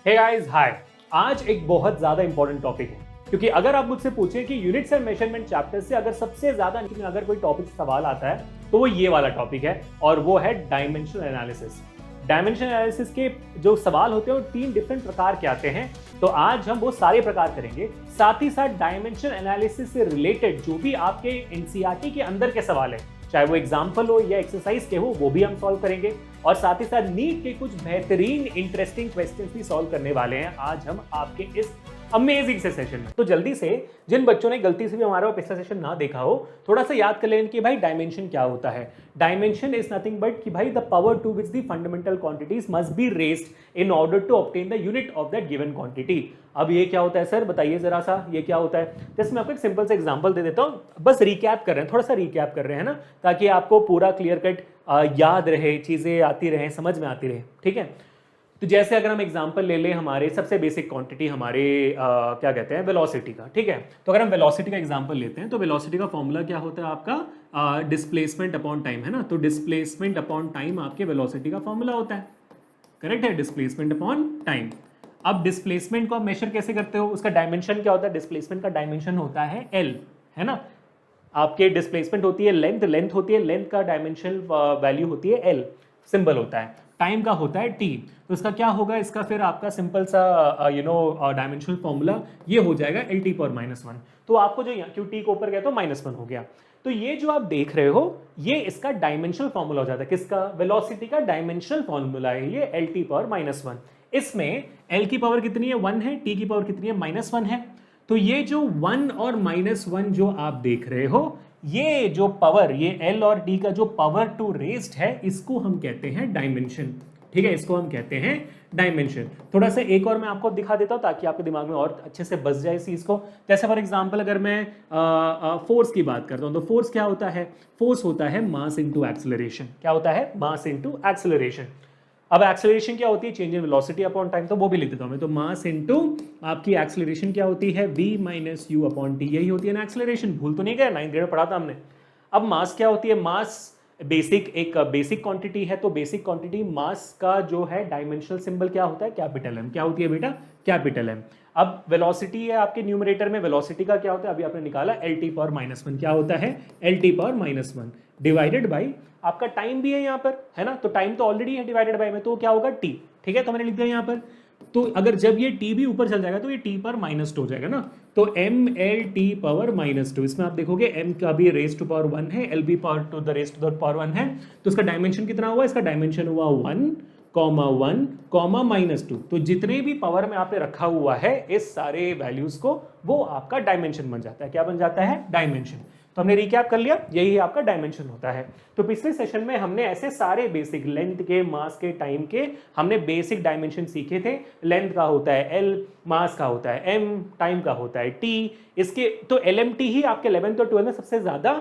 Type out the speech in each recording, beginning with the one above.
Hey guys hi. आज एक बहुत ज्यादा इंपॉर्टेंट टॉपिक है, क्योंकि अगर आप मुझसे पूछें कि यूनिट्स एंड मेजरमेंट चैप्टर से अगर सबसे ज्यादा अगर कोई टॉपिक सवाल आता है तो वो ये वाला टॉपिक है, और वो है डायमेंशनल एनालिसिस। डायमेंशनल एनालिसिस के जो सवाल होते हैं वो 3 डिफरेंट प्रकार के आते हैं, तो आज हम वो सारे प्रकार करेंगे। साथ ही साथ डायमेंशनल एनालिसिस से रिलेटेड जो भी आपके एनसीईआरटी के अंदर के सवाल है, चाहे वो एग्जाम्पल हो या एक्सरसाइज के हो, वो भी हम सॉल्व करेंगे। और साथ ही साथ नीट के कुछ बेहतरीन इंटरेस्टिंग क्वेश्चंस भी सॉल्व करने वाले हैं आज हम आपके इस अमेजिंग से सेशन में। तो जल्दी से जिन बच्चों ने गलती से भी हमारा पिछला सेशन ना देखा हो, थोड़ा सा याद कर लें कि भाई डायमेंशन क्या होता है। डायमेंशन इज नथिंग बट कि भाई the power to which the fundamental quantities must be raised in order to obtain the unit of that given quantity. अब ये क्या होता है सर, बताइए जरा सा, ये क्या होता है। जैसे मैं आपको एक सिंपल सा एग्जांपल दे देता हूँ, बस रिकैप कर रहे हैं, थोड़ा सा रिकैप कर रहे हैं ना, ताकि आपको पूरा क्लियर कट याद रहे, चीजें आती रहे, समझ में आती रहे। ठीक है, तो जैसे अगर हम एग्जांपल ले लें हमारे सबसे बेसिक क्वांटिटी हमारे क्या कहते हैं, वेलोसिटी का। ठीक है, तो अगर हम वेलोसिटी का एग्जांपल लेते हैं तो वेलोसिटी का फॉर्मूला क्या होता है आपका, डिस्प्लेसमेंट अपॉन टाइम, है ना। तो डिस्प्लेसमेंट अपॉन टाइम आपके वेलोसिटी का फॉर्मूला होता है, करेक्ट है, डिस्प्लेसमेंट अपॉन टाइम। अब डिस्प्लेसमेंट को आप मेजर कैसे करते हो, उसका डायमेंशन क्या होता है, डिस्प्लेसमेंट का डायमेंशन होता है एल, है ना। आपके डिस्प्लेसमेंट होती है लेंथ, लेंथ होती है, लेंथ का डायमेंशन वैल्यू होती है एल, सिंबल होता है। टाइम का होता है टी, तो इसका क्या होगा, इसका फिर आपका सिंपल सा डायमेंशनल फॉर्मूला ये हो जाएगा एल टी पावर -1। तो आपको जो यहाँ क्यू टी के ऊपर गया तो -1 हो गया। तो ये जो आप देख रहे हो ये इसका डायमेंशनल फॉर्मूला हो जाता है, किसका, वेलोसिटी का डायमेंशनल फॉर्मूला है ये एल टी पावर -1। इसमें एल की पावर कितनी है, 1 है, टी की पावर कितनी है, -1 है। तो ये जो 1 और -1 जो आप देख रहे हो, ये जो पावर, ये एल और डी का जो पावर टू रेज्ड है, इसको हम कहते हैं डायमेंशन। ठीक है, इसको हम कहते हैं डायमेंशन। थोड़ा सा एक और मैं आपको दिखा देता हूं ताकि आपके दिमाग में और अच्छे से बस जाए इस चीज को। जैसे फॉर एग्जांपल अगर मैं फोर्स की बात करता हूं तो फोर्स क्या होता है, फोर्स होता है मास इनटू एक्सेलरेशन। क्या होता है, मास इनटू एक्सेलरेशन। अब एक्सेलरेशन क्या होती है, change in velocity upon time, तो वो भी लिख देता हूं मैं। तो मास इनटू आपकी एक्सेलरेशन क्या होती है, v minus you upon T, यही होती है ना एक्सेलरेशन। भूल तो नहीं गया, 9th ग्रेड में पढ़ा था हमने। अब मास क्या होती है, मास बेसिक एक बेसिक क्वांटिटी है, तो बेसिक क्वांटिटी मास का जो है डायमेंशनल सिंबल क्या होता है, कैपिटल एम। क्या होती है बेटा, कैपिटल एम। अब वेलोसिटी है आपके न्यूमरेटर में, वेलोसिटी का क्या होता है, अभी आपने निकाला एल टी पावर -1, क्या होता है L T power -1 divided by आपका टाइम भी है यहाँ पर, है ना। तो टाइम तो ऑलरेडी है डिवाइडेड बाई में, तो क्या होगा टी। ठीक है, तो मैंने लिख दिया यहाँ पर। तो अगर जब ये टी भी ऊपर चल जाएगा तो ये टी पर -2 हो जाएगा ना। तो एम एल टी पावर -2, इसमें आप देखोगे एम का भी रेज टू पावर 1 है, L B power to the raise to the power 1 है। तो इसका डायमेंशन कितना हुआ, इसका डायमेंशन हुआ 1, -2। तो जितने भी पावर में आपने रखा हुआ है इस सारे वैल्यूज को, वो आपका डायमेंशन बन जाता है। क्या बन जाता है, डायमेंशन। तो हमने रिकैप कर लिया, यही आपका डायमेंशन होता है। तो पिछले सेशन में हमने ऐसे सारे बेसिक लेंथ के, मास के, टाइम के हमने बेसिक डायमेंशन सीखे थे। लेंथ का होता है एल, मास का होता है एम, टाइम का होता है टी। इसके तो एलएमटी ही आपके 11th और 12th में सबसे ज्यादा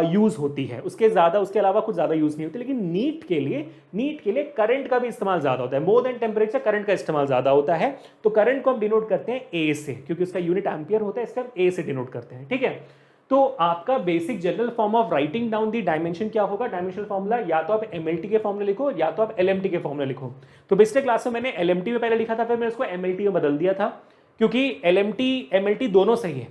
यूज होती है, उसके अलावा कुछ ज्यादा यूज नहीं होती। लेकिन नीट के लिए करंट का भी इस्तेमाल ज्यादा होता है, मोर देन टेम्परेचर करंट का इस्तेमाल ज्यादा होता है। तो करंट को हम डिनोट करते हैं ए से, क्योंकि उसका यूनिट एम्पियर होता है, इसका ए से डिनोट करते हैं। ठीक है, तो आपका basic general form of writing down the dimension क्या होगा, डायमेंशनल फॉर्मूला, या तो आप एमएलटी के फॉर्मूला लिखो या तो आप एलएमटी के फॉर्मूला लिखो। तो पिछले क्लास में मैंने एलएमटी में पहले लिखा था, फिर मैंने उसको एमएलटी में बदल दिया था, क्योंकि एलएमटी एमएलटी दोनों सही है।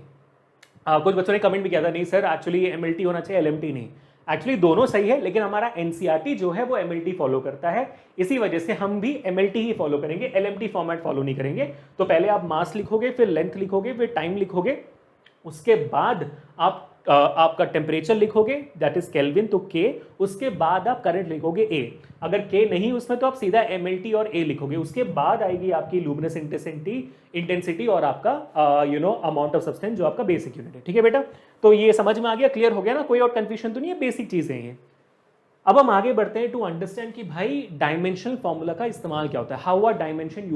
कुछ बच्चों ने कमेंट भी किया था, नहीं सर एक्चुअली एमएलटी होना चाहिए, एलएमटी नहीं। एक्चुअली दोनों सही है, लेकिन हमारा एनसीईआरटी जो है वो एमएलटी फॉलो करता है, इसी वजह से हम भी एमएलटी ही फॉलो करेंगे, एलएमटी फॉर्मेट फॉलो नहीं करेंगे। तो पहले आप मास लिखोगे, फिर लेंथ लिखोगे, फिर टाइम लिखोगे, उसके बाद आप आपका टेम्परेचर लिखोगे, दैट इज केल्विन, तो के, उसके बाद आप करंट लिखोगे ए। अगर के नहीं उसमें तो आप सीधा एमएलटी और ए लिखोगे, उसके बाद आएगी आपकी लुमिनस इंटेंसिटी और आपका अमाउंट ऑफ सब्सटेंस, जो आपका बेसिक यूनिट है। ठीक है बेटा, तो ये समझ में आ गया, क्लियर हो गया ना, कोई और कंफ्यूजन तो नहीं है, बेसिक चीजें हैं। अब हम आगे बढ़ते हैं टू अंडरस्टैंड कि भाई डायमेंशनल फॉर्मूला का इस्तेमाल क्या होता है, how are dimension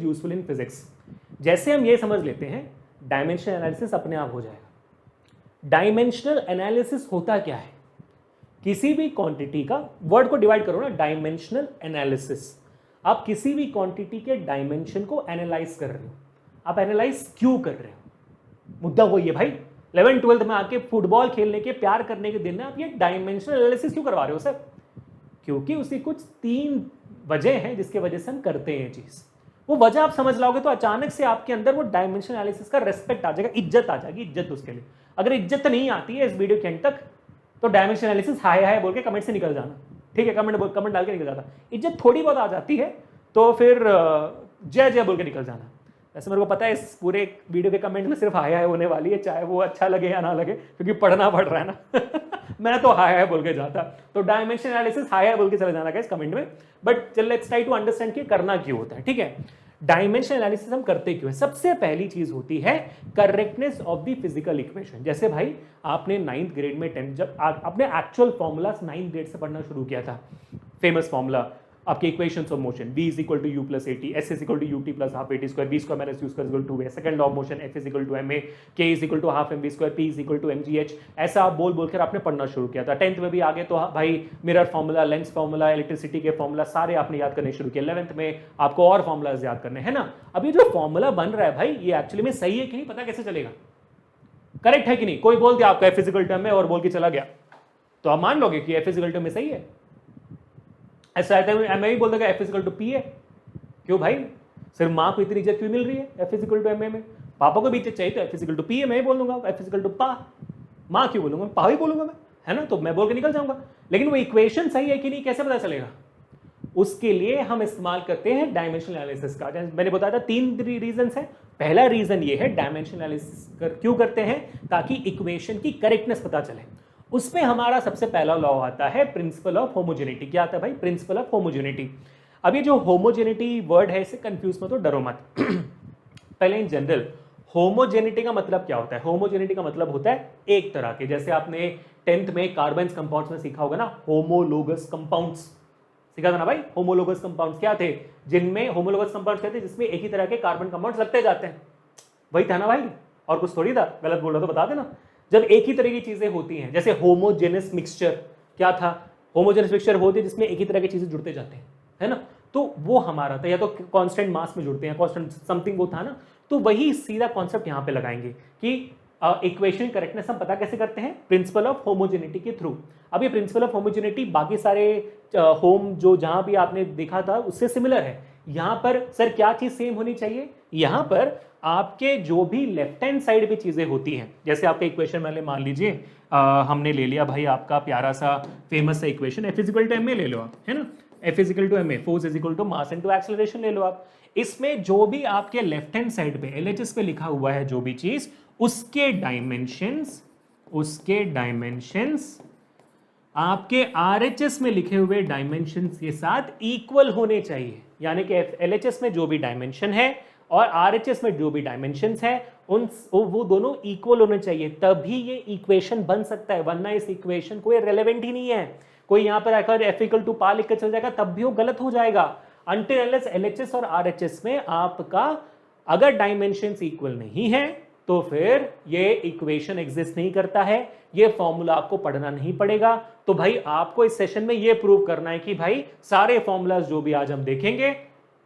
useful in physics. जैसे हम ये समझ लेते हैं, डायमेंशनल एनालिसिस अपने आप हो जाएगा। डायमेंशनल एनालिसिस होता क्या है, किसी भी क्वांटिटी का, वर्ड को डिवाइड करो ना, डायमेंशनल एनालिसिस, आप किसी भी क्वांटिटी के डायमेंशन को एनालाइज कर रहे हो। आप एनालाइज क्यों कर रहे हो, मुद्दा वही है भाई। 11th 12th में आके फुटबॉल खेलने के, प्यार करने के दिन में आप ये डायमेंशनल एनालिसिस क्यों करवा रहे हो सर, क्योंकि उसकी कुछ 3 वजह हैं जिसके वजह से हम करते हैं ये चीज। वो वजह आप समझ लाओगे तो अचानक से आपके अंदर वो डायमेंशन एनालिसिस का रेस्पेक्ट आ जाएगा, इज्जत आ जाएगी, इज्जत उसके लिए। अगर इज्जत नहीं आती है इस वीडियो के एंड तक तो डायमेंशन एनालिसिस हाय हाय बोल के कमेंट से निकल जाना, ठीक है, कमेंट डाल के निकल जाता। इज्जत थोड़ी बहुत आ जाती है तो फिर जय जय बोल के निकल जाना। वैसे मेरे को पता है इस पूरे वीडियो के कमेंट में सिर्फ हाय हाय होने वाली है, चाहे वो अच्छा लगे या ना लगे, क्योंकि पढ़ना पड़ रहा है ना। मैं तो हाय हाय बोल के जाता, तो डायमेंशन एनालिसिस हाय हाय बोल के चले जाना इस कमेंट में। But let's try to understand कि करना क्यों होता है, ठीक है। डायमेंशन एनालिसिस हम करते क्यों है? सबसे पहली चीज होती है correctness of the physical equation. जैसे भाई आपने 9th ग्रेड में 10th जब आपने एक्चुअल फॉर्मूला 9th ग्रेड से पढ़ना शुरू किया था, फेमस फॉर्मूला आपके equations of motion, v is equal to u plus a t, S is equal to u t plus half a t square, v square minus u square equal to a, second law of motion F is equal to m a, K is equal to half m v square, P is equal to m g h. ऐसा आप बोल बोलकर आपने पढ़ना शुरू किया था। 10th में भी आगे तो भाई mirror formula, lens formula, electricity के फॉर्मूला सारे आपने याद करने शुरू किए। 11th में आपको और फॉर्मूलाज याद करने हैं ना। अभी जो फॉर्मूला बन रहा है भाई ये एक्चुअली में सही है कि नहीं पता कैसे चलेगा? करेक्ट है कि नहीं? कोई बोल दिया आपका एफ फिजिकल टर्म में और बोल के चला गया तो आप मान लोगे कि एफ फिजिकल टर्म में सही है? ऐसा है मैं भी बोल देगा एफ इजिकल टू पी है। क्यों भाई? सिर्फ माँ को इतनी इज्जत क्यों मिल रही है F is equal to m a में? पापा को भी इज्जत चाहिए तो एफ इजिकल टू पी है, मैं बोल दूंगा एफ इजिकल टू पा। माँ क्यों बोलूंगा? पा ही बोलूंगा मैं, है ना? तो मैं बोल के निकल जाऊंगा। लेकिन वो इक्वेशन सही है कि नहीं कैसे पता चलेगा? उसके लिए हम इस्तेमाल करते हैं डायमेंशनल एनालिसिस का। मैंने बताया था 3 रीजन है। पहला रीजन ये है डायमेंशनल एनालिसिस क्यों करते हैं? ताकि इक्वेशन की करेक्टनेस पता चले। उसमें हमारा सबसे पहला लॉ आता है प्रिंसिपल ऑफ होमोजेनिटी। क्या आता है भाई? Principle of homogeneity. अब ये जो होमोजेनिटी वर्ड है इसे कंफ्यूज मत हो, डरो मत। पहले इन जनरल होमोजेनिटी का मतलब क्या होता है? होमोजेनिटी का मतलब होता है एक तरह के, जैसे आपने 10th में कार्बन कंपाउंड्स में सीखा होगा ना, होमोलोगस कंपाउंड्स सीखा था ना भाई। होमोलोगस कंपाउंड्स क्या थे? जिनमें होमोलोगस कंपाउंड्स कहते हैं जिसमें एक ही तरह के कार्बन कंपाउंड्स लगते जाते हैं, वही था ना भाई, और कुछ थोड़ी था। गलत बोल रहा तो बता देना। जब एक ही तरह की चीजें होती हैं, जैसे होमोजेनस मिक्सचर क्या था? होमोजेनस मिक्सचर वो होती है जिसमें एक ही तरह की चीजें जुड़ते जाते हैं, है ना? तो वो हमारा था, या तो कांस्टेंट मास में जुड़ते हैं, कांस्टेंट समथिंग वो था ना। तो वही सीधा कॉन्सेप्ट यहाँ पे लगाएंगे कि इक्वेशन करेक्टनेस हम पता कैसे करते हैं? प्रिंसिपल ऑफ होमोजेनिटी के थ्रू। अब ये प्रिंसिपल ऑफ होमोजेनिटी बाकी सारे होम जो जहां भी आपने देखा था उससे सिमिलर है। यहां पर सर क्या चीज सेम होनी चाहिए? यहां पर आपके जो भी लेफ्ट हैंड साइड पे चीजें होती हैं, जैसे आपका इक्वेशन मैंने मान लीजिए हमने ले लिया भाई आपका प्यारा सा फेमस सा equation F is equal to m a ले लो आप, है ना? F is equal to m a, force is equal to mass into acceleration ले लो आप। इसमें जो भी आपके लेफ्ट हैंड साइड पे एलएचएस पे लिखा हुआ है जो भी चीज, उसके डायमेंशंस आपके आरएचएस में लिखे हुए डायमेंशंस के साथ इक्वल होने चाहिए। यानी कि एलएचएस में जो भी डायमेंशन है और आरएचएस में जो भी डायमेंशंस है वो दोनों इक्वल होने चाहिए, तभी ये इक्वेशन बन सकता है। वरना इस इक्वेशन कोई रेलेवेंट ही नहीं है। कोई यहाँ पर आकर एफ इक्वल टू पा लिख कर चल जाएगा तब भी वो गलत हो जाएगा। अनटिल अनलेस एलएचएस और आरएचएस में आपका अगर डायमेंशंस इक्वल नहीं है तो फिर ये इक्वेशन एग्जिस्ट नहीं करता है, ये फॉर्मूला आपको पढ़ना नहीं पड़ेगा। तो भाई आपको इस सेशन में ये प्रूव करना है कि भाई सारे फॉर्मूलाज जो भी आज हम देखेंगे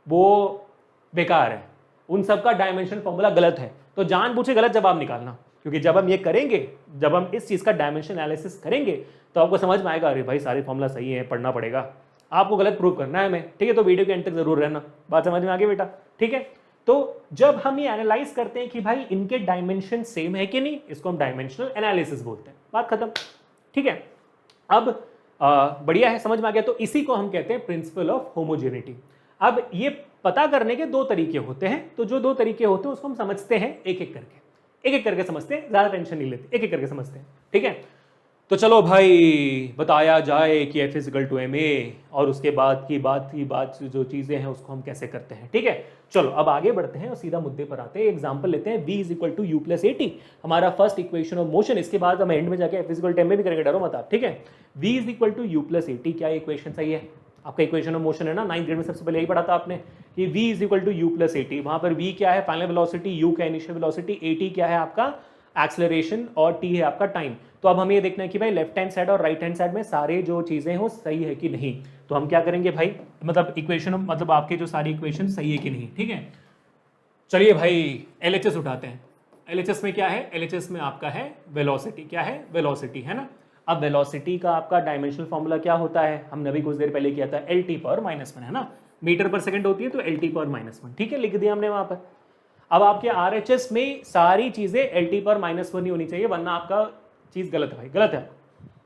वो बेकार है, उन सबका डायमेंशन फॉर्मूला गलत है। तो जानबूझ के गलत जवाब निकालना, क्योंकि जब हम ये करेंगे, जब हम इस चीज का डायमेंशन एनालिसिस करेंगे तो आपको समझ में आएगा अरे भाई सारे फॉर्मूला सही है, पढ़ना पड़ेगा। आपको गलत प्रूव करना है हमें, ठीक है? तो वीडियो के एंड तक जरूर रहना, बात समझ में आ गई बेटा, ठीक है? तो जब हम ये एनालाइज करते हैं कि भाई इनके डायमेंशन सेम है कि नहीं, इसको हम डायमेंशनल एनालिसिस बोलते हैं। बात खत्म, ठीक है? अब बढ़िया है, समझ में आ गया। तो इसी को हम कहते हैं प्रिंसिपल ऑफ होमोजेनिटी। अब ये पता करने के 2 तरीके होते हैं, तो जो 2 तरीके होते हैं उसको हम समझते हैं एक एक करके समझते हैं, ज्यादा टेंशन नहीं लेते, एक एक करके समझते हैं, ठीक है? तो चलो भाई बताया जाए कि F is equal to m a और उसके बाद की बात जो चीजें हैं उसको हम कैसे करते हैं, ठीक है? चलो अब आगे बढ़ते हैं और सीधा मुद्दे पर आते हैं। एग्जांपल लेते हैं, v is equal to u plus a t, हमारा फर्स्ट इक्वेशन ऑफ मोशन। इसके बाद हम एंड में जाके F is equal to m a भी करेंगे, डरो मत आप, ठीक है? v is equal to u plus a t, क्या इक्वेशन सही है? आपका इक्वेशन ऑफ मोशन है ना, 9th ग्रेड में सबसे पहले यही पढ़ा था आपने कि v is equal to u plus a t. वहां पर v क्या है? फाइनल वेलोसिटी, u क्या इनिशियल वेलोसिटी, एटी क्या है आपका एक्सेलरेशन और t है आपका टाइम। तो अब हमें ये देखना है कि भाई लेफ्ट हैंड साइड और राइट हैंड साइड में सारे जो चीजें हैं वो सही है कि नहीं। तो हम क्या करेंगे भाई, मतलब इक्वेशन, मतलब आपके जो सारी इक्वेशन सही है कि नहीं, ठीक है? चलिए भाई एलएचएस उठाते हैं। एलएचएस में क्या है? एलएचएस में आपका है वेलोसिटी। क्या है? वेलोसिटी, है ना? अब वेलोसिटी का आपका डायमेंशनल फॉर्मूला क्या होता है? हमने अभी कुछ देर पहले किया था, एल टी पावर -1, है ना? मीटर पर सेकंड होती है तो LT पर -1, ठीक है, लिख दिया हमने वहां पर। अब आपके RHS में सारी चीजें LT पर -1 ही होनी चाहिए, वरना आपका चीज गलत है भाई, गलत है,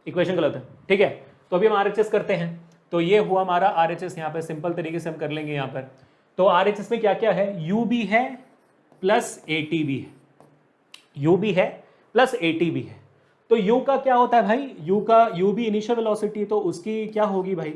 इक्वेशन गलत है, ठीक है। तो अभी हम RHS करते हैं, तो ये हुआ हमारा RHS, यहाँ पे सिंपल तरीके से हम कर लेंगे यहाँ पर। तो RHS में क्या क्या है, U भी है प्लस AT भी है, U भी है प्लस AT भी है। तो U का क्या होता है भाई, U भी इनिशियल वेलोसिटी, तो उसकी क्या होगी भाई,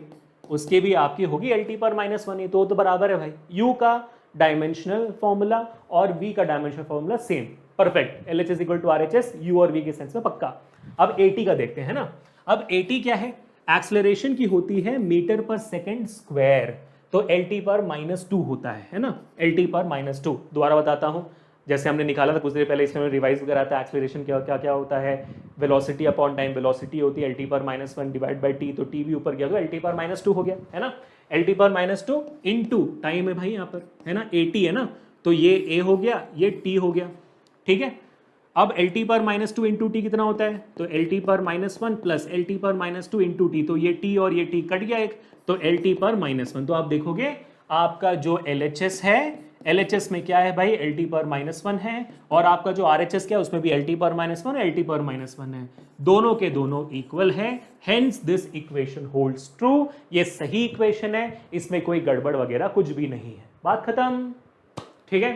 उसकी भी आपकी होगी LT पर -1 ही, तो बराबर है भाई। U का डायमेंशनल फॉर्मूला और V का dimensional formula same, perfect, LHS equal to RHS, U और V के सेंस में पक्का। अब AT का देखते हैं ना। अब AT क्या है, एक्सेलरेशन की होती है मीटर पर सेकंड स्क्वायर, तो LT पर -2 होता है ना, LT पर -2। दोबारा बताता हूं, जैसे हमने निकाला था कुछ देर पहले, इसमें रिवाइज वगैरह था, एक्सेलरेशन क्या क्या क्या होता है, वेलोसिटी अपॉन टाइम, वेलोसिटी होती है LT पर -1 डिवाइड बाई t, तो t भी ऊपर गया तो LT पर -2 हो गया, है ना। LT पर -2 इंटू टाइम है भाई यहाँ पर, है ना, AT है ना, तो ये A हो गया, ये T हो गया, ठीक है। अब LT पर -2 इंटू टी कितना होता है, तो LT पर -1 प्लस LT पर -2 इंटू टी, तो ये T और ये T कट गया एक, तो LT पर -1। तो आप देखोगे आपका जो LHS है, LHS में क्या है भाई, LT पर -1 है, और आपका जो RHS क्या है उसमें भी LT पर -1 LT पर -1 है, दोनों के दोनों इक्वल है, hence this equation holds true. ये सही इक्वेशन है, इसमें कोई गड़बड़ वगैरह कुछ भी नहीं है, बात खत्म, ठीक है।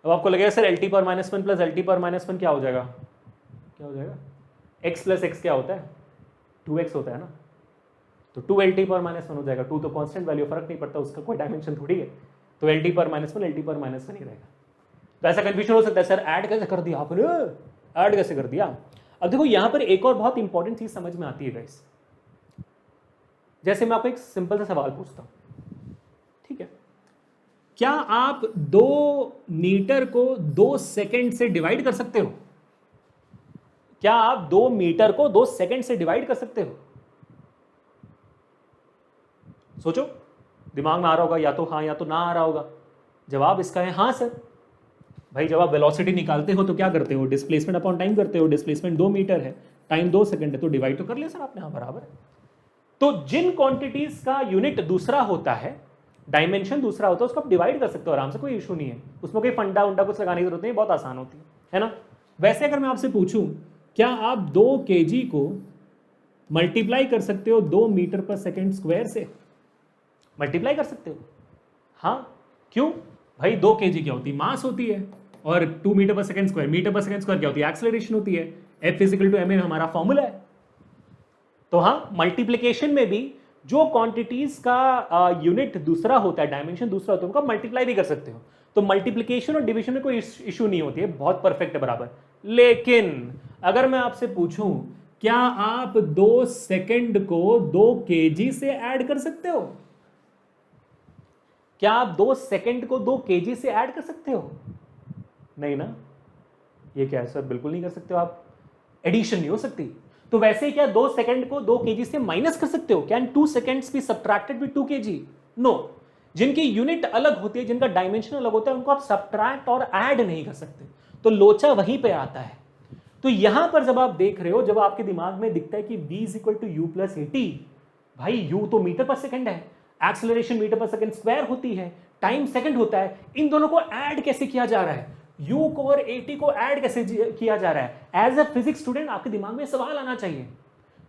अब आपको लगेगा सर LT पर -1 प्लस LT पर -1 क्या हो जाएगा, क्या हो जाएगा, x प्लस एक्स क्या होता है, 2x होता है ना, तो 2LT पर -1 हो जाएगा। 2 तो कांस्टेंट वैल्यू, फर्क नहीं पड़ता, उसका कोई डायमेंशन थोड़ी है, तो LT पर -1 LT पर -1 ही रहेगा। तो ऐसा कंफ्यूजन हो सकता है, सर ऐड कैसे कर दिया आपने, ऐड कैसे कर दिया। अब देखो यहाँ पर एक और बहुत इंपॉर्टेंट चीज समझ में आती है गाइस, जैसे मैं आपको एक सिंपल सा सवाल पूछता हूं, ठीक है, क्या आप 2 मीटर को 2 सेकंड से डिवाइड कर सकते हो, क्या आप 2 मीटर को 2 सेकंड से डिवाइड कर सकते हो, सोचो, दिमाग में आ रहा होगा, या तो हाँ या तो ना आ रहा होगा। जवाब इसका है हाँ सर। भाई जब आप वेलोसिटी निकालते हो तो क्या करते हो, डिस्प्लेसमेंट अपॉन टाइम करते हो, डिस्प्लेसमेंट 2 मीटर है, टाइम 2 सेकंड है, तो डिवाइड तो कर लिया सर आपने, हाँ बराबर है। तो जिन क्वांटिटीज का यूनिट दूसरा होता है, डायमेंशन दूसरा होता है, उसको आप डिवाइड कर सकते हो आराम से, कोई इशू नहीं है, उसमें कोई फंडा उंडा कुछ लगाने की जरूरत नहीं, बहुत आसान होती है ना। वैसे अगर मैं आपसे पूछूं, क्या आप 2 kg को मल्टीप्लाई कर सकते हो 2 मीटर पर सेकेंड स्क्वायर से, मल्टीप्लाई कर सकते हो, हाँ क्यों भाई, 2 kg क्या होती है, मास होती है, और 2 मीटर पर सेकेंड स्क्वायर, मीटर पर सेकेंड स्क्वायर क्या होती है, एक्सेलरेशन होती है, F इक्वल टू ma हमारा फॉर्मूला है। तो हाँ, मल्टीप्लिकेशन में भी जो क्वांटिटीज का यूनिट दूसरा होता है, डायमेंशन दूसरा होता है, उनका मल्टीप्लाई भी कर सकते हो। तो मल्टीप्लिकेशन और डिवीजन में कोई इशू नहीं होती है, बहुत परफेक्ट है, बराबर। लेकिन अगर मैं आपसे पूछूं, क्या आप 2 सेकंड को 2 kg से ऐड कर सकते हो, क्या आप 2 सेकंड को 2 kg से ऐड कर सकते हो, नहीं ना, ये क्या है सर, बिल्कुल नहीं कर सकते हो आप, एडिशन नहीं हो सकती। तो वैसे ही क्या 2 सेकंड को 2 kg से माइनस कर सकते हो, can 2 seconds be subtracted with 2 kg, no. जिनकी यूनिट अलग होती है, जिनका डायमेंशन अलग होता है, उनको आप सब्ट्रैक्ट और ऐड नहीं कर सकते, तो लोचा वहीं पे आता है। तो यहां पर जब आप देख रहे हो, जब आपके दिमाग में दिखता है कि v is equal to u plus AT, भाई u तो मीटर पर सेकंड है, acceleration metre per second square होती है, टाइम सेकंड होता है, इन दोनों को ऐड कैसे किया जा रहा है, u को और AT को ऐड कैसे किया जा रहा है, एज अ फिजिक्स स्टूडेंट आपके दिमाग में सवाल आना चाहिए।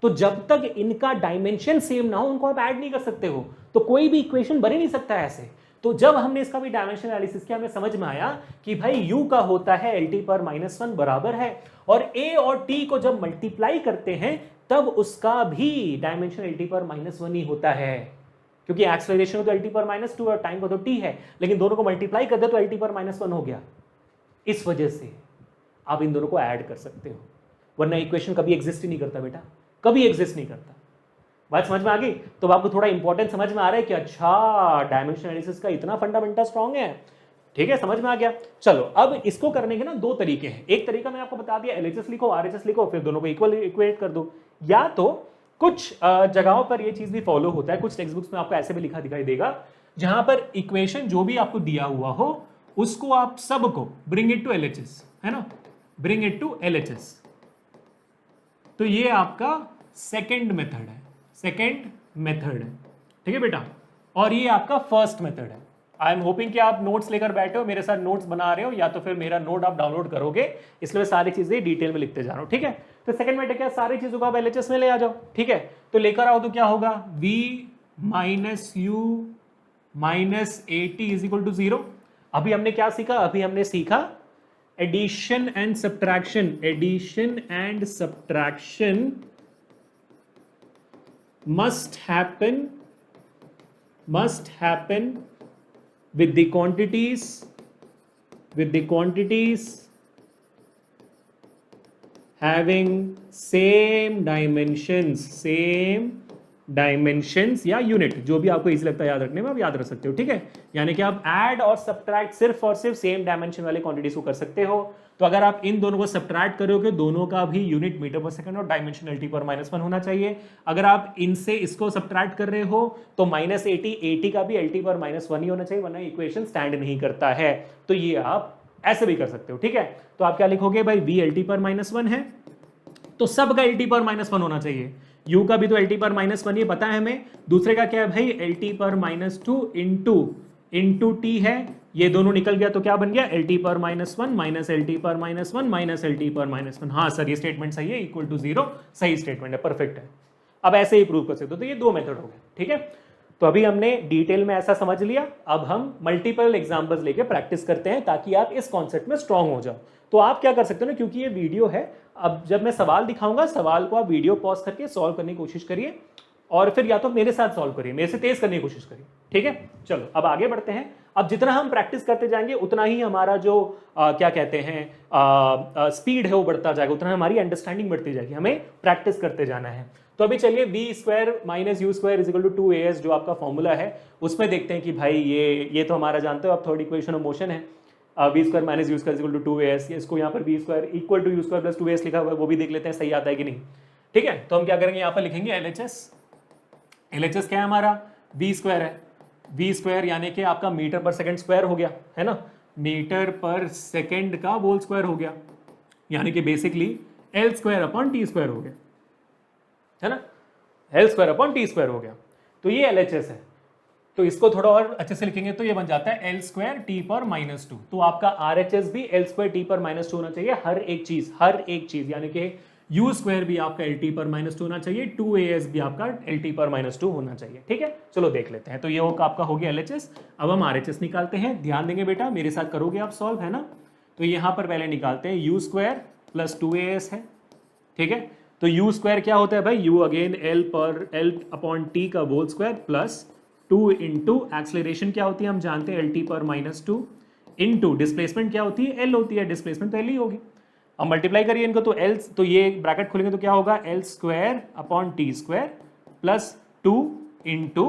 तो जब तक इनका डायमेंशन सेम ना हो, उनको आप ऐड नहीं कर सकते हो, तो कोई भी इक्वेशन बन ही नहीं सकता है ऐसे। तो जब हमने इसका भी डायमेंशन एनालिसिस किया, हमें समझ में आया कि भाई u का होता है LT पर -1 बराबर है, और a और t को जब मल्टीप्लाई करते हैं तब उसका भी डायमेंशन LT पर -1 ही होता है, क्योंकि एक्सेलरेशन तो LT पर -2 और टाइम को तो t है, लेकिन दोनों को मल्टीप्लाई कर दे तो LT पर -1 हो गया। इस वजह से आप इन दोनों को ऐड कर सकते हो, वरना इक्वेशन कभी एग्जिस्ट ही नहीं करता बेटा, कभी एग्जिस्ट नहीं करता। बात समझ में आ गई? तो आपको थोड़ा इंपॉर्टेंट समझ में आ रहा है कि अच्छा डायमेंशन एनालिसिस का इतना फंडामेंटल स्ट्रांग है, ठीक है, समझ में आ गया। चलो अब इसको करने के ना 2 तरीके हैं। एक तरीका मैंने आपको बता दिया, LHS लिखो RHS लिखो, फिर दोनों को इक्वेट कर दो। या तो कुछ जगहों पर ये चीज भी फॉलो होता है, कुछ टेक्स्ट बुक्स में आपको ऐसे भी लिखा दिखाई देगा, जहां पर इक्वेशन जो भी आपको दिया हुआ हो उसको आप सबको ब्रिंग इट टू LHS, है ना, ब्रिंग इट टू LHS। तो ये आपका सेकेंड मेथड है, सेकेंड मेथड है, ठीक है बेटा। और ये आपका फर्स्ट मेथड है। आई एम होपिंग कि आप नोट्स लेकर बैठे हो, मेरे साथ नोट्स बना रहे हो, या तो फिर मेरा नोट आप डाउनलोड करोगे, इसलिए मैं सारी चीजें डिटेल में लिखते जा रहा हूं, ठीक है। तो सेकंड मेथड क्या, सारी चीजों को आप LHS में ले आ जाओ, ठीक है। तो लेकर आओ तो क्या होगा, v minus u minus AT is equal to 0। अभी हमने क्या सीखा, अभी हमने सीखा addition and subtraction. Addition and subtraction must happen with the quantities having same dimensions या यूनिट, जो भी आपको इजी लगता है याद रखने में, आप याद रख सकते हो, ठीक है। यानी कि आप ऐड और सब्ट्रैक्ट सिर्फ और सिर्फ सेम डायमेंशन वाले क्वांटिटीज को कर सकते हो। तो अगर आप इन दोनों को सब्ट्रैक्ट करोगे, दोनों का भी यूनिट मीटर पर सेकंड और डायमेंशन LT/-1 होना चाहिए। अगर आप इनसे इसको सब्ट्रैक्ट कर रहे हो तो -80 का भी LT/-1 ही होना चाहिए, वरना इक्वेशन स्टैंड नहीं करता है। तो ये आप ऐसे भी कर सकते हो, ठीक है। तो आप क्या लिखोगे भाई, v LT/-1 है तो सब का LT/-1 होना चाहिए। u का भी तो LT/-1 ये पता है हमें। दूसरे का क्या है भाई, LT/-2 इंटू t है, ये दोनों निकल गया तो क्या बन गया, LT/-1 minus LT/-1 minus LT/-1। हाँ सर, ये स्टेटमेंट सही है, इक्वल टू 0 सही स्टेटमेंट है, परफेक्ट है। अब ऐसे ही प्रूव कर सकते हो। तो ये दो मेथड हो गए, ठीक है। तो अभी हमने डिटेल में ऐसा समझ लिया, अब हम मल्टीपल एग्जांपल्स लेके प्रैक्टिस करते हैं ताकि आप इस कॉन्सेप्ट में स्ट्रांग हो जाओ। तो आप क्या कर सकते हो ना, क्योंकि ये वीडियो है, अब जब मैं सवाल दिखाऊंगा, सवाल को आप वीडियो पॉज करके सॉल्व करने की कोशिश करिए, और फिर या तो मेरे साथ सॉल्व करिए, मेरे से तेज करने की कोशिश करिए, ठीक है। चलो अब आगे बढ़ते हैं। अब जितना हम प्रैक्टिस करते जाएंगे उतना ही हमारा जो क्या कहते हैं स्पीड है वो बढ़ता जाएगा, उतना हमारी अंडरस्टैंडिंग बढ़ती जाएगी, हमें प्रैक्टिस करते जाना है। तो अभी चलिए v² minus u² is equal to 2as जो आपका फॉर्मूला है, उसमें देखते हैं कि भाई ये तो हमारा जानते हो आप, थर्ड इक्वेशन ऑफ मोशन है। v² minus u² is equal to 2as, इसको यहाँ पर v² equal to u² plus 2as लिखा हुआ है, वो भी देख लेते हैं सही आता है कि नहीं, ठीक है। तो हम क्या करेंगे, यहाँ पर लिखेंगे LHS क्या है हमारा, v² है, v² यानी कि आपका मीटर पर सेकंड स्क्वायर हो गया, है ना, मीटर पर सेकंड का होल स्क्वायर हो गया, यानी कि बेसिकली L² हो गया, है ना, L² हो गया। तो ये LHS है। तो इसको थोड़ा और अच्छे से लिखेंगे तो ये बन जाता है L²T/-2। तो आपका RHS भी L²T/-2 होना चाहिए, हर एक चीज, यानी कि u² भी आपका LT/-2 होना चाहिए, 2as भी आपका LT/-2 होना चाहिए, ठीक है। चलो देख लेते हैं। तो ये आपका हो गया LHS। अब हम RHS निकालते हैं, ध्यान देंगे बेटा, मेरे साथ करोगे आप सॉल्व, है ना। तो यहाँ पर पहले निकालते हैं, u² प्लस 2as है, ठीक है। तो u² क्या होता है भाई, u अगेन L/T का whole square plus 2 into acceleration क्या होती है हम जानते हैं, LT/-2 इंटू डिस्प्लेसमेंट क्या होती है, L होती है, डिस्प्लेसमेंट तो L ही होगी। अब मल्टीप्लाई करिए इनको, तो L, तो ये ब्रैकेट खोलेंगे तो क्या होगा, L²/T² plus 2 into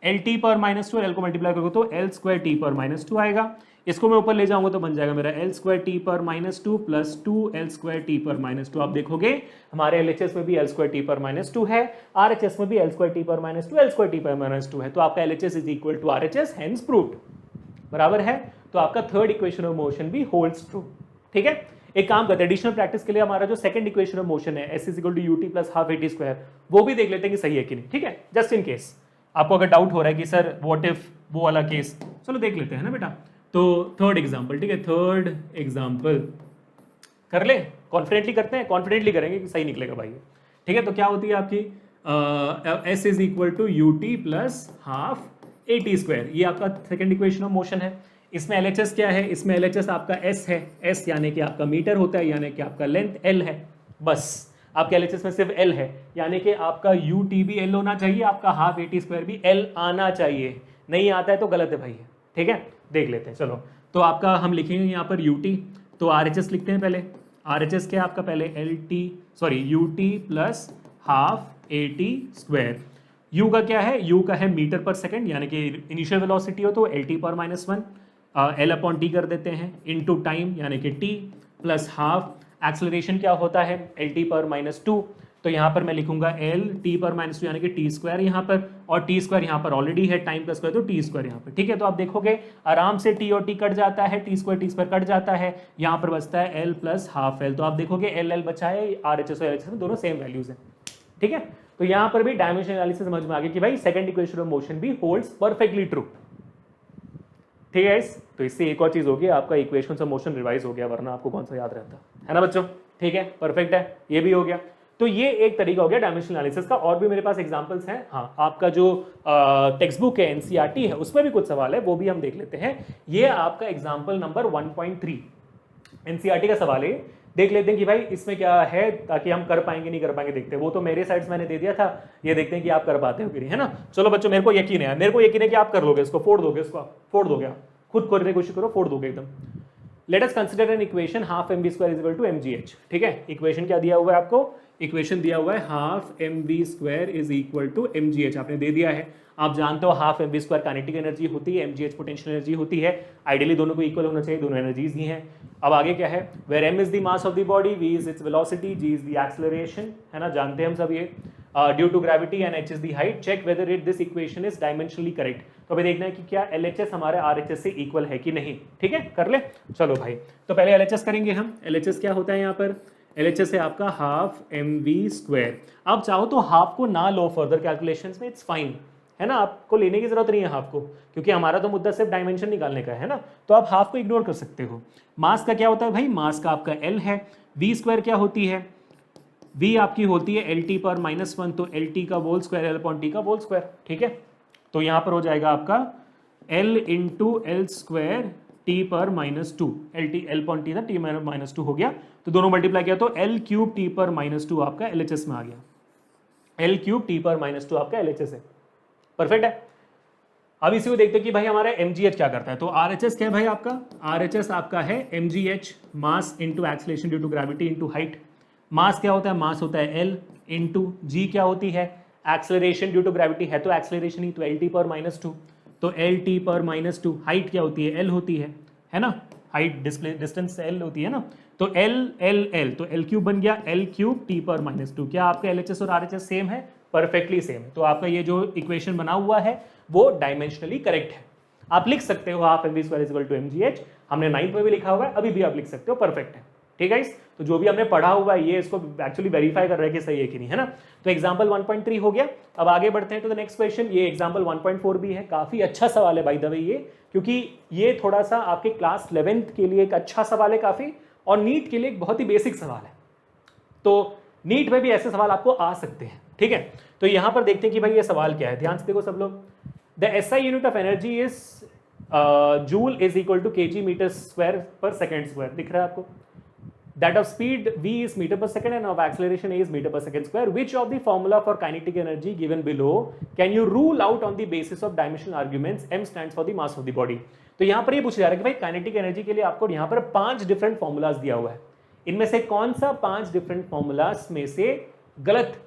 LT/-2, L को मल्टीप्लाई करोगे तो L²T/-2 आएगा। इसको मैं ऊपर ले जाऊंगा तो बन जाएगा मेरा L²T/-2 प्लस 2L²T/-2। आप देखोगे हमारे LHS में भी L²T/-2 है, RHS में भी L²T/-2 है। तो आपका LHS is equal to RHS, hence proved, बराबर है। तो आपका थर्ड इक्वेशन ऑफ मोशन भी होल्ड्स ट्रू, ठीक है। एक काम करते हैं, एडिशनल प्रैक्टिस के लिए हमारा जो सेकंड इक्वेशन ऑफ मोशन है S is equal to ut plus half AT², वो भी देख लेते हैं कि सही है कि नहीं, ठीक है। जस्ट इन केस आपको अगर डाउट हो रहा है कि सर व्हाट इफ वो वाला केस, चलो देख लेते हैं ना बेटा। तो थर्ड एग्जाम्पल, ठीक है, थर्ड एग्जाम्पल कर ले, कॉन्फिडेंटली करते हैं, कॉन्फिडेंटली करेंगे कि सही निकलेगा भाई, ठीक है। तो क्या होती है आपकी S is equal to ut plus half AT², ये आपका सेकंड इक्वेशन ऑफ मोशन है। इसमें LHS क्या है, इसमें LHS आपका S है, S यानी कि आपका मीटर होता है, यानी कि आपका लेंथ L है, बस आपके LHS में सिर्फ L है, यानी कि आपका ut भी L होना चाहिए, आपका हाफ AT² भी L आना चाहिए, नहीं आता है तो गलत है भाई, ठीक है। देख लेते हैं, चलो। तो आपका हम लिखेंगे यहाँ पर ut, तो RHS लिखते हैं पहले। RHS क्या है आपका, पहले ut plus half AT²। u का क्या है, u का है मीटर पर सेकंड, यानी कि इनिशियल वेलोसिटी हो तो LT/-1 L/T कर देते हैं, इनटू टाइम यानी कि t प्लस हाफ एक्सेलरेशन क्या होता है, LT/-2। तो यहाँ पर मैं लिखूंगा LT/-2 यानी कि T² यहाँ पर, और T² यहाँ पर ऑलरेडी है, टाइम प्लस तो T² यहाँ पर, ठीक है। तो आप देखोगे आराम से T और T कट जाता है, T² कट जाता है, यहाँ पर बचता है L प्लस हाफ L। तो आप देखोगे L बचा है, RHS और LHS में दोनों सेम वैल्यूज हैं, ठीक है। तो यहां पर भी डायमेंशन एनालिसिस समझ में आ गया कि भाई सेकंड इक्वेशन ऑफ मोशन भी होल्ड्स परफेक्टली ट्रू। ठीक है गाइस, तो इससे एक और चीज होगी, आपका इक्वेशन ऑफ मोशन रिवाइज हो गया, वरना आपको कौन सा याद रहता है ना बच्चों। ठीक है, परफेक्ट है, ये भी हो गया। तो ये एक तरीका हो गया डायमेंशनल एनालिसिस का। और भी मेरे पास एग्जांपल्स हैं। हाँ, आपका जो टेक्स्ट बुक है एनसीईआरटी है उसमें भी कुछ सवाल है, वो भी हम देख लेते हैं। ये आपका एग्जांपल नंबर 1.3 एनसीईआरटी का सवाल है, देख लेते हैं कि भाई इसमें क्या है, ताकि हम कर पाएंगे नहीं कर पाएंगे देखते हैं। वो तो मेरे साइड्स मैंने दे दिया था, ये देखते हैं कि आप कर पाते हो कि नहीं, है ना। चलो बच्चों, मेरे को यकीन है, मेरे को यकीन है कि आप कर लोगे, इसको फोड़ दोगे, इसको फोड़ दोगे, आप खुद करने की कोशिश करो, फोड़ दोगे एकदम। Let us consider an equation half mv square is equal to mgh। ठीक है, इक्वेशन क्या दिया हुआ है आपको, इक्वेशन दिया हुआ है half mv square is equal to mgh, आपने दे दिया है। आप जानते हो half mv square kinetic energy होती है, mgh पोटेंशियल एनर्जी होती है। आइडियली दोनों को इक्वल होना चाहिए, दोनों एनर्जीज ही हैं। अब आगे क्या है, where m is the mass of the body, v is its velocity, g is the acceleration, है ना, जानते हैं हम सब ये, due to gravity and h is the height. Check whether it this equation is dimensionally correct. तो अभी देखना है कि क्या LHS हमारे RHS से इक्वल है कि नहीं। ठीक है, कर ले। चलो भाई, तो पहले LHS करेंगे हम। LHS क्या होता है यहाँ पर, LHS है आपका हाफ mv स्क्वायर। आप चाहो तो हाफ को ना लो फर्दर कैलकुलेशंस में, इट्स फाइन, है ना, आपको लेने की जरूरत नहीं है हाफ को, क्योंकि हमारा तो मुद्दा सिर्फ डायमेंशन निकालने का है ना, तो आप हाफ को इग्नोर कर सकते हो। मास का क्या होता है भाई, मास का आपका L है। v स्क्वायर क्या होती है, v आपकी होती है LT पर -1, तो LT का whole square L upon T का होल स्क्वायर। ठीक है, तो यहाँ पर हो जाएगा आपका L into L square T पर -2, L अपॉन T था, T -2 हो गया, तो दोनों मल्टीप्लाई किया तो L क्यूब T पर -2 आपका LHS में आ गया। L क्यूब T पर -2 आपका LHS है, परफेक्ट है। अब इसी को देखते हैं कि भाई हमारा mgh क्या करता है। तो RHS क्या है भाई आपका, RHS आपका है mgh, mass into acceleration due to gravity into height. Mass क्या होता है, मास होता है L इंटू जी क्या होती है, एक्सेलरेशन ड्यू टू ग्रेविटी है तो एक्सेलरेशन ही, तो LT पर -2, तो LT पर -2। हाइट क्या होती है, L होती है ना, हाइट डिस्टेंस L होती है ना, तो L, तो L क्यूब बन गया, L क्यूब T पर -2। क्या आपका LHS और RHS सेम है, परफेक्टली सेम है। तो आपका ये जो इक्वेशन बना हुआ है वो डायमेंशनली करेक्ट है। आप लिख सकते हो half mv square is equal to mgh, हमने 9th में भी लिखा हुआ है, अभी भी आप लिख सकते हो, परफेक्ट है। ठीक है, तो जो भी हमने पढ़ा हुआ है ये इसको एक्चुअली वेरीफाई कर रहे हैं कि सही है कि नहीं, है ना। तो एग्जांपल 1.3 हो गया। अब आगे बढ़ते हैं टू द नेक्स्ट क्वेश्चन। ये एग्जांपल 1.4 भी है, काफी अच्छा सवाल है बाय द वे ये, क्योंकि ये थोड़ा सा आपके क्लास 11th के लिए एक अच्छा सवाल है काफी, और नीट के लिए एक बहुत ही बेसिक सवाल है। तो नीट में भी ऐसे सवाल आपको आ सकते हैं। ठीक है, तो यहां पर देखते हैं कि भाई ये सवाल क्या है, ध्यान से देखो सब लोग। The SI unit of energy is joule is equal to kg metre square per second square, दिख रहा है आपको। That of speed v is meter per second and of acceleration a is meter per second square. Which of the formula for kinetic energy given below can you rule out on the basis of dimensional arguments? M stands for the mass of the body. तो यहाँ पर ये पूछा जा रहा है कि भाई काइनेटिक एनर्जी के लिए आपको यहाँ पर 5 डिफरेंट फॉर्मूलाज दिया हुआ है, इनमें से कौन सा 5 डिफरेंट फॉर्मूलाज में से गलत,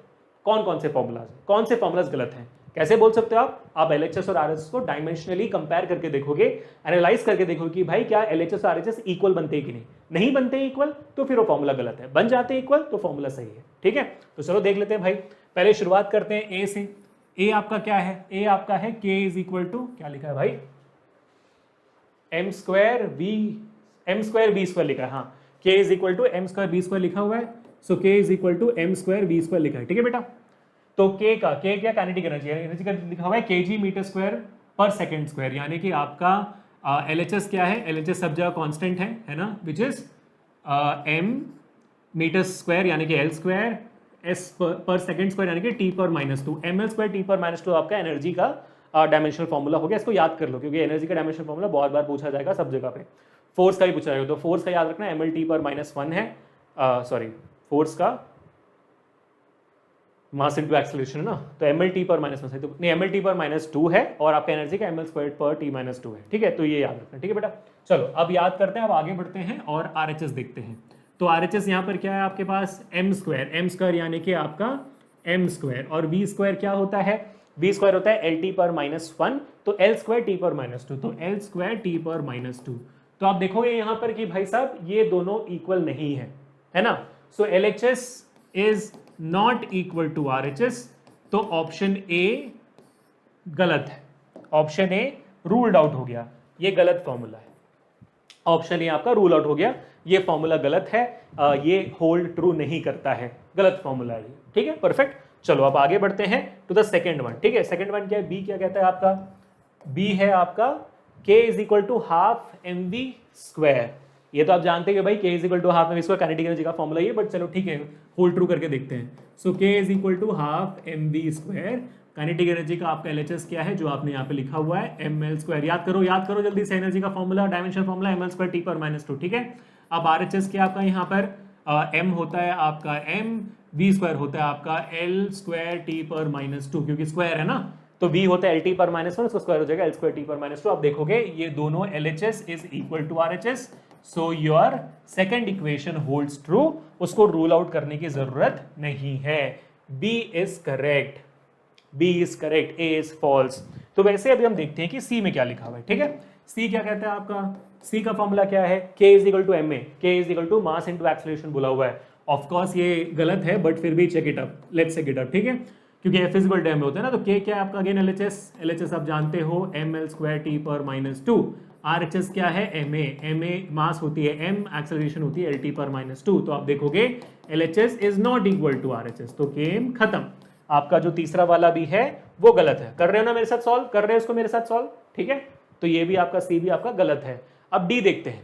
कौन से फॉर्मूलाज गलत हैं। कैसे बोल सकते हो आप LHS और RHS को डायमेंशनली कंपेयर करके देखोगे, एनालाइज करके देखोगे कि भाई क्या LHS और RHS इक्वल बनते हैं कि नहीं बनते इक्वल, तो फिर वो फॉर्मूला गलत है। बन जाते हैं इक्वल तो फॉर्मूला सही है। ठीक है, तो चलो देख लेते हैं भाई। पहले शुरुआत करते हैं A से। A आपका क्या है, A आपका है K इज इक्वल टू, क्या लिखा है भाई, m स्क्वायर v स्क्वायर लिखा है। हाँ, K is equal to m square v square लिखा हुआ है, so K is equal to m square v square लिखा है। ठीक है बेटा, तो K क्या काइनेटिक एनर्जी का लिखा हुआ है kg metre square per second square, यानी कि आपका LHS क्या है, LHS सब जगह कांस्टेंट है ना, which is m metre square यानी कि L square, s per second square यानी कि t पर -2, ml स्क्वायर t पर -2 आपका एनर्जी का डायमेंशनल फॉर्मूला हो गया। इसको याद कर लो, क्योंकि एनर्जी का डायमेंशनल फॉर्मूला बहुत बार पूछा जाएगा सब जगह पे। फोर्स का भी पूछा जाएगा, तो फोर्स का याद रखना ml t पर -1 है, सॉरी फोर्स का मास इंटू एक्सेलरेशन है ना, तो ml t पर -1 है, तो नहीं ml t पर -2 है, और आपका एनर्जी का ml स्क्वायर पर t -2 है। ठीक है, तो ये याद रखना। ठीक है बेटा, चलो अब याद करते हैं, अब आगे बढ़ते हैं और RHS देखते हैं। तो RHS यहाँ पर क्या है आपके पास, m स्क्वायर यानी कि आपका m स्क्वायर, और v स्क्वायर क्या होता है, v स्क्वायर होता है LT पर -1, तो L स्क्वायर t पर -2, तो L स्क्वायर t पर -2। तो आप देखोगे यहाँ पर कि भाई साहब ये दोनों इक्वल नहीं है ना, so LHS is not equal to RHS, तो ऑप्शन ए गलत है, ऑप्शन ए रूल्ड आउट हो गया, ये गलत फॉर्मूला है। ऑप्शन ए आपका रूल आउट हो गया, ये फॉर्मूला गलत है, ये होल्ड ट्रू नहीं करता है, गलत फॉर्मूला है। ठीक है, परफेक्ट। चलो अब आगे बढ़ते हैं टू द सेकेंड वन। ठीक है, सेकेंड वन क्या है, बी क्या कहता है आपका, बी है आपका k is equal to half m v square. ये तो आप जानते हैं कि भाई k is equal to half m v square kinetic energy का फॉर्मूला ये, बट चलो ठीक है होल्ड ट्रू करके देखते हैं। So k is equal to half m v square, kinetic energy का आपका एलएचएस क्या है जो आपने यहाँ पे लिखा हुआ है एम एल स्क्वायर। याद करो जल्दी से एनर्जी का formula, dimension formula M L square T पर -2। ठीक है, अब आरएचएस क्या आपका यहाँ पर m होता है आपका m, v स्क्वायर होता है आपका l स्क्वायर टी पर -2, क्योंकि स्क्वायर है ना, तो v होता है एल टी पर -1, उसका स्क्वायर हो जाएगा एल स्क्वायर टी पर -2। आप देखोगे ये दोनों LHS is equal to RHS, so your second equation holds true, उसको रूल आउट करने की जरूरत नहीं है। B is correct, B is correct, A is false. तो वैसे अभी हम देखते हैं कि C में क्या लिखा हुआ है। ठीक है, C क्या कहता है आपका, C का फॉर्मूला क्या है, K is equal to ma, K is equal to mass into acceleration बोला हुआ है। ऑफ कोर्स ये गलत है बट फिर भी check it up, let's check it up. ठीक है, क्योंकि F इजिकल टू m होता है ना, तो K क्या है आपका, अगेन LHS आप जानते हो ml स्क्वायर टी पर -2, RHS क्या है ma मास होती है m, एक्सेलरेशन होती है lt पर -2। तो आप देखोगे LHS is not equal to RHS, तो गेम खत्म। आपका जो तीसरा वाला भी है वो गलत है। कर रहे हो ना मेरे साथ सॉल्व, कर रहे हो इसको मेरे साथ सॉल्व। ठीक है, तो ये भी आपका C भी आपका गलत है। अब डी देखते हैं।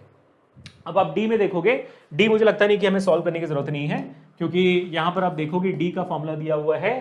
अब आप डी में देखोगे, डी मुझे लगता नहीं कि हमें सॉल्व करने की जरूरत नहीं है, क्योंकि यहां पर आप देखोगे डी का फॉर्मूला दिया हुआ है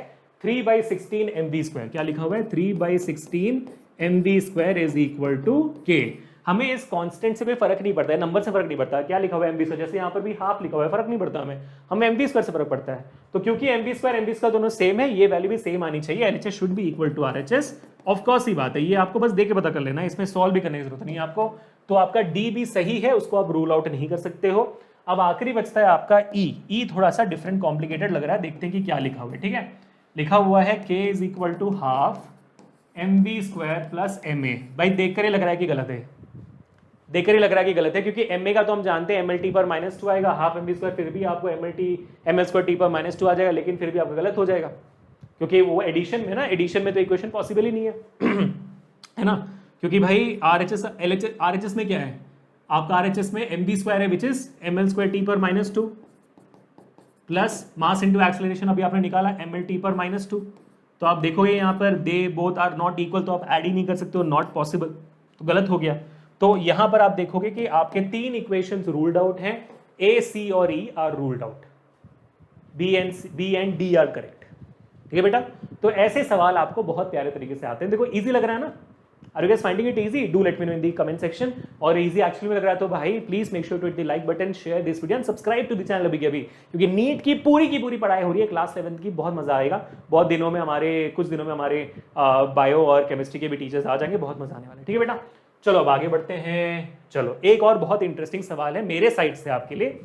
3/16 mv स्क्वायर। क्या लिखा हुआ है, 3/16 mv square is equal to k। हमें इस कांस्टेंट से कोई फर्क नहीं पड़ता है, नंबर से फर्क नहीं पड़ता। क्या लिखा हुआ है mv स्क्वायर, जैसे यहाँ पर भी हाफ लिखा हुआ है, फर्क नहीं पड़ता हमें mv स्क्वायर से फर्क पड़ता है। तो क्योंकि mv स्क्वायर दोनों सेम है, ये वैल्यू भी सेम आनी चाहिए, LHS should be equal to RHS। Of course ही बात है, ये आपको बस देख के पता कर लेना है, इसमें सॉल्व भी करने की जरूरत नहीं है आपको। तो आपका डी भी सही है, उसको आप रूल आउट नहीं कर सकते हो। अब आखिरी बचता है आपका ई थोड़ा सा डिफरेंट कॉम्प्लिकेटेड लग रहा है, देखते हैं कि क्या लिखा हुआ है। ठीक है, लिखा हुआ है k is equal to half mv square plus ma। भाई देख कर ही लग रहा है कि गलत है, देख कर ही लग रहा है कि गलत है, क्योंकि ma का तो हम जानते हैं ml t पर -2 आएगा, हाफ mv स्क्वायर फिर भी आपको ml स्क्वायर t पर -2 आ जाएगा, लेकिन फिर भी आपका गलत हो जाएगा, क्योंकि वो एडिशन में ना, एडिशन में तो इक्वेशन पॉसिबल ही नहीं है है ना, क्योंकि भाई RHS में क्या है आपका, RHS में mv स्क्वायर है which is ml square t पर -2 प्लस मास इंटू एक्सेलरेशन अभी आपने निकाला ml t पर -2। तो आप देखोगे यहाँ पर they both are not equal, तो आप ऐड ही नहीं कर सकते हो, नॉट पॉसिबल, तो गलत हो गया। तो यहां पर आप देखोगे कि आपके तीन इक्वेशंस रूल्ड आउट हैं, A, C और E are ruled out, B and D are correct. ठीक है बेटा, तो ऐसे सवाल आपको बहुत प्यारे तरीके से आते हैं। देखो इजी लग रहा है ना, are you guys finding it easy? Do let me know in the comment section. और इजी एक्चुअली में लग रहा है तो भाई please make sure to hit the like button, share this video and subscribe to the channel अभी के अभी, क्योंकि नीट की पूरी पढ़ाई हो रही है क्लास 11 की, बहुत मजा आएगा। बहुत दिनों में कुछ दिनों में हमारे बायो और केमिस्ट्री के भी टीचर्स आ जाएंगे, बहुत मजा आने वाला है। ठीक है बेटा, चलो अब आगे बढ़ते हैं। चलो एक और बहुत इंटरेस्टिंग सवाल है मेरे साइड से आपके लिए,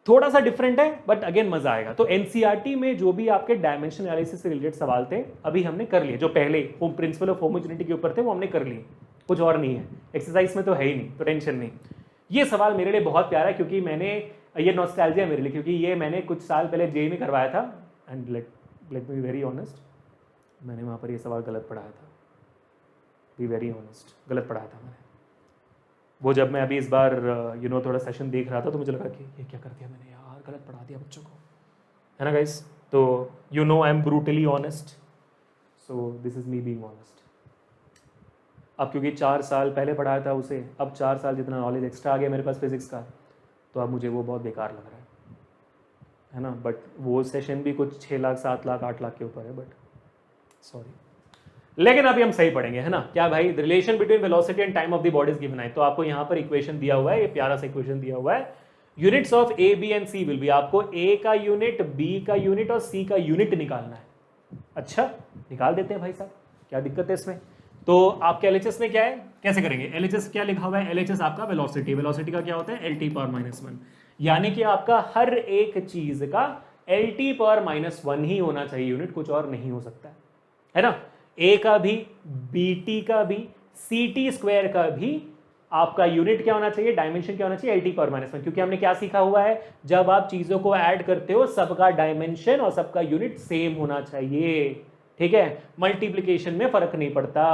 थोड़ा सा डिफरेंट है बट अगेन मजा आएगा। तो एनसीईआरटी में जो भी आपके डायमेंशन एनालिसिस से रिलेटेड सवाल थे अभी हमने कर लिए, जो पहले प्रिंसिपल ऑफ होमोजेनिटी के ऊपर थे वो हमने कर लिए, कुछ और नहीं है, एक्सरसाइज में तो है ही नहीं, तो टेंशन नहीं। ये सवाल मेरे लिए बहुत प्यारा है, क्योंकि मैंने ये नॉस्टैल्जिया मेरे लिए, क्योंकि ये मैंने कुछ साल पहले जेईई में करवाया था and let me be very honest, मैंने वहाँ पर ये सवाल गलत पढ़ाया था, बी वेरी ऑनेस्ट, गलत पढ़ाया था मैंने वो। जब मैं अभी इस बार थोड़ा सेशन देख रहा था तो मुझे लगा कि ये क्या कर दिया मैंने यार, गलत पढ़ा दिया बच्चों को, है ना गाइस। तो I am brutally honest, so this is me being honest. अब क्योंकि 4 साल पहले पढ़ाया था उसे, अब 4 साल जितना नॉलेज एक्स्ट्रा आ गया मेरे पास फिजिक्स का, तो अब मुझे वो बहुत बेकार लग रहा है ना। बट वो सेशन भी कुछ 6 लाख 7 लाख 8 लाख के ऊपर है, बट सॉरी, लेकिन अभी हम सही पढ़ेंगे, है ना। क्या भाई, relation between velocity and time of the body is given है, तो आपको यहाँ पर इक्वेशन दिया हुआ है, ये प्यारा सा इक्वेशन दिया हुआ है। Units of A B and C will be, आपको ए का यूनिट, बी का यूनिट और सी का यूनिट निकालना है। अच्छा निकाल देते हैं भाई साहब, क्या दिक्कत है इसमें। तो आपके एलएचएस में क्या है, कैसे करेंगे। एलएचएस क्या लिखा हुआ है, एलएचएस आपका वेलोसिटी, वेलोसिटी का क्या होता है LT पावर -1, यानी कि आपका हर एक चीज का LT पावर -1 ही होना चाहिए यूनिट, कुछ और नहीं हो सकता है ना। ए का भी, बीटी का भी, सीटी स्क्वायर का भी आपका यूनिट क्या होना चाहिए, डायमेंशन क्या होना चाहिए, LT पावर -1, क्योंकि हमने क्या सीखा हुआ है, जब आप चीजों को ऐड करते हो सबका डायमेंशन और सबका यूनिट सेम होना चाहिए। ठीक है, मल्टीप्लिकेशन में फर्क नहीं पड़ता।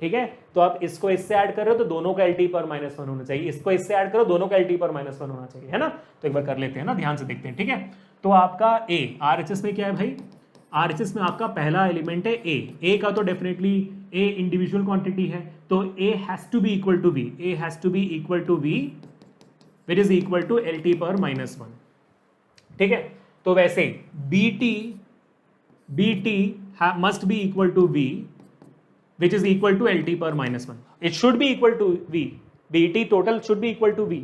ठीक है, तो आप इसको इससे ऐड कर रहे हो तो दोनों का LT पावर -1 होना चाहिए, इसको इससे ऐड करो दोनों का LT पावर -1 होना चाहिए, है ना। तो एक बार कर लेते हैं ना, ध्यान से देखते हैं। ठीक है, तो आपका ए, RHS में क्या है भाई, RHS में आपका पहला एलिमेंट है ए का तो डेफिनेटली ए इंडिविजुअल क्वांटिटी है, तो A has to be equal to V, A has to be equal to V which is equal to LT पर -1। ठीक है, तो वैसे BT must be equal to V which is equal to LT पर -1। it should be equal to V, BT total should be equal to V,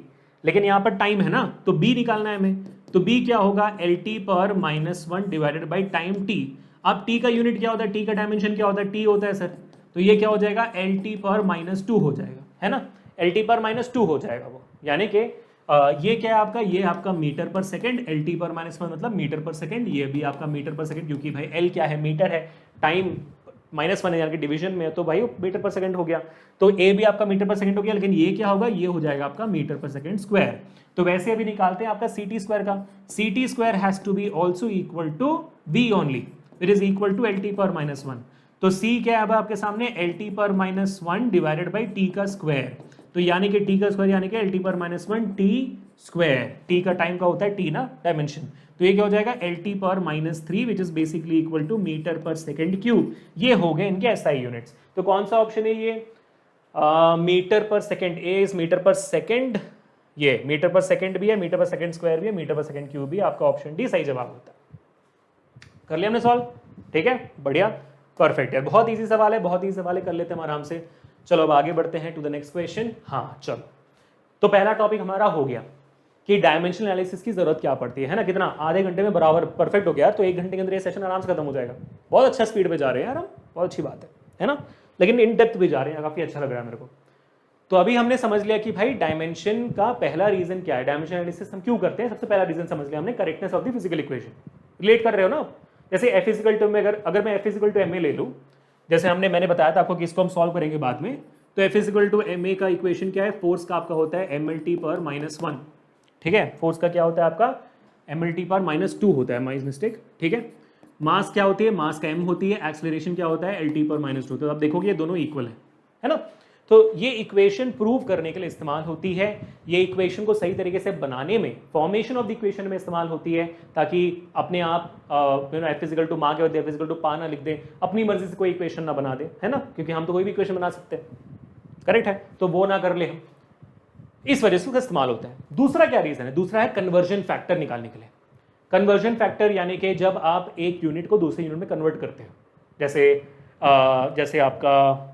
लेकिन यहाँ पर time है ना, तो B निकालना है हमें, तो B क्या होगा LT पर -1 डिवाइडेड बाई टाइम T। अब T का यूनिट क्या होता है, T का डायमेंशन क्या होता है, T होता है सर, तो ये क्या हो जाएगा LT पर -2 हो जाएगा, है ना, LT पर -2 हो जाएगा वो, यानी कि ये क्या है आपका, ये आपका मीटर पर सेकंड, LT पर -1 मतलब मीटर पर सेकंड, ये भी आपका मीटर पर सेकंड, क्योंकि भाई L क्या है, मीटर है, टाइम -1 है यानी कि डिवीजन में है, तो भाई मीटर पर सेकंड हो गया, तो ए भी आपका मीटर पर सेकंड हो गया, लेकिन ये क्या होगा, ये हो जाएगा आपका मीटर पर सेकंड स्क्वायर। तो वैसे अभी निकालते हैं आपका CT स्क्वायर का, CT square has to be also equal to V only, it is equal to LT पर -1। तो C क्या है अब आपके सामने, LT पर -1 डिवाइडेड बाई T का स्क्वायर, तो यानी कि T का स्क्वायर यानी कि LT पर -1 T स्क्वायर, T का टाइम का होता है T ना डायमेंशन, तो ये क्या हो जाएगा LT पर -3 which is basically equal to metre per second cube. ये हो गए इनके SI यूनिट्स। तो कौन सा ऑप्शन है ये, metre per second, A is metre per second, ये मीटर पर सेकंड भी है, मीटर पर सेकंड स्क्वायर भी है, मीटर पर सेकंड क्यूब भी है, आपका ऑप्शन डी सही जवाब होता है। कर लिया हमने सॉल्व, ठीक है, बढ़िया, परफेक्ट है, बहुत ईजी सवाल है, बहुत ईजी सवाल है, कर लेते हैं आराम से। चलो अब आगे बढ़ते हैं टू द नेक्स्ट क्वेश्चन। हाँ चलो, तो पहला टॉपिक हमारा हो गया कि डायमेंशनल एनालिसिस की जरूरत क्या पड़ती है ना, कितना आधे घंटे में बराबर परफेक्ट हो गया, तो 1 घंटे के अंदर ये सेशन आराम से खत्म हो जाएगा। बहुत अच्छा स्पीड पे जा रहे हैं यार हम, बहुत अच्छी बात है ना, लेकिन इन डेप्थ भी जा रहे हैं, काफी अच्छा लग रहा है मेरे को। तो अभी हमने समझ लिया कि भाई डायमेंशन का पहला रीजन क्या है, डायमेंशन एनालिसिस हम क्यों करते हैं, सबसे पहला रीजन समझ लिया हमने, correctness of the physical equation. Relate कर रहे हो ना, जैसे F इक्वल टू में अगर मैं F इक्वल टू MA ले लूँ, जैसे मैंने बताया था आपको कि इसको हम सॉल्व करेंगे बाद में, तो F इक्वल टू MA का इक्वेशन क्या है, फोर्स का आपका होता है MLT पर -1, ठीक है, फोर्स का क्या होता है आपका MLT पर -2 होता है, माइज मिस्टेक, ठीक है। मास क्या होती है, मास का m होती है, एक्सेलरेशन क्या होता है LT पर -2, तो आप देखोगे ये दोनों इक्वल है ना। तो ये इक्वेशन प्रूव करने के लिए इस्तेमाल होती है, ये इक्वेशन को सही तरीके से बनाने में, फॉर्मेशन ऑफ द इक्वेशन में इस्तेमाल होती है, ताकि अपने आप F इक्वल टू माँ के बाद F इक्वल टू पा ना लिख दे, अपनी मर्जी से कोई इक्वेशन ना बना दे, है ना, क्योंकि हम तो कोई भी इक्वेशन बना सकते हैं, करेक्ट है, तो वो ना कर ले हम, इस वजह से उसका इस्तेमाल होता है। दूसरा क्या रीजन है, दूसरा है कन्वर्जन फैक्टर निकालने के लिए। कन्वर्जन फैक्टर यानी कि जब आप एक यूनिट को दूसरे यूनिट में कन्वर्ट करते हैं, जैसे आपका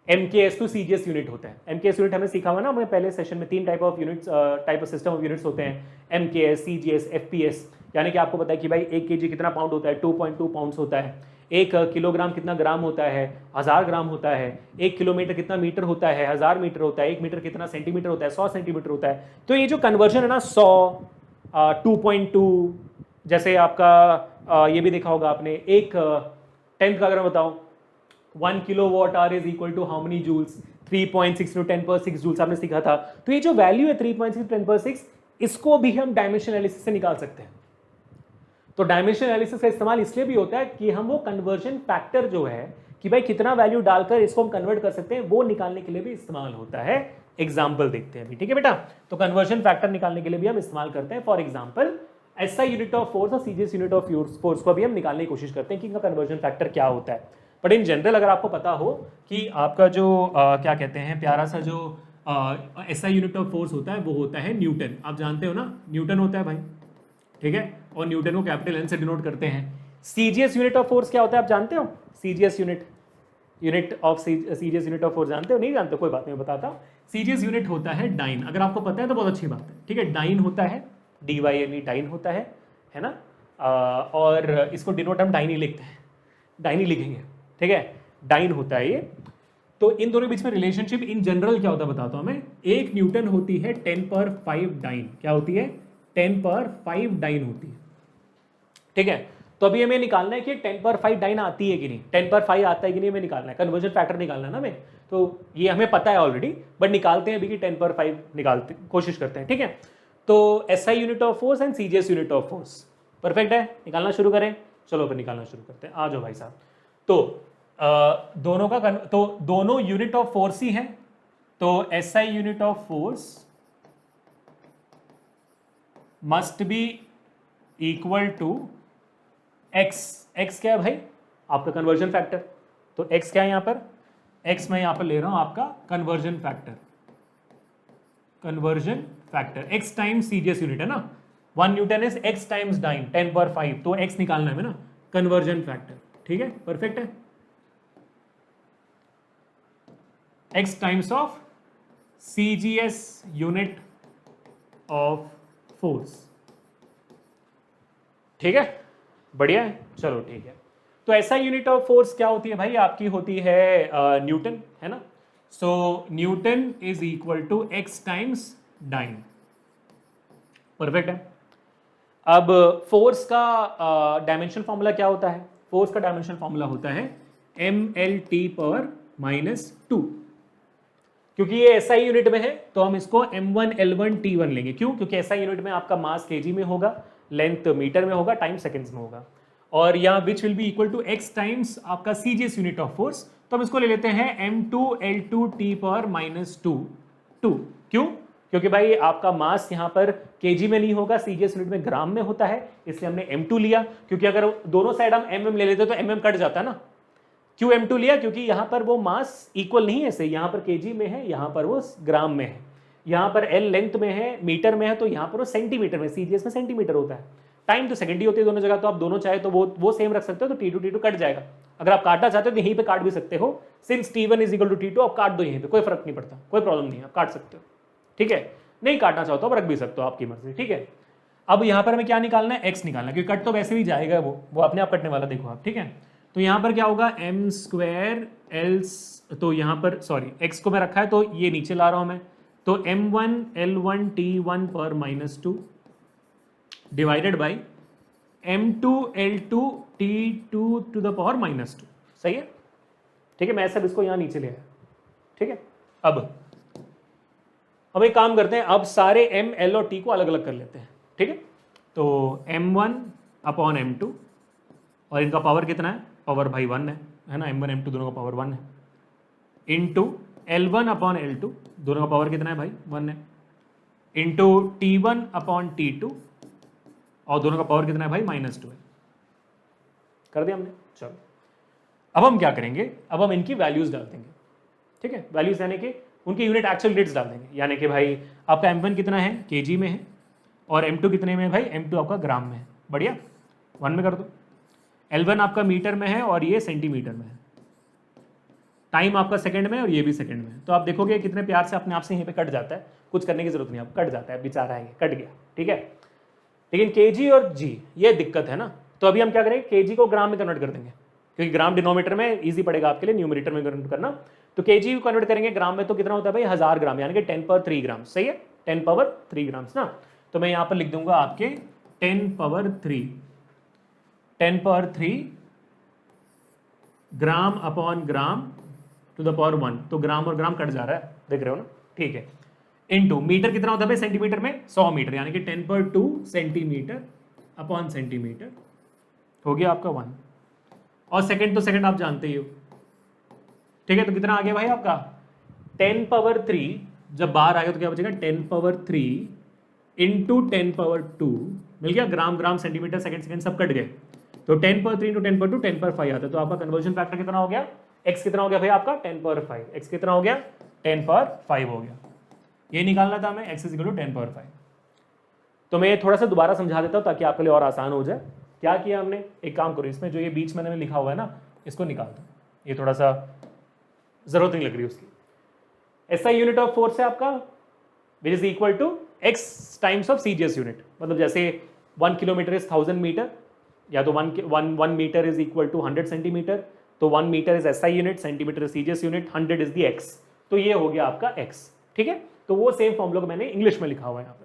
MKS टू CGS यूनिट होता है। MKS यूनिट हमने सीखा हुआ ना, हमें पहले सेशन में 3 type of units, type of system of units होते हैं, MKS, CGS, FPS, यानी कि आपको पता है कि भाई 1 kg कितना पाउंड होता है, 2.2 पाउंड्स होता है, 1 किलोग्राम कितना ग्राम होता है, 1000 ग्राम होता है, 1 किलोमीटर कितना मीटर होता है, 1000 मीटर होता है, 1 मीटर कितना सेंटीमीटर होता है, 100 सेंटीमीटर होता है। तो ये जो कन्वर्जन है ना, 100, 2.2, जैसे आपका ये भी देखा होगा आपने, एक 10th का अगर मैं बताऊँ, 1 kilowatt hour is equal to how many joules, 3.6 × 10⁻⁶ joules आपने सीखा था। तो ये जो वैल्यू है 3.6 × 10⁻⁶, इसको भी हम डायमेंशन एनालिसिस से निकाल सकते हैं। तो डायमेंशन एनालिसिस का इस्तेमाल इसलिए भी होता है कि हम वो कन्वर्जन फैक्टर जो है कि भाई कितना वैल्यू डालकर इसको हम कन्वर्ट कर सकते हैं, वो निकालने के लिए भी इस्तेमाल होता है। एग्जाम्पल देखते हैं अभी, ठीक है बेटा। तो कन्वर्जन फैक्टर निकालने के लिए भी हम इस्तेमाल करते हैं। For example SI unit of force और CGS यूनिट ऑफ फोर्स को भी हम निकालने की कोशिश करते हैं कि इनका कन्वर्जन फैक्टर क्या होता है। बट इन जनरल अगर आपको पता हो कि आपका जो क्या कहते हैं, प्यारा सा जो SI यूनिट ऑफ फोर्स होता है वो होता है न्यूटन, आप जानते हो ना, न्यूटन होता है भाई, ठीक है, और न्यूटन को कैपिटल N से डिनोट करते हैं। CGS यूनिट ऑफ फोर्स क्या होता है आप जानते हो, CGS unit of CGS unit of force जानते हो, नहीं जानते कोई बात नहीं, बताता हूँ। CGS यूनिट होता है डाइन, अगर आपको पता है तो बहुत अच्छी बात है, ठीक है, डाइन होता है, DYNE डाइन होता है ना, और इसको डिनोट हम डाइन ही लिखते हैं, डाइन ही लिखेंगे, ठीक है, डाइन होता है ये। तो इन दोनों के बीच में रिलेशनशिप इन जनरल क्या होता है बताता हूं मैं। 1 न्यूटन होती है 10⁵ डाइन, क्या होती है, 10⁵ डाइन होती है, ठीक है। तो अभी हमें निकालना है कि 10⁵ डाइन आती है कि नहीं, 10⁵ आता है कि नहीं, हमें निकालना है, कन्वर्जन फैक्टर निकालना है ना हमें। तो ये हमें पता है ऑलरेडी, बट निकालते हैं अभी कि 10⁵ निकालते कोशिश करते हैं, ठीक है। तो SI unit of force and CGS unit of force, perfect है, निकालना शुरू करें, चलो फिर निकालना शुरू करते हैं, आ जाओ भाई साहब। तो दोनों यूनिट ऑफ फोर्स ही है, तो SI unit of force must be equal to x क्या है भाई, आपका कन्वर्जन फैक्टर। तो x क्या है यहाँ पर, x मैं यहाँ पर ले रहा हूँ आपका conversion factor, conversion factor x times CGS unit है ना, 1 newton is x times dyne 10^5, तो x निकालना है ना, कन्वर्जन फैक्टर। ठीक है, परफेक्ट है, x times of CGS unit of force. ठीक है, बढ़िया है, चलो ठीक है। तो ऐसा यूनिट ऑफ फोर्स क्या होती है भाई, आपकी होती है न्यूटन, है ना। So newton is equal to x times dyne, perfect है। अब फोर्स का डायमेंशन फॉर्मूला क्या होता है, फोर्स का डायमेंशन फॉर्मूला होता है mLT/-2। क्योंकि ये SI यूनिट में है तो हम इसको m1L1T1 लेंगे। क्यों, क्योंकि SI यूनिट में आपका मास kg में होगा, लेंथ मीटर में होगा, टाइम सेकंड्स में होगा, और यहाँ which will be equal to x times आपका CGS यूनिट ऑफ फोर्स। तो हम इसको ले लेते हैं m2L2T/-2। क्यों, क्योंकि भाई आपका मास यहाँ पर kg में नहीं होगा, CGS यूनिट में ग्राम में होता है, इसलिए हमने m2 लिया। क्योंकि अगर दोनों साइड हम mm ले लेते तो mm कट जाता है ना। क्यों m2 लिया, क्योंकि यहाँ पर वो मास इक्वल नहीं है, से यहाँ पर kg में है, यहाँ पर वो ग्राम में है, यहाँ पर L लेंथ में है, मीटर में है, तो यहाँ पर वो सेंटीमीटर में, CGS में सेंटीमीटर होता है, टाइम तो सेकंड ही होती है दोनों जगह। तो आप दोनों चाहे तो वो सेम रख सकते हो, तो T2 कट जाएगा। अगर आप काटना चाहते हो तो यहीं पे काट भी सकते हो, since T1 is equal to T2 आप काट दो यहीं पे, कोई फर्क नहीं पड़ता, कोई प्रॉब्लम नहीं है, आप काट सकते हो। ठीक है, नहीं काटना चाहो तो आप रख भी सकते हो, आपकी मर्जी। ठीक है, अब यहाँ पर हमें क्या निकालना है, x निकालना है, क्योंकि कट तो वैसे भी जाएगा, वो अपने आप कटने वाला, देखो आप। ठीक है, तो यहाँ पर क्या होगा m² L, तो यहाँ पर सॉरी x को मैं रखा है तो ये नीचे ला रहा हूँ मैं, तो m1L1T1/-2 डिवाइडेड बाई m2L2T2⁻²। सही है, ठीक है, मैं सब इसको यहाँ नीचे ले आया। ठीक है, अब एक काम करते हैं, अब सारे m, l और t को अलग अलग कर लेते हैं। ठीक है, तो m1/m2, और इनका पावर कितना है, पावर भाई 1 है ना, m1 m2 दोनों का पावर 1 है, इंटू L1/L2 दोनों का पावर कितना है भाई 1 है, इंटू T1/T2 और दोनों का पावर कितना है भाई -2 है। कर दिया हमने, चलो अब हम क्या करेंगे, अब हम इनकी वैल्यूज डाल देंगे। ठीक है, वैल्यूज यानी कि उनकी यूनिट एक्चुअल यूनिट्स डाल देंगे, यानी कि भाई आपका m1 कितना है, kg में है, और m2 कितने में है भाई, m2 आपका ग्राम में है। बढ़िया, 1 में कर दो। L1 आपका मीटर में है और ये सेंटीमीटर में है, टाइम आपका सेकंड में और ये भी सेकंड में है। तो आप देखोगे कितने प्यार से अपने आप से यहीं पे कट जाता है, कुछ करने की जरूरत नहीं, आप कट जाता है, बेचारा है कट गया। ठीक है, लेकिन kg और g ये दिक्कत है ना, तो अभी हम क्या करेंगे, kg को ग्राम में कन्वर्ट कर देंगे, क्योंकि ग्राम डिनोमीटर में इजी पड़ेगा आपके लिए, न्यूमरेटर में कन्वर्ट करना। तो kg को कन्वर्ट करेंगे ग्राम में, तो कितना होता है भाई 1000 ग्राम, यानी कि 10^3 ग्राम। सही है, 10^3 ग्राम ना। तो मैं यहाँ पर लिख दूंगा आपके 10^3 ग्राम/ग्राम⁻1, तो ग्राम और ग्राम कट जा रहा है, देख रहे हो ना। ठीक है, इनटू मीटर कितना होता है भाई सेंटीमीटर में, 100 मीटर, यानी कि 10^2 सेंटीमीटर/सेंटीमीटर हो गया आपका 1। और सेकंड तो सेकंड आप जानते ही हो। ठीक है, तो कितना आ गया भाई आपका 10^3, जब बाहर आएगा तो क्या बचेगा 10^3 इंटू 10^2, मिल गया, ग्राम ग्राम सेंटीमीटर सेकंड सब कट गए, तो 10^3 इंटू 10^2 10^5 आता है। तो आपका कन्वर्जन फैक्टर कितना हो गया, x कितना हो गया भाई आपका 10^5, x कितना हो गया 10^5 हो गया। ये निकालना था हमें, x = 10^5। तो मैं थोड़ा सा दोबारा समझा देता हूँ ताकि आपके लिए और आसान हो जाए। क्या किया हमने, एक काम करो, इसमें जो ये बीच में लिखा हुआ है ना, इसको निकाल दो, ये थोड़ा सा जरूरत नहीं लग रही उसकी। SI यूनिट ऑफ फोर्स है आपका which is equal to x times of CGS unit, मतलब जैसे 1 किलोमीटर इज 1000 मीटर, या तो 1 metre is equal to 100 centimetre, तो 1 metre is SI unit, centimetre is CGS unit, 100 is the x, तो ये हो गया आपका x। ठीक है, तो वो सेम फॉर्मूला को मैंने इंग्लिश में लिखा हुआ है यहाँ पर।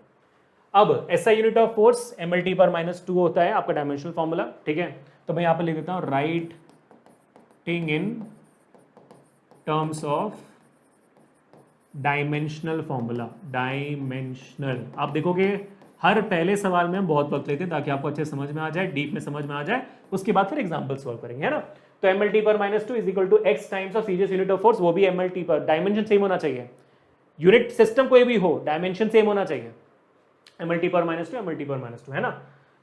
अब SI unit of force mLT/-2 होता है आपका डायमेंशनल फॉर्मूला। ठीक है, तो मैं यहाँ पर लिख देता हूँ, writing in terms of dimensional formula, dimensional. आप देखोगे हर पहले सवाल में हम बहुत वक्त लेते हैं ताकि आपको अच्छे समझ में आ जाए, डीप में समझ में आ जाए, उसके बाद फिर एग्जांपल सॉल्व करेंगे, है ना। तो mLT/-2 is equal to x times of CGS unit of force, वो भी mLT पर, डायमेंशन सेम होना चाहिए, यूनिट सिस्टम कोई भी हो, डायमेंशन सेम होना चाहिए, mLT/-2 है ना।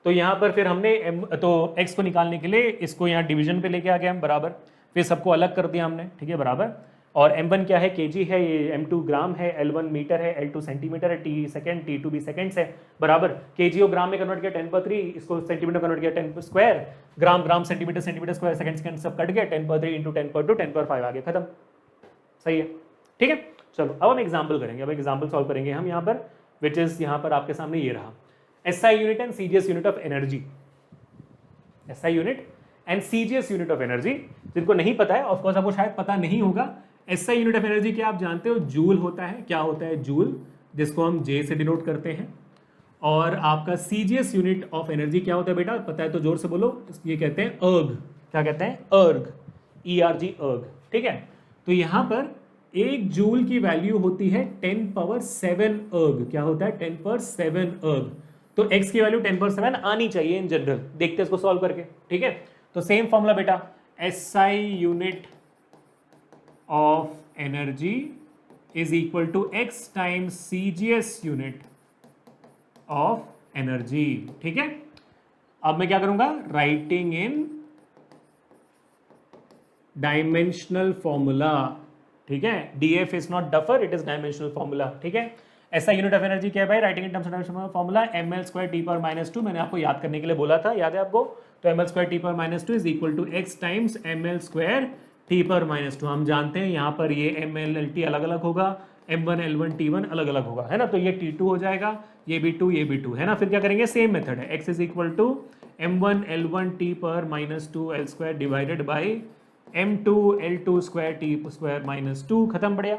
तो यहाँ पर फिर हमने तो x को निकालने के लिए इसको यहाँ डिवीजन पे लेके आ गए हम बराबर, फिर सबको अलग कर दिया हमने, ठीक है बराबर। और m1 क्या है, kg है, ये m2 ग्राम है, l1 मीटर है, l2 सेंटीमीटर है, t सेकंड, t2 भी सेकंड्स है बराबर। kg को ग्राम में कन्वर्ट किया 10^3, इसको सेंटीमीटर कन्वर्ट किया 10 square, gram gram centimetre centimetre square, second second सब कट गया, 10^3 इंटू 10^2 10^5 आ गया, खत्म, सही है, ठीक है। चलो अब हम एग्जाम्पल करेंगे, अब एग्जाम्पल सॉल्व करेंगे हम यहाँ पर, विच इज यहाँ पर आपके सामने ये रहा, SI unit and CGS unit of energy, SI unit and CGS unit of energy. जिनको नहीं पता है, ऑफ कोर्स आपको शायद पता नहीं होगा, SI यूनिट ऑफ एनर्जी क्या आप जानते हो, जूल होता है, क्या होता है, जूल, जिसको हम J से डिनोट करते हैं। और आपका CGS यूनिट ऑफ एनर्जी क्या होता है बेटा, पता है तो जोर से बोलो, ये कहते हैं अर्ग, क्या कहते हैं, अर्ग, ERG, अर्ग, ठीक है। तो यहाँ पर 1 जूल की वैल्यू होती है 10^7 अर्ग, क्या होता है, 10^7 अर्ग। तो x की वैल्यू 10^7 आनी चाहिए इन जनरल, देखते हैं इसको सॉल्व करके, ठीक है। तो सेम फॉर्मूला बेटा, SI unit of energy is equal to x times CGS unit of energy, ठीक है। अब मैं क्या करूंगा, राइटिंग इन डायमेंशनल फॉर्मूला, ठीक है, DF is not duffer, it is dimensional formula, ठीक है। ऐसा यूनिट ऑफ एनर्जी क्या है भाई, writing in terms of dimensional formula ml² T⁻², मैंने आपको याद करने के लिए बोला था, याद है आपको, तो ml² T⁻² is equal to x times ml² T⁻²। हम जानते हैं यहाँ पर ये ml LT अलग अलग होगा, m1 L1 T1 अलग अलग होगा, है ना, तो ये T2 हो जाएगा, ये भी 2 ये भी 2, है ना। फिर क्या करेंगे, सेम मेथड है, x is equal to m1 L1 T⁻² L² divided by m2 L2² T²-2, खत्म, बढ़िया,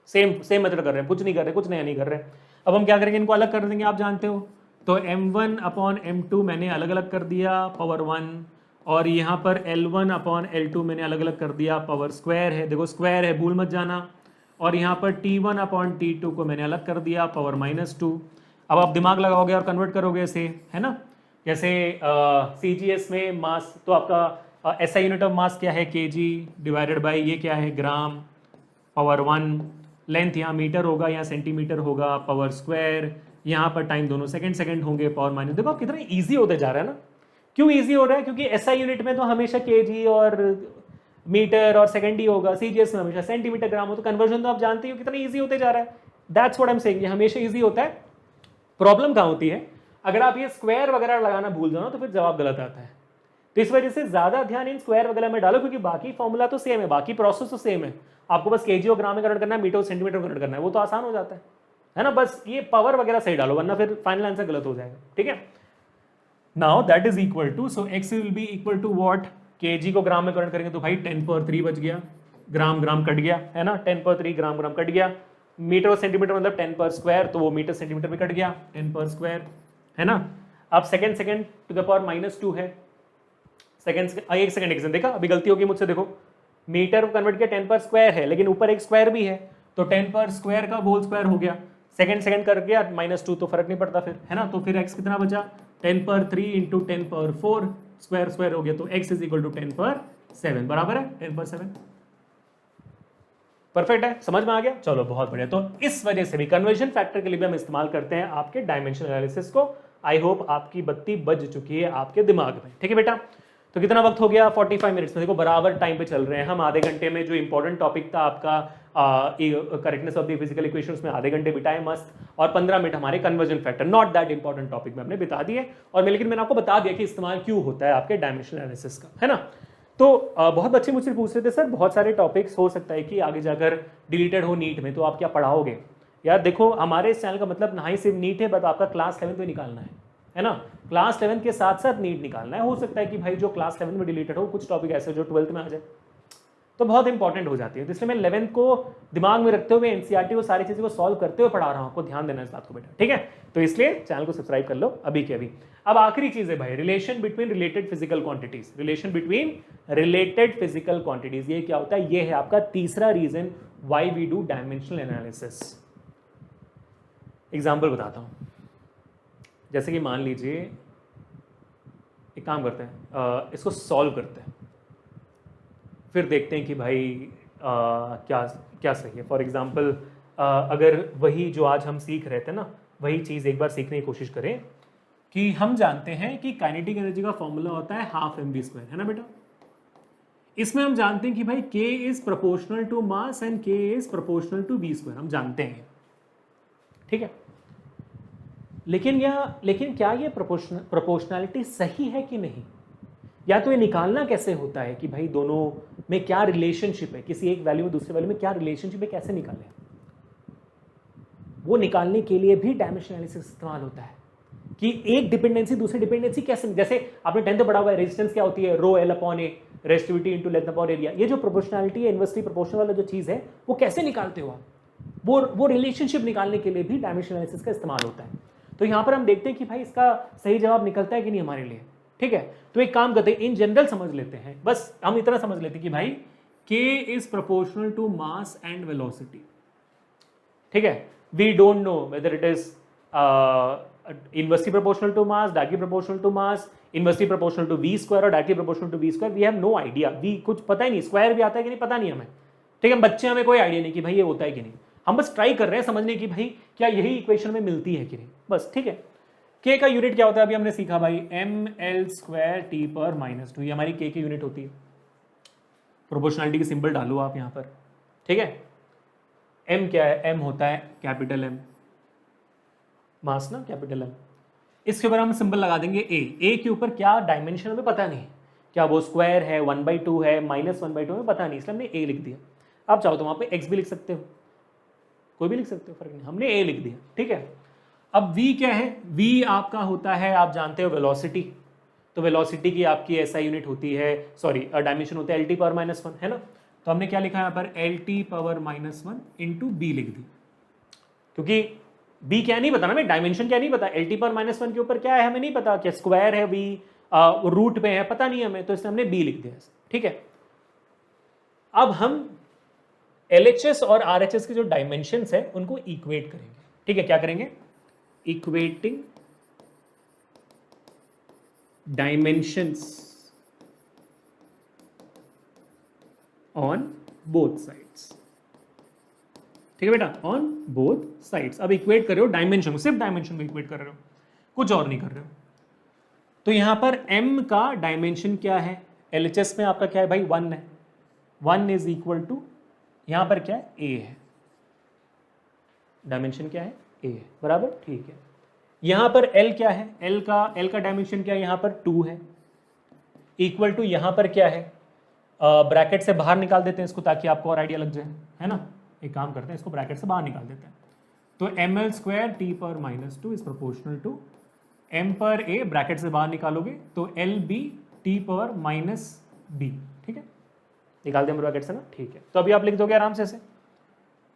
सेम मेथड कर रहे हैं, कुछ नहीं कर रहे, कुछ नया नहीं कर रहे। अब हम क्या करेंगे, इनको अलग कर देंगे, आप जानते हो, तो m1 अपॉन m2 मैंने अलग अलग कर दिया पावर 1, और यहाँ पर L1 अपॉन L2 मैंने अलग अलग कर दिया पावर स्क्वायर है, देखो स्क्वायर है, भूल मत जाना, और यहाँ पर T1 अपॉन T2 को मैंने अलग कर दिया पावर -2। अब आप दिमाग लगाओगे और कन्वर्ट करोगे इसे, है ना, जैसे CGS में मास, तो आपका SI यूनिट ऑफ मास क्या है, kg डिवाइडेड बाई ये क्या है, ग्राम पावर 1, लेंथ यहाँ मीटर होगा, यहाँ सेंटीमीटर होगा, पावर स्क्वायर, यहाँ पर टाइम दोनों सेकंड होंगे, पावर माइनस। देखो कितना इजी होते जा रहा है ना, क्यों इजी हो रहा है, क्योंकि SI यूनिट में तो हमेशा kg और मीटर और सेकंड ही होगा, CGS में हमेशा सेंटीमीटर ग्राम हो, तो कन्वर्जन तो आप जानते हो कितना इजी होते जा रहा है, that's what I am saying, ये हमेशा इजी होता है। प्रॉब्लम कहाँ होती है, अगर आप ये स्क्वायर वगैरह लगाना भूल जाओ तो फिर जवाब गलत आता है। तो इस वजह से ज्यादा ध्यान इन स्क्वायर वगैरह में डालो, क्योंकि बाकी फॉर्मूला तो सेम है, बाकी प्रोसेस तो सेम है, आपको बस kg और ग्राम में कन्वर्ट करना है, मीटर और सेंटीमीटर कन्वर्ट करना है, वो तो आसान हो जाता है ना, बस ये पावर वगैरह सही डालो, वरना फिर फाइनल आंसर गलत हो जाएगा, ठीक है। Now that is equal to, so x will be equal to what, kg को ग्राम में कन्वर्ट करेंगे तो भाई 10^3 बच गया, ग्राम ग्राम कट गया, है ना, 10^3 ग्राम ग्राम कट गया, मीटर और सेंटीमीटर मतलब 10^², तो वो मीटर सेंटीमीटर में कट गया, 10^², है ना। अब सेकंड टू द पावर -2 है, एक सेकंड देखा, अभी गलती होगी मुझसे, देखो मीटर कन्वर्ट किया 10^² है, लेकिन ऊपर एक स्क्वायर भी है, तो 10^² का होल स्क्वायर हो गया, सेकंड कर गया, -2 तो फर्क नहीं पड़ता फिर, है ना। तो फिर x कितना बचा, 10^3 इंटू 10^4 स्क्वायर हो गया, तो x इज इक्वल टू 10^7, बराबर है 10^7, परफेक्ट है, समझ में आ गया, चलो बहुत बढ़िया। तो इस वजह से भी कन्वर्जन फैक्टर के लिए भी हम इस्तेमाल करते हैं आपके डायमेंशनल एनालिसिस को। आई होप आपकी बत्ती बज चुकी है आपके दिमाग में, ठीक है बेटा। तो कितना वक्त हो गया, 45 मिनट्स में, देखो बराबर टाइम पे चल रहे हैं हम। आधे घंटे में जो इंपॉर्टेंट टॉपिक था आपका correctness of the physical equations में आधे घंटे बिताए मस्त, और 15 मिनट हमारे conversion factor, not that important topic में हमने बिता दिए, और लेकिन मैंने आपको बता दिया कि इस्तेमाल क्यों होता है आपके डायमेंशनल एनालिसिस का, है ना। तो बहुत बच्चे मुझसे पूछ रहे थे सर बहुत सारे टॉपिक्स हो सकता है कि आगे जाकर डिलीटेड हो नीट में, तो आप क्या पढ़ाओगे। यार देखो हमारे इस चैनल का मतलब ना ही सिर्फ नीट है, बट आपका क्लास 11 भी निकालना है ना। क्लास 11 के साथ साथ नीट निकालना है। हो सकता है कि भाई जो क्लास 11 में डिलीटेड हो, कुछ टॉपिक ऐसे जो 12th में आ जाए, तो बहुत इंपॉर्टेंट हो जाती है। तो इसलिए मैं 11th को दिमाग में रखते हुए एनसीईआरटी को सारी चीज़ों को सॉल्व करते हुए पढ़ा रहा हूँ, आपको ध्यान देना इस बात को बेटा, ठीक है। तो इसलिए चैनल को सब्सक्राइब कर लो अभी के अभी। अब आखिरी चीज़ है भाई, relation between related physical quantities. Relation between related physical quantities, ये क्या होता है, ये है आपका तीसरा reason why we do dimensional analysis. Example बताता हूँ, जैसे कि मान लीजिए एक काम करते हैं, इसको सॉल्व करते हैं, फिर देखते हैं कि भाई क्या सही है। फॉर एग्जांपल अगर वही जो आज हम सीख रहे थे ना, वही चीज़ एक बार सीखने की कोशिश करें कि हम जानते हैं कि काइनेटिक एनर्जी का फॉर्मूला होता है हाफ mv², है ना बेटा। इसमें हम जानते हैं कि भाई k is proportional to mass and k is proportional to v², हम जानते हैं, ठीक है। लेकिन क्या ये प्रोपोर्शनैलिटी सही है कि नहीं, या तो ये निकालना कैसे होता है कि भाई दोनों में क्या रिलेशनशिप है, किसी एक वैल्यू में दूसरे वैल्यू में क्या रिलेशनशिप है, कैसे निकालें। वो निकालने के लिए भी डायमेंशन एनालिसिस इस्तेमाल होता है कि एक डिपेंडेंसी दूसरी डिपेंडेंसी कैसे, जैसे आपने 10th पढ़ा हुआ है रेजिस्टेंस क्या होती है, rho L upon A resistivity into length upon area. ये जो प्रोपोर्शनैलिटी है, इनवर्सली प्रोपोर्शनल वाला जो चीज है, वो कैसे निकालते हो आप, वो रिलेशनशिप निकालने के लिए भी डायमेंशन एनालिसिस का इस्तेमाल होता है। तो यहां पर हम देखते हैं कि भाई इसका सही जवाब निकलता है कि नहीं हमारे लिए, ठीक है। तो एक काम करते हैं, इन जनरल समझ लेते हैं, बस हम इतना समझ लेते हैं कि भाई k is proportional to mass and velocity, ठीक है। We don't know whether it is inversely proportional to mass, directly proportional to mass, inversely proportional to v square और directly proportional to v square, we have no idea, v कुछ पता ही नहीं, square भी आता है कि नहीं पता नहीं हमें, ठीक है। बच्चे हमें कोई आइडिया नहीं कि भाई ये होता है कि नहीं, हम बस ट्राई कर रहे हैं समझने की भाई क्या यही इक्वेशन में मिलती है कि नहीं, बस, ठीक है। k का यूनिट क्या होता है, अभी हमने सीखा भाई ml²t/-2, ये हमारी k की यूनिट होती है। प्रोपोर्शनलिटी की सिंबल डालो आप यहाँ पर, ठीक है। m क्या है, m होता है कैपिटल M, मास ना कैपिटल M। इसके ऊपर हम सिंबल लगा देंगे a के ऊपर क्या डायमेंशन हमें पता नहीं, क्या वो स्क्वायर है, 1/2 है, -1/2 हमें पता नहीं, इसलिए हमने a लिख दिया। आप चाहो तो वहां पे x भी लिख सकते हो, कोई भी लिख सकते हो, फर्क नहीं, हमने a लिख दिया, ठीक है। अब v क्या है, v आपका होता है, आप जानते हो वेलोसिटी, तो वेलोसिटी की आपकी ऐसा यूनिट होती है, सॉरी डायमेंशन होता है LT⁻⁻1, है ना। तो हमने क्या लिखा यहाँ पर LT⁻⁻1 इंटू b लिख दी, क्योंकि b क्या नहीं पता ना, हमें डायमेंशन क्या नहीं पता, LT⁻⁻1 के ऊपर क्या है हमें नहीं पता, क्या स्क्वायर है, v रूट पे है, पता नहीं हमें, तो इसलिए हमने b लिख दिया, ठीक है। अब हम LHS और RHS के जो डायमेंशंस है उनको इक्वेट करेंगे, ठीक है। क्या करेंगे, equating dimensions on both sides, ठीक है बेटा, ऑन बोथ साइड्स। अब इक्वेट कर रहे हो डायमेंशन को, सिर्फ डायमेंशन को इक्वेट कर रहे हो, कुछ और नहीं कर रहे हो। तो यहां पर m का डायमेंशन क्या है, LHS में आपका क्या है भाई 1 है, 1 इज इक्वल टू, यहां पर क्या है a है, डायमेंशन क्या है a है, बराबर, ठीक है। यहां पर l क्या है, l का डायमेंशन क्या है, यहां पर 2 है, इक्वल टू यहां पर क्या है, ब्रैकेट से बाहर निकाल देते हैं इसको ताकि आपको और आइडिया लग जाए, है ना। एक काम करते हैं, इसको ब्रैकेट से बाहर निकाल देते हैं, तो ml²t⁻⁻2 is proportional to m पर a, ब्रैकेट से बाहर निकालोगे तो lb(t⁻⁻b), ठीक है, निकाल दें ब्रैकेट से ना, ठीक है। तो अभी आप लिख दोगे आराम से ऐसे,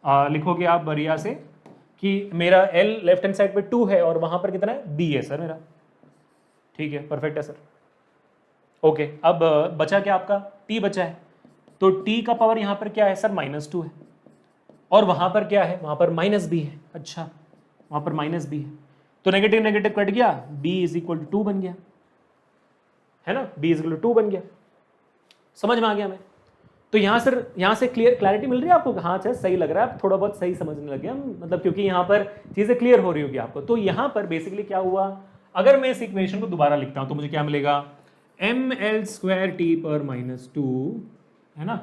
लिखोगे आप बढ़िया से कि मेरा l लेफ्ट हैंड साइड पे 2 है और वहां पर कितना है, b है सर मेरा, ठीक है, परफेक्ट है सर, ओके। अब बचा क्या आपका, t बचा है, तो t का पावर यहां पर क्या है सर, -2 है, और वहां पर क्या है, वहां पर -b है, अच्छा वहां पर -b है, तो नेगेटिव नेगेटिव कट गया, b इज इक्वल टू 2 बन गया, है ना, b इज इक्वल टू 2 बन गया, समझ में आ गया हमें। तो यहां से क्लैरिटी मिल रही है आपको, हाँ अच्छा सही लग रहा है, आप थोड़ा बहुत सही समझने लगे हम, मतलब क्योंकि यहाँ पर चीजें क्लियर हो रही होगी आपको। तो यहाँ पर बेसिकली क्या हुआ, अगर मैं इस इक्वेशन को दोबारा लिखता हूं तो मुझे क्या मिलेगा, ml²t⁻⁻2, है ना,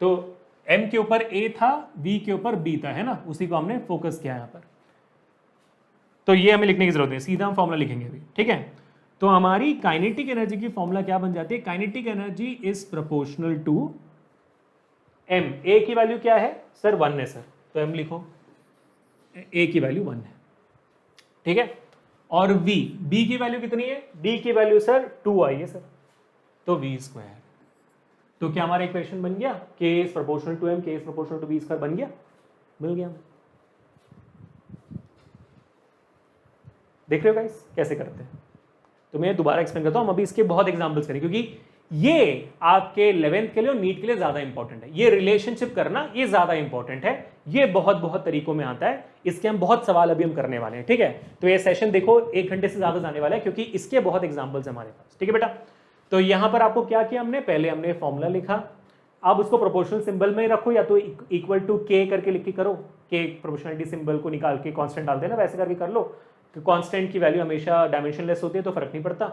तो m के ऊपर a था, v के ऊपर b था, है ना, उसी को हमने फोकस किया यहाँ पर। तो ये हमें लिखने की जरूरत है, सीधा हम फॉर्मूला लिखेंगे अभी, ठीक है। तो हमारी काइनेटिक एनर्जी की फॉर्मूला क्या बन जाती है, kinetic energy is proportional to m, a की वैल्यू क्या है सर, 1 है सर, तो m लिखो, a की वैल्यू 1 है, ठीक है। और v, b की वैल्यू कितनी है, b की वैल्यू सर 2 आई है सर, तो v²। तो क्या हमारा इक्वेशन बन गया, k is proportional to m, k is proportional to v², बन गया, मिल गया। देख रहे हो गाइस कैसे करते हैं, तो मैं दोबारा एक्सप्लेन करता हूं, हम अभी इसके बहुत एग्जांपल्स करें, क्योंकि ये आपके 11th के लिए और नीट के लिए ज्यादा इंपॉर्टेंट है, ये रिलेशनशिप करना ये ज्यादा इंपॉर्टेंट है, ये बहुत बहुत तरीकों में आता है, इसके हम बहुत सवाल अभी हम करने वाले हैं, ठीक है। तो ये सेशन देखो 1 घंटे से ज्यादा जाने वाला है, क्योंकि इसके बहुत एग्जाम्पल्स हमारे पास, ठीक है बेटा। तो यहां पर आपको क्या किया हमने, पहले हमने फॉर्मूला लिखा, आप उसको प्रोपोर्शनल सिंबल में रखो, या तो इक्वल टू k करके लिख के करो, k प्रोपोर्शनलिटी सिंबल को निकाल के कांस्टेंट डाल देना, वैसे करके कर लो, कि कांस्टेंट की वैल्यू हमेशा डायमेंशनलेस होती है तो फर्क नहीं पड़ता।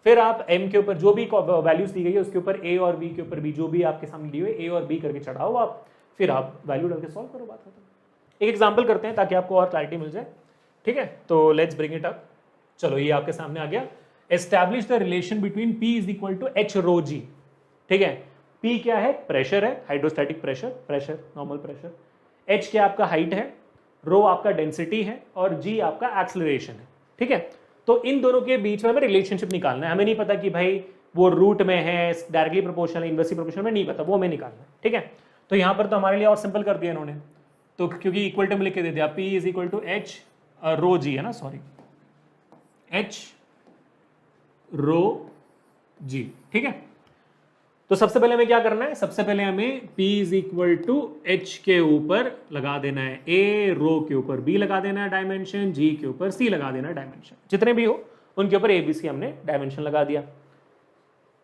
फिर आप m के ऊपर जो भी वैल्यूज दी गई है उसके ऊपर a और b के ऊपर भी जो भी आपके सामने दी हुई है a और b करके चढ़ाओ आप, फिर आप वैल्यू डाल के सॉल्व करो, बात खत्म। एक एग्जांपल करते हैं ताकि आपको और क्लैरिटी मिल जाए, ठीक है। तो लेट्स ब्रिंग इट अप। चलो ये आपके सामने आ गया, establish the relation between P is equal to H rho g, ठीक है। P क्या है, प्रेशर है, hydrostatic pressure, normal pressure. H क्या आपका हाइट है, रो आपका डेंसिटी है और G आपका एक्सेलरेशन है, ठीक है। तो इन दोनों के बीच में हमें रिलेशनशिप निकालना है। हमें नहीं पता कि भाई वो रूट में है, डायरेक्टली प्रोपोर्शनल, इनवर्सली प्रोपोर्शनल में नहीं पता, वो हमें निकालना है, ठीक है। तो यहाँ पर तो हमारे लिए और सिंपल कर दिया इन्होंने, तो क्योंकि इक्वल टू में लिख के दे दिया, P is equal to H rho g है ना, सॉरी एच रो जी, ठीक है। तो सबसे पहले हमें क्या करना है, सबसे पहले हमें P is equal to H के ऊपर लगा देना है A, रो के ऊपर B लगा देना है डायमेंशन, G के ऊपर C लगा देना है डायमेंशन, जितने भी हो उनके ऊपर A B C हमने डायमेंशन लगा दिया।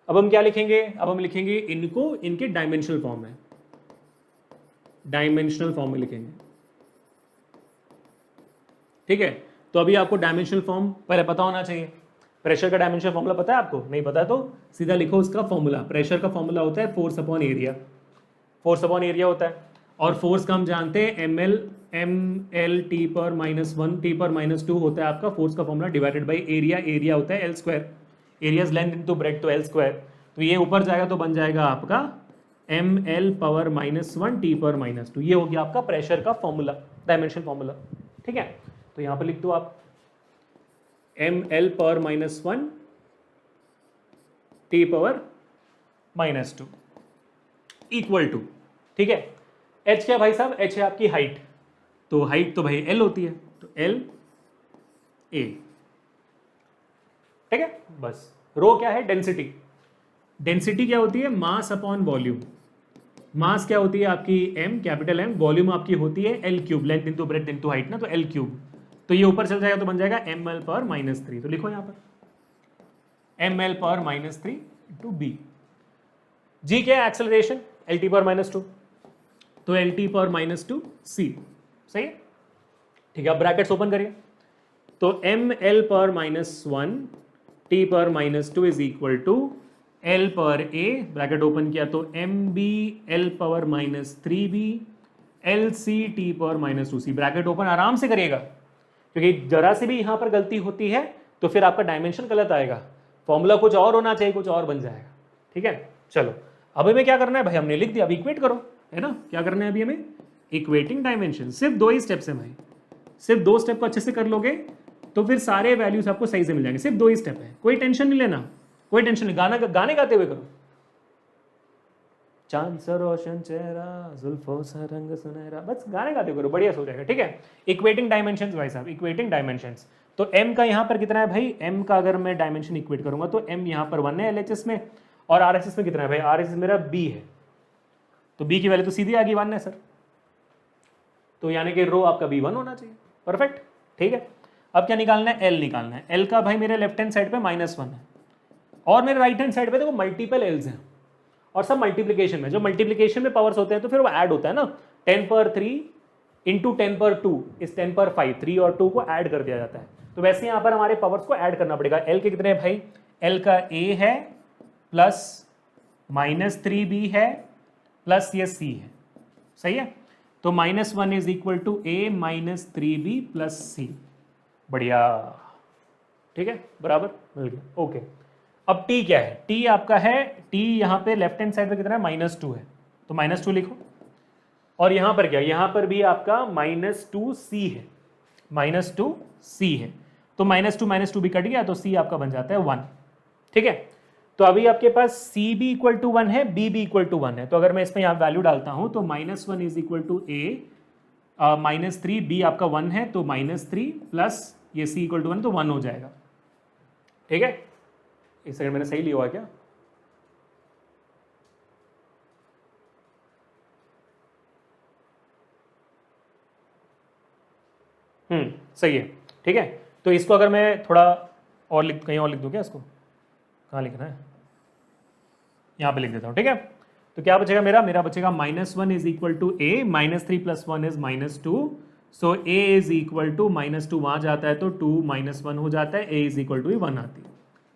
अब हम क्या लिखेंगे, अब हम लिखेंगे इनको इनके डायमेंशनल फॉर्म में, डायमेंशनल फॉर्म में लिखेंगे, ठीक है। तो अभी आपको डायमेंशनल फॉर्म पहले पता होना चाहिए। प्रेशर का डायमेंशनल फॉर्मूला पता है आपको, नहीं पता है तो सीधा लिखो उसका फॉर्मूला। प्रेशर का फॉर्मूला होता है force upon area, force upon area होता है। और फोर्स का हम जानते हैं ml टी पर -1 टी पर -2 होता है आपका फोर्स का formula, divided by area, area होता है L square, area is length into breadth तो L स्क्वायर। तो ये ऊपर जाएगा तो बन जाएगा आपका ml पावर -1 टी पर -2, ये हो गया आपका प्रेशर का फॉर्मूला, डायमेंशन फॉर्मूला, ठीक है। तो यहाँ पर लिख दो आप ml power -1 T power -2 equal to, ठीक है। h क्या भाई साहब, h है आपकी हाइट, तो हाइट तो भाई l होती है, तो l a, ठीक है। बस रो क्या है, डेंसिटी, डेंसिटी क्या होती है, मास अपॉन वॉल्यूम। मास क्या होती है आपकी m, कैपिटल M, वॉल्यूम आपकी होती है l cube, length into breadth into height ना, तो l क्यूब। तो ये ऊपर चल जाएगा तो बन जाएगा ml पावर -3, तो लिखो यहां पर ml power -3 into b। g क्या है, एक्सेलरेशन, lt पावर -2, तो lt पावर -2 c, सही है, ठीक है। अब ब्रैकेट्स ओपन करिए, तो ml power -1 t power -2 is equal to l power a, bracket open किया तो mb l power -3b lc t power -2c, bracket open आराम से करिएगा, क्योंकि जरा से भी यहां पर गलती होती है तो फिर आपका डायमेंशन गलत आएगा, फॉर्मूला कुछ और होना चाहिए, कुछ और बन जाएगा, ठीक है। चलो अब हमें क्या करना है भाई, हमने लिख दिया, अब इक्वेट करो, है ना। क्या करना है अभी हमें, इक्वेटिंग डायमेंशन, सिर्फ 2 ही स्टेप्स हैं भाई, सिर्फ 2 स्टेप को अच्छे से कर लोगे तो फिर सारे वैल्यूज आपको सही से मिल जाएंगे, सिर्फ 2 ही स्टेप है, कोई टेंशन नहीं लेना, कोई टेंशन नहीं। गाने गाते हुए करो, चांद सा रोशन चेहरा, जुल्फों सा रंग सुनहरा, बस गाने गाते करो, बढ़िया हो जाएगा, ठीक है। इक्वेटिंग डायमेंशंस भाई साहब, इक्वेटिंग डायमेंशंस, तो m का यहाँ पर कितना है भाई, m का अगर मैं डायमेंशन इक्वेट करूंगा तो m यहाँ पर 1 है LHS में, और RHS में कितना है भाई, RHS मेरा b है, तो b की वैल्यू तो सीधी आ गई 1 है सर, तो यानी कि रो आपका b1 होना चाहिए, परफेक्ट, ठीक है। अब क्या निकालना है, l निकालना है। l का भाई मेरे लेफ्ट हैंड साइड पे -1 है और मेरे राइट हैंड साइड पे देखो मल्टीपल एल्स हैं, और सब मल्टीप्लीकेशन में, जो मल्टीप्लीकेशन में पावर्स होते हैं तो फिर वो ऐड होता है ना, 10 पर 3 इंटू 10 पर 2 इस 10 पर 5, 3 और 2 को ऐड कर दिया जाता है। तो वैसे यहाँ पर हमारे पावर्स को ऐड करना पड़ेगा। L के कितने हैं भाई, L का A है प्लस -3B है प्लस ये C है, सही है। तो -1 is equal to A -3B plus C, बढ़िया, ठीक है, बराबर मिल गया, ओके। अब T क्या है, T आपका है, T यहाँ पे लेफ्ट हैंड साइड पे कितना है, -2 है, तो -2 लिखो। और यहाँ पर क्या, यहाँ पर भी आपका -2C है, -2C है, तो -2 भी कट गया तो C आपका बन जाता है 1, ठीक है। तो अभी आपके पास C भी इक्वल टू 1 है, B भी इक्वल टू 1 है, तो अगर मैं इसमें यहाँ वैल्यू डालता हूँ तो -1 is equal to A, -3B आपका 1 है, तो -3 प्लस ये C इक्वल टू 1, तो 1 हो जाएगा, ठीक है। इस सेकंड मैंने सही लिया हुआ क्या, सही है, ठीक है। तो इसको अगर मैं थोड़ा और कहीं और लिख दूं क्या, इसको कहाँ लिखना है, यहाँ पे लिख देता हूँ, ठीक है। तो क्या बचेगा मेरा बचेगा -1 is equal to A, -3 plus 1 is -2, so a is equal to -2 वहां जाता है तो 2 - 1 हो जाता है, a इज इक्वल टू 1 आती है।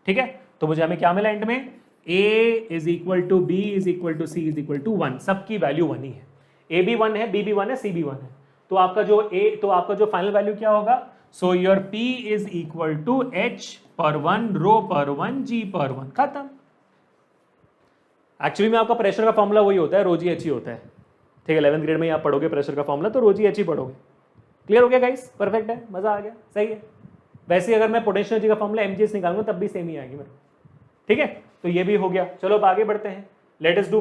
ठीक है, तो मुझे हमें क्या मिला एंड में, a is equal to b is equal to c is equal to 1, सबकी वैल्यू 1 ही है, a भी 1 है, b भी 1 है, c भी 1 है। तो आपका जो फाइनल वैल्यू क्या होगा, so your p is equal to h पर 1 रो पर 1 g पर 1, खत्म। एक्चुअली में आपका प्रेशर का फॉर्मूला वही होता है, रो जी एच ही होता है। ठीक है, 11th ग्रेड में आप पढ़ोगे प्रेशर का फॉर्मूला तो रो जी एच ही पढ़ोगे। क्लियर हो गया गाइस, परफेक्ट है, मजा आ गया, सही है। वैसे अगर मैं पोटेंशियल एनर्जी का फॉर्मूला एमजीएस निकालूंगा तब भी सेम ही आएगी मेरे को। ठीक है, तो ये भी हो गया। चलो अब आगे बढ़ते हैं, let us do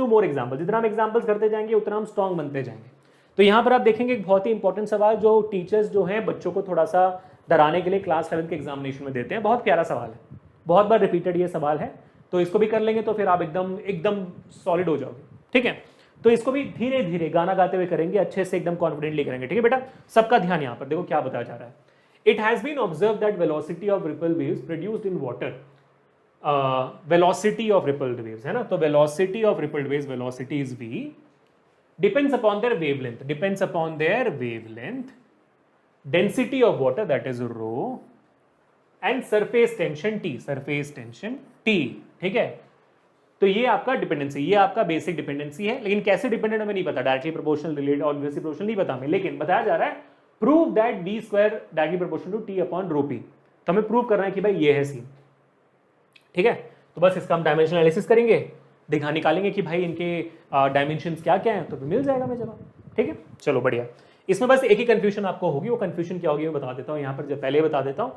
more example. जितना हम एग्जांपल्स करते जाएंगे उतना हम स्ट्रांग बनते जाएंगे। तो यहाँ पर आप देखेंगे एक बहुत ही इंपॉर्टेंट सवाल जो टीचर्स जो हैं बच्चों को थोड़ा सा डराने के लिए क्लास 11 के एग्जामिनेशन में देते हैं। बहुत प्यारा सवाल है, बहुत बार रिपीटेड ये सवाल है, तो इसको भी कर लेंगे तो फिर आप एकदम सॉलिड हो जाओगे। ठीक है, तो इसको भी धीरे धीरे गाना गाते हुए करेंगे, अच्छे से एकदम कॉन्फिडेंटली करेंगे। ठीक है बेटा, सबका ध्यान यहाँ पर देखो क्या बताया जा रहा है। It has been observe that velocity of ripple waves produced in water, velocity of rippled waves है ना, तो velocity of rippled waves, velocity is v, depends upon their wavelength, density of water that is rho, and surface tension T। ठीक है, तो ये आपका dependency, ये आपका बेसिक डिपेंडेंसी है। लेकिन कैसे डिपेंडेंट हमें नहीं पता, डायरेक्टली प्रोपोर्शनल, रिलेटेड और इनवर्सली प्रोपोर्शनल नहीं पता हमें, लेकिन बताया जा रहा है prove that v square directly proportional to t upon rho p। तो हमें प्रूव करना है कि भाई ये है सीन। ठीक है, तो बस इसका हम डायमेंशनल एनालिसिस करेंगे, निकालेंगे कि भाई इनके डायमेंशंस क्या क्या हैं, तो फिर मिल जाएगा हमें जवाब। ठीक है, चलो बढ़िया। इसमें बस एक ही कंफ्यूजन आपको होगी, वो कंफ्यूजन क्या होगी मैं बता देता हूँ यहाँ पर, जब पहले बता देता हूँ।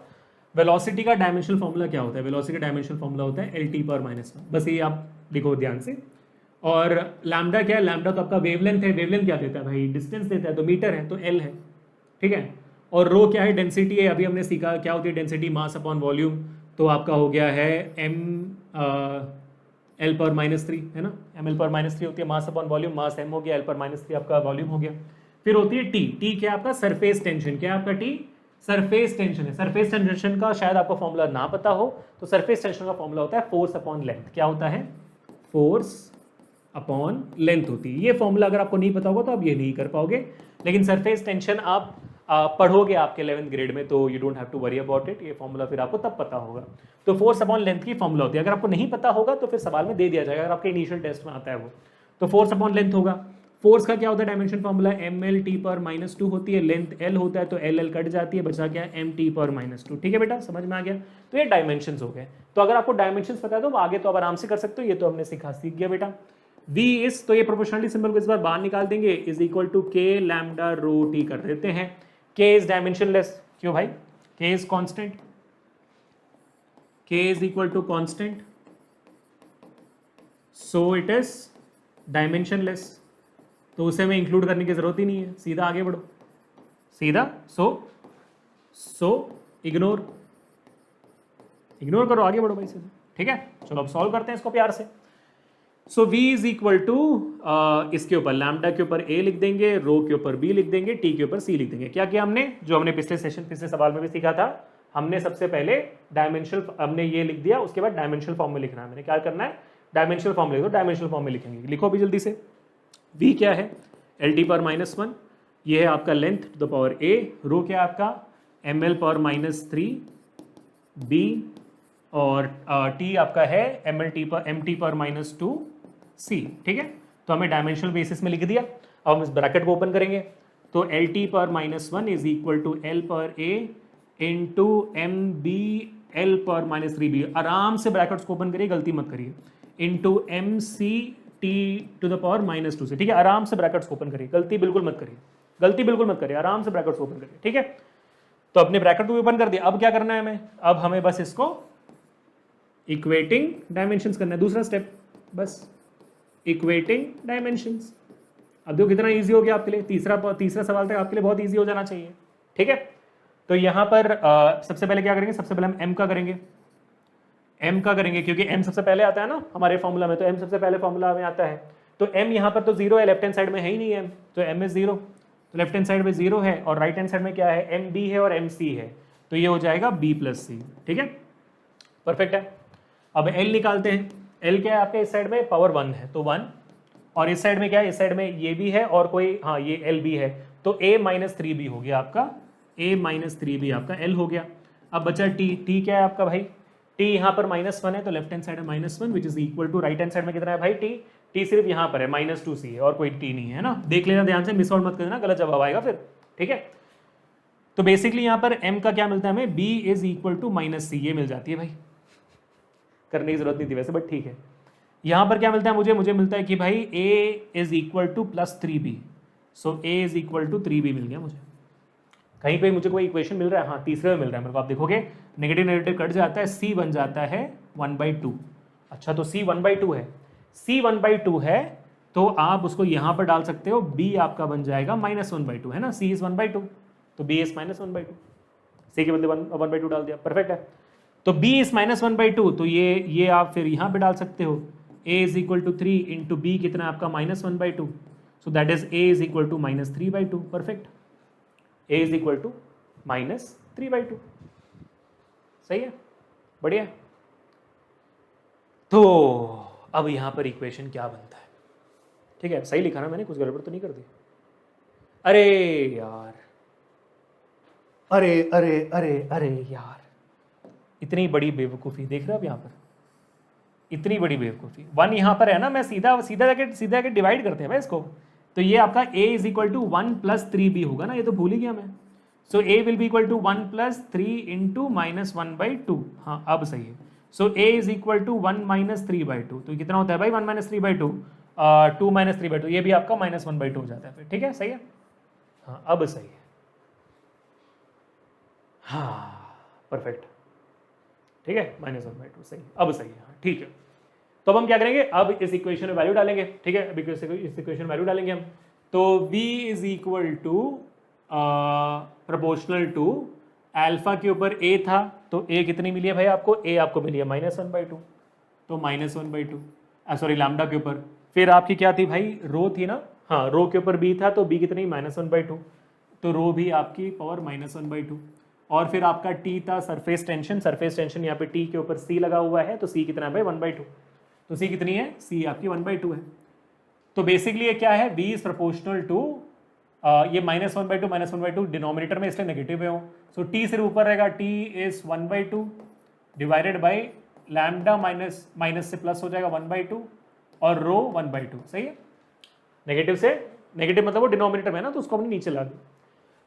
वेलोसिटी का डायमेंशनल फॉर्मूला क्या होता है, वेलोसिटी का डायमेंशनल फॉर्मूला होता है LT पर -1, बस ये आप लिखो ध्यान से। और लैम्डा क्या है, लैम्डा तो आपका वेवलेंथ है, वेवलेंथ क्या देता है भाई, डिस्टेंस देता है, तो मीटर है तो L है। ठीक है, और रो क्या है, डेंसिटी है, अभी हमने सीखा क्या होती है डेंसिटी, मास अपॉन वॉल्यूम, तो आपका हो गया है L पर -3 है ना, ml पर -3 होती है मास अपॉन वॉल्यूम, मास m हो गया, L पर -3 आपका वॉल्यूम हो गया। फिर होती है T क्या आपका सरफेस टेंशन, क्या आपका T सरफेस टेंशन है। सरफेस टेंशन का शायद आपको फॉर्मूला ना पता हो, तो सरफेस टेंशन का फॉर्मूला होता है फोर्स अपॉन लेंथ। क्या होता है, फोर्स अपॉन लेंथ होती है। ये फॉर्मूला अगर आपको नहीं पता होगा तो आप ये नहीं कर पाओगे, लेकिन सरफेस टेंशन आप पढ़ोगे आपके 11th ग्रेड में, तो you don't have to worry about it, ये फॉर्मूला फिर आपको तब पता होगा। तो फोर्स अपॉन लेंथ की फॉर्मूला होती है, अगर आपको नहीं पता होगा तो फिर सवाल में दे दिया जाएगा, अगर आपके इनिशियल टेस्ट में आता है वो। तो फोर्स अपॉन लेंथ होगा, फोर्स का क्या होता है डायमेंशन फॉर्मूला, ml t पर -2 होती है, लेंथ l होता है तो l कट जाती है, बचा क्या mt पर -2। ठीक है बेटा, समझ में आ गया। तो ये डायमेंशंस हो गए। तो अगर आपको डायमेंशंस पता है तो आगे तो आप आराम से कर सकते हो, ये तो हमने सीख गया बेटा। v इज, तो ये प्रोपोर्शनलिटी सिंबल को इस बार बाहर निकाल देंगे, is equal to k lambda rho t कर देते हैं। k इज डायमेंशनलेस, क्यों भाई, k is constant, k is equal to constant, so it is dimensionless, तो उसे हमें इंक्लूड करने की जरूरत ही नहीं है, सीधा आगे बढ़ो, सीधा सो इग्नोर करो, आगे बढ़ो भाई सीधा। ठीक है, चलो अब सॉल्व करते हैं इसको प्यार से। सो v इज इक्वल टू इसके ऊपर लैम्डा के ऊपर a लिख देंगे, रो के ऊपर b लिख देंगे, t के ऊपर c लिख देंगे। क्या किया हमने, जो हमने पिछले सवाल में भी सीखा था, हमने सबसे पहले डायमेंशनल, हमने ये लिख दिया, उसके बाद डायमेंशनल फॉर्म में लिखना है। मैंने क्या करना है, डायमेंशनल फॉर्म लिख दो, डायमेंशनल फॉर्म में लिखेंगे, लिखो भी जल्दी से। v क्या है, LT पर -1, ये है आपका length to the power a, rho क्या है आपका ml पर -3 b, और t आपका है mt पर -2 c। ठीक है, तो हमें डायमेंशनल बेसिस में लिख दिया। अब हम इस ब्रैकेट को ओपन करेंगे, तो LT पर -1 इज इक्वल टू L पर a इंटू mb L पर -3b, आराम से ब्रैकेट्स को ओपन करिए, गलती मत करिए, into mc t to the power -2 से। ठीक है, आराम से ब्रैकेट्स को ओपन करिए, गलती बिल्कुल मत करिए, आराम से ब्रैकेट्स को ओपन करिए। ठीक है, तो अपने ब्रैकेट को ओपन कर दिया। अब क्या करना है हमें, अब हमें बस इसको इक्वेटिंग डायमेंशंस करना है, दूसरा स्टेप, बस इक्वेटिंग डायमेंशंस। अब देखो कितना इजी हो गया आपके लिए, तीसरा सवाल तक आपके लिए बहुत इजी हो जाना चाहिए। ठीक है, तो यहाँ पर सबसे पहले क्या करेंगे, सबसे पहले हम m का करेंगे, क्योंकि m सबसे पहले आता है ना हमारे फॉर्मूला में, तो m सबसे पहले फॉर्मूला में आता है। तो m यहाँ पर तो 0 है, लेफ्ट हैंड साइड में है ही नहीं m, तो m इज 0, तो लेफ्ट हैंड साइड में 0 है, और राइट हैंड साइड में क्या है, mb है और mc है, तो ये हो जाएगा b + c। ठीक है, परफेक्ट है। अब l निकालते हैं, l क्या है आपके इस साइड में, पावर 1 है तो 1, और इस साइड में क्या है, इस साइड में ये भी है और कोई, हाँ ये l भी है, तो a माइनस थ्री बी हो गया आपका, a माइनस थ्री बी आपका l हो गया। अब बचा t क्या है आपका भाई, t यहाँ पर -1 है तो लेफ्ट हैंड साइड है -1 which is equal to right hand side में कितना है भाई t सिर्फ यहाँ पर है -2c है और कोई t नहीं है ना, देख लेना ध्यान से, मिस आउट मत करना, गलत जवाब आएगा फिर, ठीक है। तो बेसिकली यहाँ पर m का क्या मिलता है हमें, b is equal to -c, ये मिल जाती है भाई, करने की जरूरत नहीं थी वैसे बट ठीक है। यहाँ पर क्या मिलता है मुझे मिलता है कि भाई a is equal to +3b, so a is equal to 3b मिल गया मुझे। कहीं पे मुझे कोई इक्वेशन मिल रहा है, हाँ तीसरे में मिल रहा है मेरे को, आप देखोगे नेगेटिव नेगेटिव कट जाता है, c बन जाता है 1/2। अच्छा तो c 1/2 है, c 1/2 है तो आप उसको यहाँ पर डाल सकते हो, b आपका बन जाएगा -1/2 है ना, c इज 1/2 तो b इज -1/2, c के बदले 1/2 डाल दिया, परफेक्ट है। तो b इज -1/2 तो ये आप फिर यहाँ पे डाल सकते हो, a is equal to 3 into B कितना है आपका -1/2, so that is a is equal to -3/2, perfect, a is equal to -3/2, सही है, बढ़िया। तो अब यहाँ पर इक्वेशन क्या बनता है, ठीक है, सही लिखा ना मैंने, कुछ गड़बड़ तो नहीं कर दी, अरे यार, अरे अरे अरे अरे यार, इतनी बड़ी बेवकूफ़ी देख रहे हो आप यहाँ पर, इतनी बड़ी बेवकूफ़ी, 1 यहाँ पर है ना, मैं सीधा जाके डिवाइड करते हैं भाई इसको, तो ये आपका a is equal to 1 + 3b होगा ना, ये तो भूल ही गया मैं, so a will be equal to 1 + 3 into -1/2, हाँ अब सही है, so a is equal to 1 - 3/2, तो कितना होता है भाई 1 - 3/2, 2 - 3/2, ये भी आपका -1/2 हो जाता है फिर, ठीक है, सही है, हाँ अब सही है, हाँ परफेक्ट, ठीक है, -1/2 सही, अब सही है, हाँ ठीक है। तो अब हम क्या करेंगे, अब इस इक्वेशन में वैल्यू डालेंगे, ठीक है, अभी इस इक्वेशन में वैल्यू डालेंगे हम, तो v is equal to proportional to alpha के ऊपर a था, तो a कितनी मिली है भाई आपको, a आपको मिली है -1/2, तो -1/2 सॉरी लैम्डा के ऊपर, फिर आपकी क्या थी भाई, रो थी ना, हाँ रो के ऊपर b था तो b कितनी -1/2, तो रो भी आपकी पावर -1/2, और फिर आपका t था सरफेस टेंशन यहाँ पे t के ऊपर c लगा हुआ है, तो c कितना है भाई 1/2, तो c कितनी है, c आपकी 1/2 है। तो बेसिकली ये क्या है, v इज प्रोपोर्शनल टू ये -1/2 डिनोमिनेटर में इसलिए नेगेटिव है, सो t सिर्फ ऊपर रहेगा, t is 1/2 divided by lambda minus से प्लस हो जाएगा 1/2 और रो 1/2, सही है, नेगेटिव से नेगेटिव मतलब वो डिनोमिनेटर में ना, तो उसको हमने नीचे ला दिया।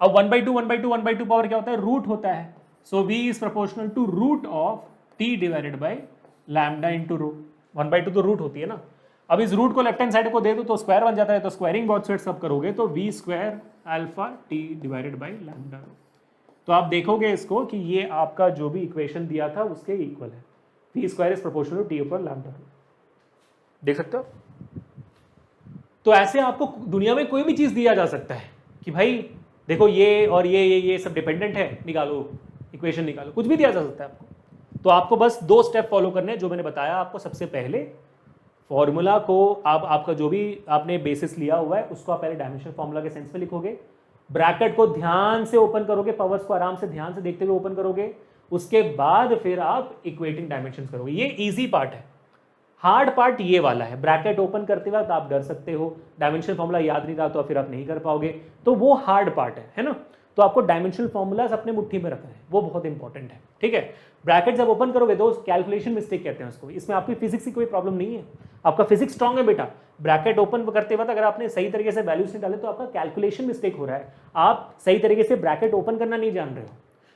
अब 1/2 पावर क्या होता है, रूट होता है, so v is proportional to root of t divided by lambda into rho, 1/2 तो रूट होती है ना, अब इस रूट को लेफ्ट हैंड साइड को दे दो तो स्क्वायर बन जाता है, तो स्क्वायरिंग बोथ साइड्स सब करोगे तो v square alpha t divided by lambda rho, तो आप देखोगे इसको कि ये आपका जो भी इक्वेशन दिया था उसके इक्वल है, v square is proportional to t ऊपर लैम्डा रो, देख सकते हो। तो ऐसे आपको दुनिया में कोई भी चीज दिया जा सकता है कि भाई देखो ये और ये सब डिपेंडेंट है, निकालो इक्वेशन निकालो, कुछ भी दिया जा सकता है आपको, तो आपको बस 2 स्टेप फॉलो करने हैं जो मैंने बताया आपको। सबसे पहले फॉर्मूला को आप आपका जो भी आपने बेसिस लिया हुआ है उसको आप पहले डायमेंशनल फॉर्मूला के सेंस में लिखोगे, ब्रैकेट को ध्यान से ओपन करोगे, पावर्स को आराम से ध्यान से देखते हुए ओपन करोगे, उसके बाद फिर आप इक्वेटिंग डायमेंशंस करोगे, ये इजी पार्ट है। हार्ड पार्ट ये वाला है, ब्रैकेट ओपन करते वक्त आप डर सकते हो, डायमेंशनल फॉर्मूला याद नहीं रहा तो फिर आप नहीं कर पाओगे, तो वो हार्ड पार्ट है ना, तो आपको डायमेंशनल फॉर्मूलाज अपने मुट्ठी में रखना है, वो बहुत इंपॉर्टेंट है, ठीक है। ब्रैकेट जब ओपन करोगे तो कैलकुलेशन मिस्टेक कहते हैं उसको, इसमें आपकी फिजिक्स की कोई प्रॉब्लम नहीं है, आपका फिजिक्स स्ट्रांग है बेटा, ब्रैकेट ओपन करते वक्त अगर आपने सही तरीके से वैल्यूज नहीं डाले तो आपका कैलकुलेशन मिस्टेक हो रहा है, आप सही तरीके से ब्रैकेट ओपन करना नहीं जान रहे हो,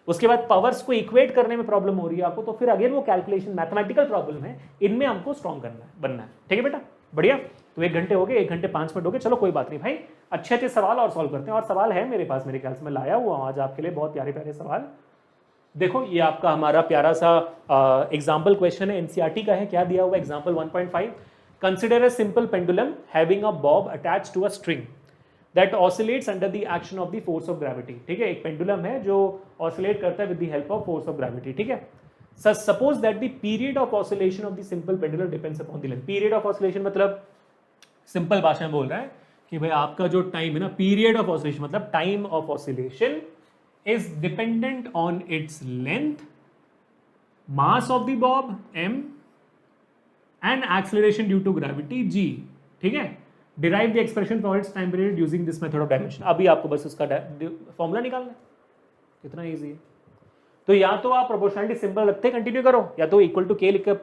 उसके बाद पावर्स को इक्वेट करने में प्रॉब्लम हो रही है आपको, तो फिर अगेन वो कैलकुलेशन मैथमेटिकल प्रॉब्लम है, इनमें हमको स्ट्रांग करना है, बनना है, ठीक है बेटा, बढ़िया। तो 1 घंटे हो गए, 1 घंटे 5 मिनट हो गए, चलो कोई बात नहीं भाई, अच्छे अच्छे सवाल और सॉल्व करते हैं, और सवाल है मेरे पास, मेरे ख्याल से मैं लाया हुआ हूं आज आपके लिए बहुत प्यारे प्यारे सवाल। देखो ये आपका हमारा प्यारा सा एग्जाम्पल क्वेश्चन है, एनसीईआरटी का है, क्या दिया हुआ example 1.5, consider a simple pendulum having a bob attached to a string that oscillates under the action of the force of gravity, ठीक है, एक पेंडुलम है जो ऑसिलेट करता है with the help of force of gravity, ठीक है। Suppose that the period of oscillation of the simple pendulum depends upon the length, period of oscillation मतलब सिंपल भाषा में बोल रहा है कि भाई आपका जो टाइम है ना, पीरियड ऑफ ऑसिलेशन मतलब time of oscillation is dependent on its length, mass of the bob m and acceleration due to gravity g, ठीक है। Derive the expression for its time period using this method of dimension. अभी आपको बस उसका formula निकालना है, कितना easy है। तो या तो आप प्रोपोर्शनलिटी सिंबल रखते कंटिन्यू करो, या तो इक्वल टू के लिख कर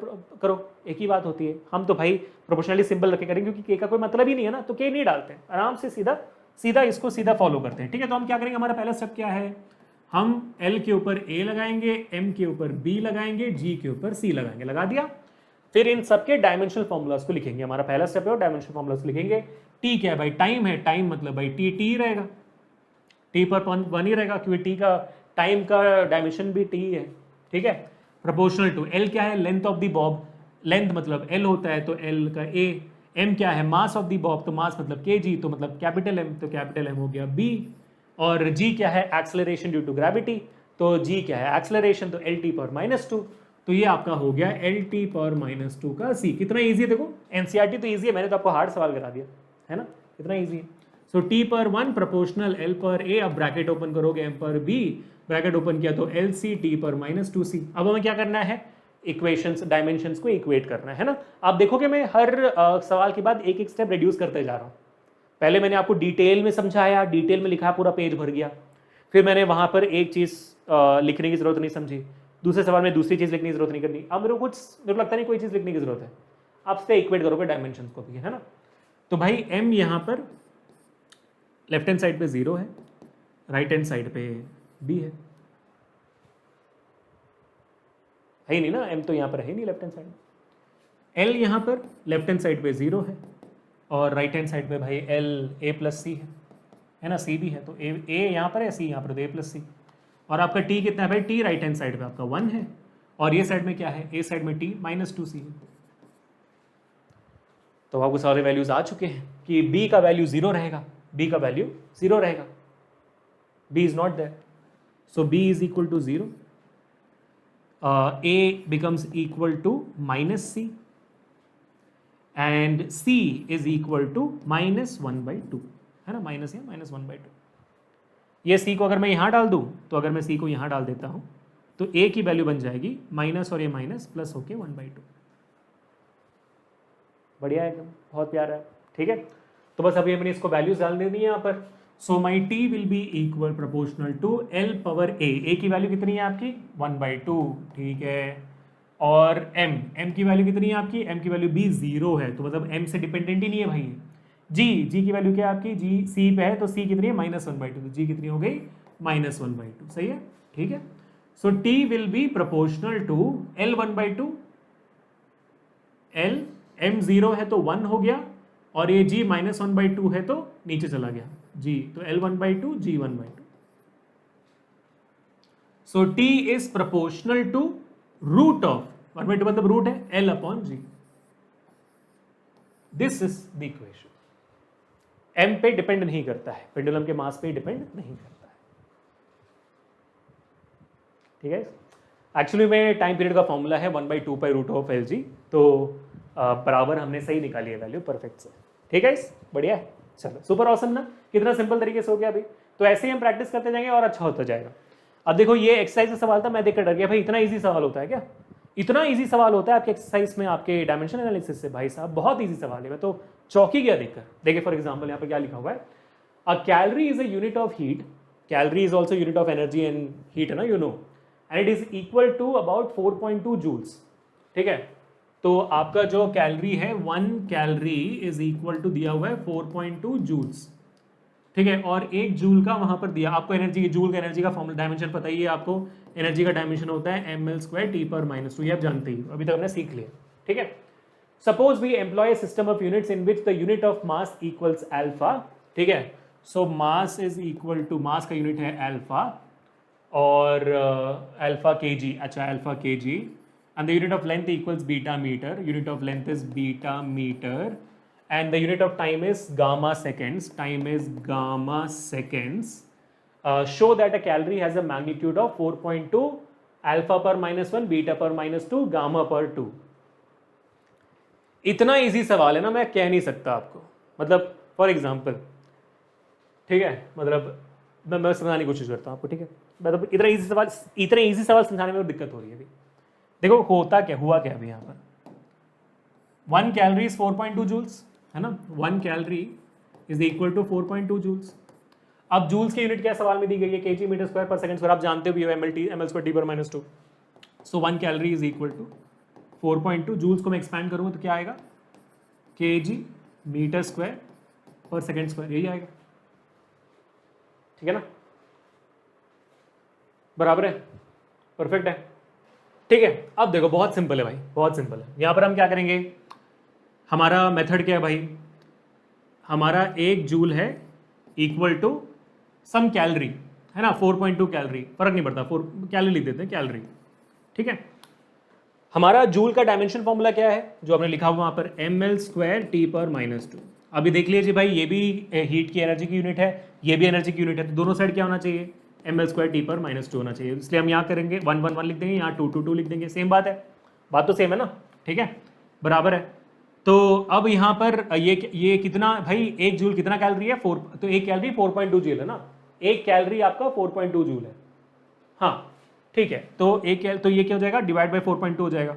करो, एक ही बात होती है। हम तो भाई प्रोपोर्शनलिटी सिंबल रखे करेंगे क्योंकि के का कोई मतलब ही नहीं है ना, तो के नहीं डालते, आराम से सीधा सीधा इसको सीधा फॉलो करते हैं। ठीक है, तो हम क्या करेंगे, हमारा पहला स्टेप क्या है, हम L के ऊपर A लगाएंगे, M के ऊपर B लगाएंगे, G के ऊपर C लगाएंगे, लगा दिया। फिर इन सबके डायमेंशनल फॉर्मूलाज को लिखेंगे, हमारा पहला स्टेप है और डायमेंशनल फॉर्मूलाज लिखेंगे। टी क्या है भाई, टाइम है, टाइम मतलब भाई टी रहेगा, टी पर वन ही रहेगा क्योंकि टी का टाइम का डायमेंशन भी टी है। ठीक है, प्रोपोर्शनल टू एल क्या है, length of the Bob, length मतलब एल होता है तो एल का ए। एम क्या है, मास ऑफ द बॉब, तो मास मतलब के जी, तो मतलब कैपिटल एम, तो कैपिटल एम हो गया बी। और जी क्या है, एक्सेलरेशन ड्यू टू ग्रेविटी, तो जी क्या है एक्सेलरेशन, तो एल टी पर -2, तो ये आपका हो गया एल टी पर -2 का सी। कितना ईजी है, देखो एनसीईआरटी तो ईजी है, मैंने तो आपको हार्ड सवाल करा दिया है ना, कितना ईजी है। सो टी पर 1 प्रोपोर्शनल एल पर ए, अब ब्रैकेट ओपन करोगे एम पर बी, ब्रैकेट ओपन किया तो एल सी टी पर -2c। अब हमें क्या करना है, इक्वेशंस डायमेंशंस को इक्वेट करना है ना। आप देखोगे मैं हर सवाल के बाद एक एक स्टेप रिड्यूस करते जा रहा हूँ। पहले मैंने आपको डिटेल में समझाया, डिटेल में लिखा, पूरा पेज भर गया। फिर मैंने वहां पर एक चीज लिखने की जरूरत नहीं समझी, दूसरे सवाल में दूसरी चीज लिखने की जरूरत नहीं करनी। अब मेरे को लगता नहीं कोई चीज लिखने की जरूरत है, आप इससे इक्वेट करोगे डायमेंशंस को भी, है ना। तो भाई एम यहाँ पर लेफ्ट हैंड साइड पे 0 है, राइट हैंड साइड पे बी है ही नहीं ना, एम तो यहाँ पर है नहीं लेफ्ट हैंड साइड। एल यहाँ पर लेफ्ट हैंड साइड पे 0 है और राइट हैंड साइड पे भाई एल ए प्लस सी है ना, सी भी है, तो ए यहाँ पर है, सी यहाँ पर, तो ए प्लस सी। और आपका टी कितना है भाई, टी राइट हैंड साइड पे आपका 1 है, और ये साइड में क्या है, ए साइड में टी -2c है। तो आपको सारे वैल्यूज आ चुके हैं कि बी का वैल्यू 0 रहेगा, बी का वैल्यू 0 रहेगा, B is not there, so B is equal to 0, a becomes equal to -c and c is equal to -1/2, है ना, माइनस या -1/2। ये c को अगर मैं यहाँ डाल दूँ, तो अगर मैं c को यहाँ डाल देता हूँ तो a की वैल्यू बन जाएगी माइनस और ये माइनस प्लस होके 1/2। बढ़िया है एकदम, बहुत प्यारा है। ठीक है, तो बस अभी हमने इसको वैल्यूज डाल देनी है यहाँ पर। So my T will be equal proportional to L power A की वैल्यू कितनी है आपकी 1/2, ठीक है। और m की वैल्यू कितनी है आपकी, m की वैल्यू भी 0 है, तो मतलब m से डिपेंडेंट ही नहीं है भाई। g की वैल्यू क्या है आपकी, g c पे है, तो c कितनी है -1/2, तो g कितनी हो गई -1/2, सही है, ठीक है। So t will be proportional to l 1/2, l m 0 है तो 1 हो गया, और ये g -1/2 है तो नीचे चला गया g, तो l 1/2 g 1/2। So t is proportional to root of 1/2 मतलब रूट है l upon g। This is the equation. m पे डिपेंड नहीं करता है, पेंडुलम के मास पे डिपेंड नहीं करता है, ठीक है। एक्चुअली में टाइम पीरियड का फॉर्मूला है 1/2 pi root of L G, तो बराबर हमने सही निकाली है वैल्यू परफेक्ट से, ठीक है। बढ़िया है, चलो सुपर ऑसम ना, कितना सिंपल तरीके से हो गया अभी। तो ऐसे ही हम प्रैक्टिस करते जाएंगे और अच्छा होता जाएगा। अब देखो ये एक्सरसाइज का सवाल था, मैं देखकर डर गया भाई, इतना इजी सवाल होता है क्या, इतना इजी सवाल होता है आपके एक्सरसाइज में, आपके डायमेंशन एनालिसिस से। भाई साहब बहुत इजी सवाल है, मैं तो चौंकी गया देखकर। देखिए फॉर एग्जाम्पल यहाँ पर क्या लिखा हुआ है, a calorie is a unit of heat, calorie is also unit of energy and heat है ना, you know, and it is equal to about 4.2 joules, ठीक है। तो आपका जो कैलोरी है 1 कैलोरी इज इक्वल टू दिया हुआ है 4.2 जूल्स, ठीक है। और 1 जूल का वहां पर दिया आपको एनर्जी, जूल का एनर्जी का फॉर्मूला डायमेंशन पता ही है आपको, एनर्जी का डायमेंशन होता है ml² T पर -2, ये आप जानते ही, अभी तक हमने सीख लिया, ठीक है। Suppose we employ a system of units in which the unit of mass equals alpha, ठीक है। So mass is equal to, mass का यूनिट है अल्फा, और अल्फा kg, अच्छा alpha kg, and the unit of length equals beta meter, unit of length is beta meter, and the unit of time is gamma seconds, time is gamma seconds. Show that a calorie has a magnitude of 4.2, alpha per -1, beta per -2, gamma per 2. इतना easy सवाल है ना, मैं कह नहीं सकता आपको, मतलब फॉर एग्जाम्पल, ठीक है, मतलब मैं समझाने की कोशिश करता हूँ आपको, ठीक है। मतलब इतना इजी सवाल समझाने में दिक्कत हो रही है अभी। देखो होता क्या, हुआ क्या अभी यहाँ पर, 1 कैलोरी इज 4.2 जूल्स, है ना, 1 calorie is equal to 4.2 joules. अब जूल्स की यूनिट क्या सवाल में दी गई है, केजी मीटर स्क्वायर पर सेकंड स्क्वायर, आप जानते हो एमएल स्क्वायर टी पर minus 2। So 1 calorie is equal to 4.2 joules को मैं एक्सपैंड करूंगा तो क्या आएगा, केजी मीटर स्क्वायर पर सेकंड स्क्वायर, यही आएगा, ठीक है ना, बराबर है, परफेक्ट है, ठीक है। अब देखो बहुत सिंपल है भाई, बहुत सिंपल है। यहां पर हम क्या करेंगे, हमारा मेथड क्या है भाई, हमारा 1 जूल है इक्वल टू सम कैलोरी, है ना, 4.2 कैलोरी, फर्क नहीं पड़ता, 4 कैलोरी लिख देते हैं, कैलोरी, ठीक है। हमारा जूल का डायमेंशन फॉर्मूला क्या है, जो आपने लिखा हुआ वहां पर, ml स्क्वायर टी पर माइनस 2। अभी देख लीजिए भाई, ये भी हीट की एनर्जी की यूनिट है, ये भी एनर्जी की यूनिट है, तो दोनों साइड क्या होना चाहिए, ml स्क्वायर टी पर माइनस 2 होना चाहिए। इसलिए हम यहाँ करेंगे 1 1 1 लिख देंगे, यहाँ 2 2 2 लिख देंगे, सेम बात है, बात तो सेम है ना, ठीक है, बराबर है। तो अब यहाँ पर ये कितना भाई, 1 जूल कितना कैलोरी है, 4, तो 1 कैलोरी 4.2 जूल है ना, 1 कैलोरी आपका 4.2 जूल है, हाँ ठीक है। तो तो ये क्या हो जाएगा, डिवाइड बाई 4.2 हो जाएगा,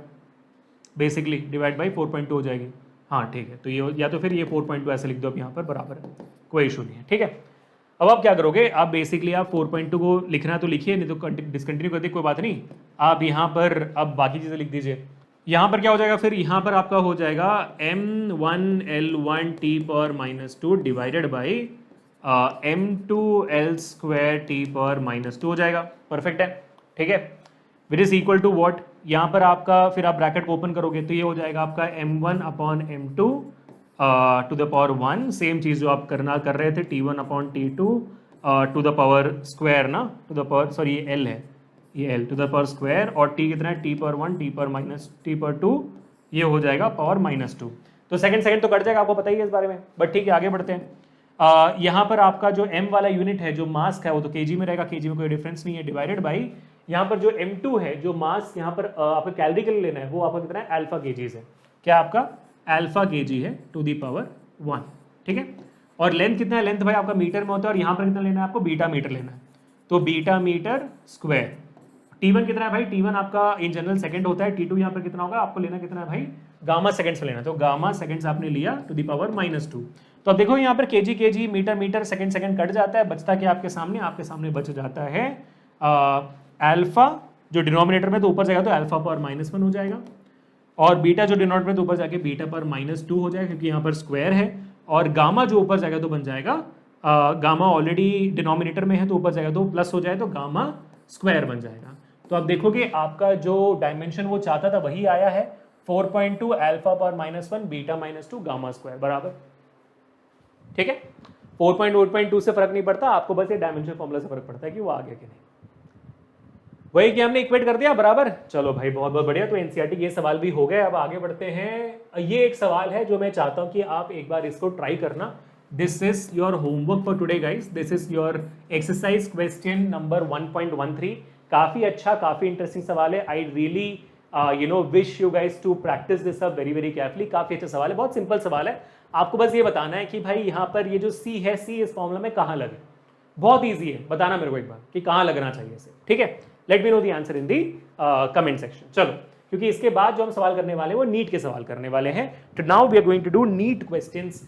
बेसिकली डिवाइड बाई 4.2 हो जाएगी, हाँ ठीक है। तो ये या तो फिर ये 4.2 ऐसे लिख दो अब यहाँ पर, बराबर है, कोई इशू नहीं है, ठीक है। अब आप क्या करोगे, आप बेसिकली आप 4.2 को लिखना है तो लिखिए, नहीं तो डिसकंटिन्यू कर दिए, कोई बात नहीं। आप यहाँ पर अब बाकी चीज़ें लिख दीजिए। यहाँ पर क्या हो जाएगा, फिर यहाँ पर आपका हो जाएगा m1l1 टी पर minus 2 divided by m2l square T पर माइनस 2 हो जाएगा, परफेक्ट है, ठीक है। Which is equal to what, यहाँ पर आपका फिर आप ब्रैकेट को ओपन करोगे तो ये हो जाएगा आपका m1 upon m2 to the power 1, same चीज़ जो आप कर रहे थे, t1 upon t2 to the power square ना, टू द पावर, सॉरी ये l है, ये l to the power square, और t कितना है, t पर 1 t पर माइनस t पर 2, ये हो जाएगा पावर माइनस 2। तो सेकंड तो कट जाएगा, आपको पता ही है इस बारे में, बट ठीक है आगे बढ़ते हैं। यहाँ पर आपका जो m वाला यूनिट है, जो मास है, वो तो kg में रहेगा, kg में कोई डिफरेंस नहीं है, डिवाइडेड बाई यहाँ पर जो m2 है, जो मास यहाँ पर आपको कैलोरी के लिए लेना है, वो आपका कितना है, अल्फा kgs है, क्या आपका अल्फा kg है टू दी पावर 1, ठीक है। और लेंथ कितना है, लेंथ भाई आपका मीटर में होता है, और यहाँ पर कितना लेना है आपको, बीटा मीटर लेना है, तो बीटा मीटर स्क्वायर। t1 कितना है भाई, t1 आपका इन जनरल सेकंड होता है, t2 यहाँ पर कितना होगा, आपको लेना कितना है भाई, गामा सेकंड्स में लेना, तो गामा सेकंड्स आपने लिया टू दी पावर माइनस 2। तो अब देखो यहाँ पर kg मीटर सेकंड कट जाता है, बचता क्या आपके सामने बच जाता है अल्फा, जो डिनोमिनेटर में तो ऊपर जाएगा तो अल्फा पर -1 हो जाएगा, और बीटा जो डिनोमिनेटर में तो ऊपर जाके बीटा पर -2 हो जाएगा, क्योंकि यहाँ पर स्क्वायर है, और गामा जो ऊपर जाएगा तो बन जाएगा गामा ऑलरेडी डिनोमिनेटर में है तो ऊपर जाएगा तो प्लस हो जाए तो गामा स्क्वायर बन जाएगा। तो आप देखोगे आपका जो डायमेंशन वो चाहता था वही आया है, 4.2 अल्फा पर -1 बीटा -2 गामा स्क्वायर, बराबर, ठीक है। 4.2 से फर्क नहीं पड़ता, आपको बस ये डायमेंशन फॉर्मूला से फर्क पड़ता है कि वो आ गया कि नहीं, वही कि हमने इक्वेट कर दिया, बराबर। चलो भाई बहुत बहुत बढ़िया, तो एनसीईआरटी ये सवाल भी हो गए। अब आगे बढ़ते हैं। ये एक सवाल है जो मैं चाहता हूं कि आप एक बार इसको ट्राई करना। This is your homework for today guys, this is your exercise question number 1.13। काफी अच्छा, काफी इंटरेस्टिंग सवाल है। I really wish you guys to practise this up very very carefully. काफी अच्छा सवाल है, बहुत सिंपल सवाल है। आपको बस ये बताना है कि भाई यहाँ पर ये जो सी है, सी इस फॉर्मूला में कहाँ लगे। बहुत ईजी है, बताना मेरे को एक बार कि कहाँ लगना चाहिए इसे, ठीक है। Late me know the answer in the comment section. चलो, क्योंकि इसके बाद जो हम सवाल करने वाले हैं वो नीट के सवाल करने वाले हैं। तो now we are going to do NEET questions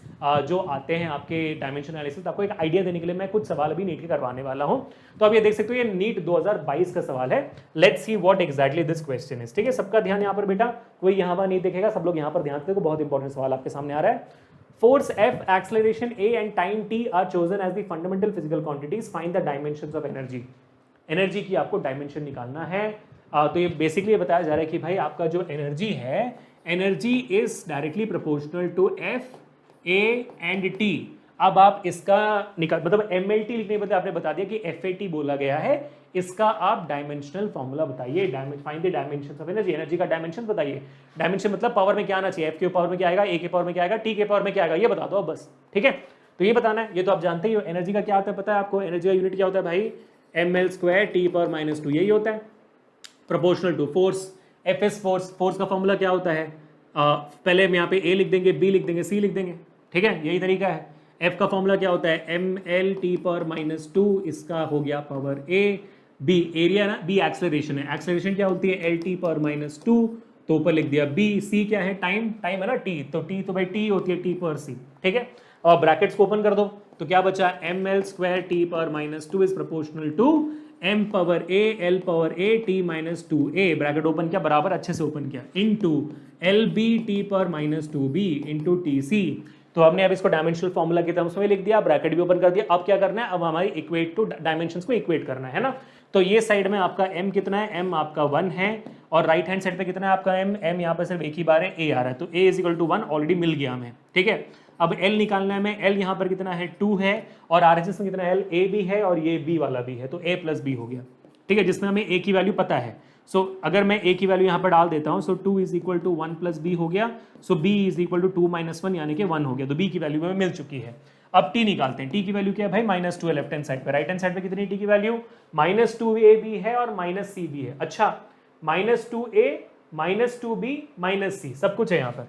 जो आते हैं आपके डायमेंशन एनालिसिस। आपको एक आइडिया देने के लिए मैं कुछ सवाल अभी नीट के करवाने वाला हूं। तो आप ये देख सकते हो, ये नीट 2022 का सवाल है। Let's see what exactly this question is, ठीक है। सबका ध्यान यहाँ पर बेटा, कोई यहाँ पर नहीं देखेगा, सब लोग यहाँ पर ध्यान देखो, बहुत इंपॉर्टेंट सवाल आपके सामने आ रहा है। Force F, acceleration A and time T are chosen as the fundamental physical quantities. Find the dimensions of energy. Energy की आपको डायमेंशन निकालना है। तो ये बेसिकली बताया जा रहा है कि भाई आपका जो एनर्जी है, energy is directly proportional to F A and T. अब आप इसका मतलब एमएलटी लिखने के बदले आपने बता दिया कि एफएटी बोला गया है। इसका आप डायमेंशनल फॉर्मूला बताइए, find the dimensions of energy. Energy का डायमेंशन बताइए। डायमेंशन मतलब पावर में क्या आना चाहिए, एफ के पावर में क्या आएगा, ए के पावर में क्या आएगा, टी के पावर में क्या आएगा, ये बता दो अब बस, ठीक है। तो ये बताना है, ये तो आप जानते ही हो। एनर्जी का क्या होता है पता है आपको, एनर्जी का यूनिट क्या होता है भाई, ml स्क्वायर टी पावर -2, यही होता है। Proportional to force, F S force. Force का फॉर्मूला क्या होता है, पहले हम यहाँ पे ए लिख देंगे, बी लिख देंगे, सी लिख देंगे, ठीक है, यही तरीका है। एफ का फॉर्मूला क्या होता है, ml टी पावर -2, इसका हो गया पावर ए। बी एरिया ना, बी एक्सेलरेशन है, एक्सेलरेशन क्या होती है, एल टी पावर -2, तो ऊपर लिख दिया बी। सी क्या है, टाइम, टाइम है ना टी, तो टी तो भाई टी होती है, टी पर सी, ठीक है। और ब्रैकेट्स को ओपन कर दो तो क्या बचा, M L square T power -2 is proportional to M power A L power A T -2a, bracket open किया, बराबर अच्छे से ओपन किया, into L B T power -2b into T C. तो हमने अब इसको डायमेंशनल फॉर्मूला के टर्म्स में लिख दिया, ब्रैकेट भी ओपन कर दिया। अब क्या करना है, अब हमारी इक्वेट टू डायमेंशंस को इक्वेट करना है ना। तो ये साइड में आपका m कितना है, m आपका 1 है, और राइट हैंड साइड पे कितना है आपका m यहाँ पे सिर्फ एक ही बार है, a आ रहा है, तो a is equal to 1 already मिल गया हमें, ठीक है। अब l निकालना है, मैं l यहाँ पर कितना है 2 है, और RHS में कितना है, l a भी है और ये b वाला भी है, तो a प्लस b हो गया, ठीक है, जिसमें हमें a की वैल्यू पता है। सो अगर मैं a की वैल्यू यहाँ पर डाल देता हूँ, so 2 is equal to 1 plus b हो गया, so b is equal to 2 - 1 यानी कि 1 हो गया, तो b की वैल्यू हमें मिल चुकी है। अब t निकालते हैं, t की वैल्यू क्या है भाई, -2 है लेफ्ट हैंड साइड पे, राइट हैंड साइड पे कितनी t की वैल्यू, -2a भी है और -c भी है। अच्छा, -2a -2b -c सब कुछ है यहाँ पर,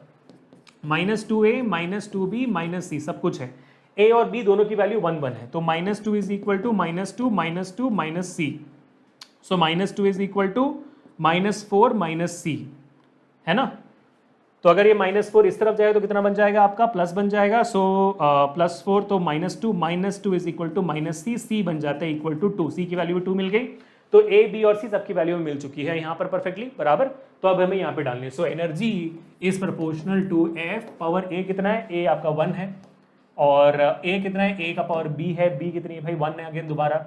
-2a -2b -c सब कुछ है, a और b दोनों की वैल्यू 1 1 है, तो -2 is equal to -2 -2 -c, so -2 is equal to -4 -c, है ना। तो अगर ये -4 इस तरफ जाएगा तो कितना बन जाएगा आपका, प्लस बन जाएगा, सो +4 तो -2 is equal to -c, c बन जाता है इक्वल टू 2, c की वैल्यू 2 मिल गई, तो a b और c सबकी वैल्यू मिल चुकी है यहाँ पर परफेक्टली बराबर। तो अब हमें यहाँ पे डालनी है, so energy is proportional to f power a कितना है, a आपका 1 है, और a कितना है, a का पावर b है, b कितनी है भाई 1 है अगेन दोबारा,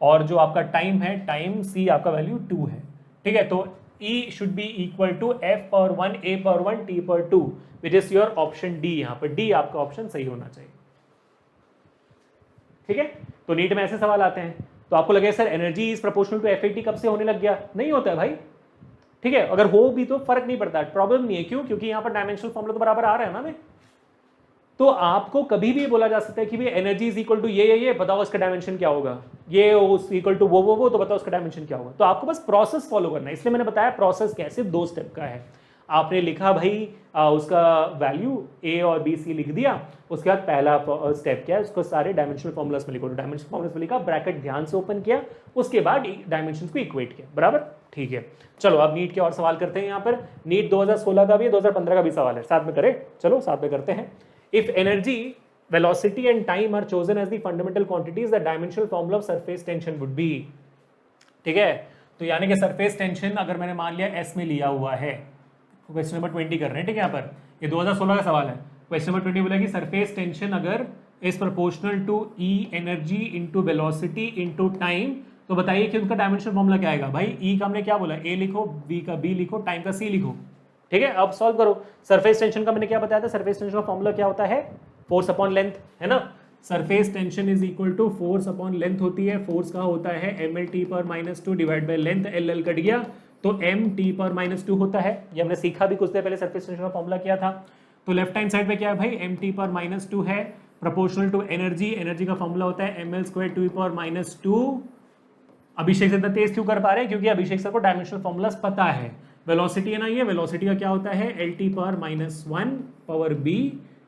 और जो आपका टाइम है, टाइम c आपका वैल्यू 2 है, ठीक है। तो E should be equal to f power 1 a power 1 t power 2 which is your option D, यहाँ पर D आपका ऑप्शन सही होना चाहिए, ठीक है। तो नीट में ऐसे सवाल आते हैं, तो आपको लगे sir energy is proportional to FAT कब से होने लग गया, नहीं होता है भाई, ठीक है। अगर हो भी तो फर्क नहीं पड़ता, प्रॉब्लम नहीं है, क्यों, क्योंकि यहाँ पर डायमेंशनल फॉर्मूला तो बराबर आ रहा है ना हमें। तो आपको कभी भी बोला जा सकता है कि भाई एनर्जी इज इक्वल टू ये बताओ इसका डायमेंशन क्या होगा, ये इक्वल टू वो तो बताओ इसका डायमेंशन क्या होगा। तो आपको बस प्रोसेस फॉलो करना है, इसलिए मैंने बताया प्रोसेस कैसे 2 स्टेप का है। आपने लिखा भाई उसका वैल्यू a और b c लिख दिया, उसके बाद पहला स्टेप क्या है, उसको सारे डायमेंशनल फॉर्मुलास में लिखो, तो डायमेंशनल फॉर्मुलास में लिखा, ब्रैकेट ध्यान से ओपन किया, उसके बाद डायमेंशन को इक्वेट किया, बराबर, ठीक है। चलो अब नीट के और सवाल करते हैं। यहाँ पर नीट 2016 का भी 2015 का भी सवाल है, साथ में करें, चलो साथ में करते हैं। If energy, velocity and time are chosen as the fundamental quantities, the dimensional formula of surface tension would be, ठीक है। तो यानी कि सरफेस टेंशन अगर मैंने मान लिया S में लिया हुआ है, क्वेश्चन नंबर 20 कर रहे हैं, ठीक है। यहाँ पर ये 2016 का सवाल है, क्वेश्चन नंबर 20 बोला कि सरफेस टेंशन अगर is proportional to E energy into velocity into time, तो बताइए कि उनका डायमेंशनल फॉर्मूला क्या आएगा भाई। E का हमने क्या बोला, A लिखो, B का B लिखो, टाइम का C लिखो, ठीक है। अब सॉल्व करो। सरफेस टेंशन का मैंने क्या बताया था, सरफेस टेंशन का फॉर्मूला क्या होता है, फोर्स अपॉन लेंथ, है ना। Surface tension is equal to force upon length होती है, फोर्स का होता है ml t पर -2 divide by length, L cut गया तो m t पर -2 होता है। ये हमने सीखा भी कुछ देर पहले, सरफेस टेंशन का फॉर्मूला किया था। तो लेफ्ट हैंड साइड पे क्या है भाई, m t पर -2 है, प्रोपोर्शनल टू एनर्जी, एनर्जी का फॉर्मूला होता है ml स्क्वायर 2 पर -2। अभिषेक से तेज क्यों कर पा रहे हैं, क्योंकि अभिषेक सर को डायमेंशनल फॉर्मूलास पता है। वेलोसिटी है ना, ये वेलोसिटी का क्या होता है, lt पर -1 पावर b,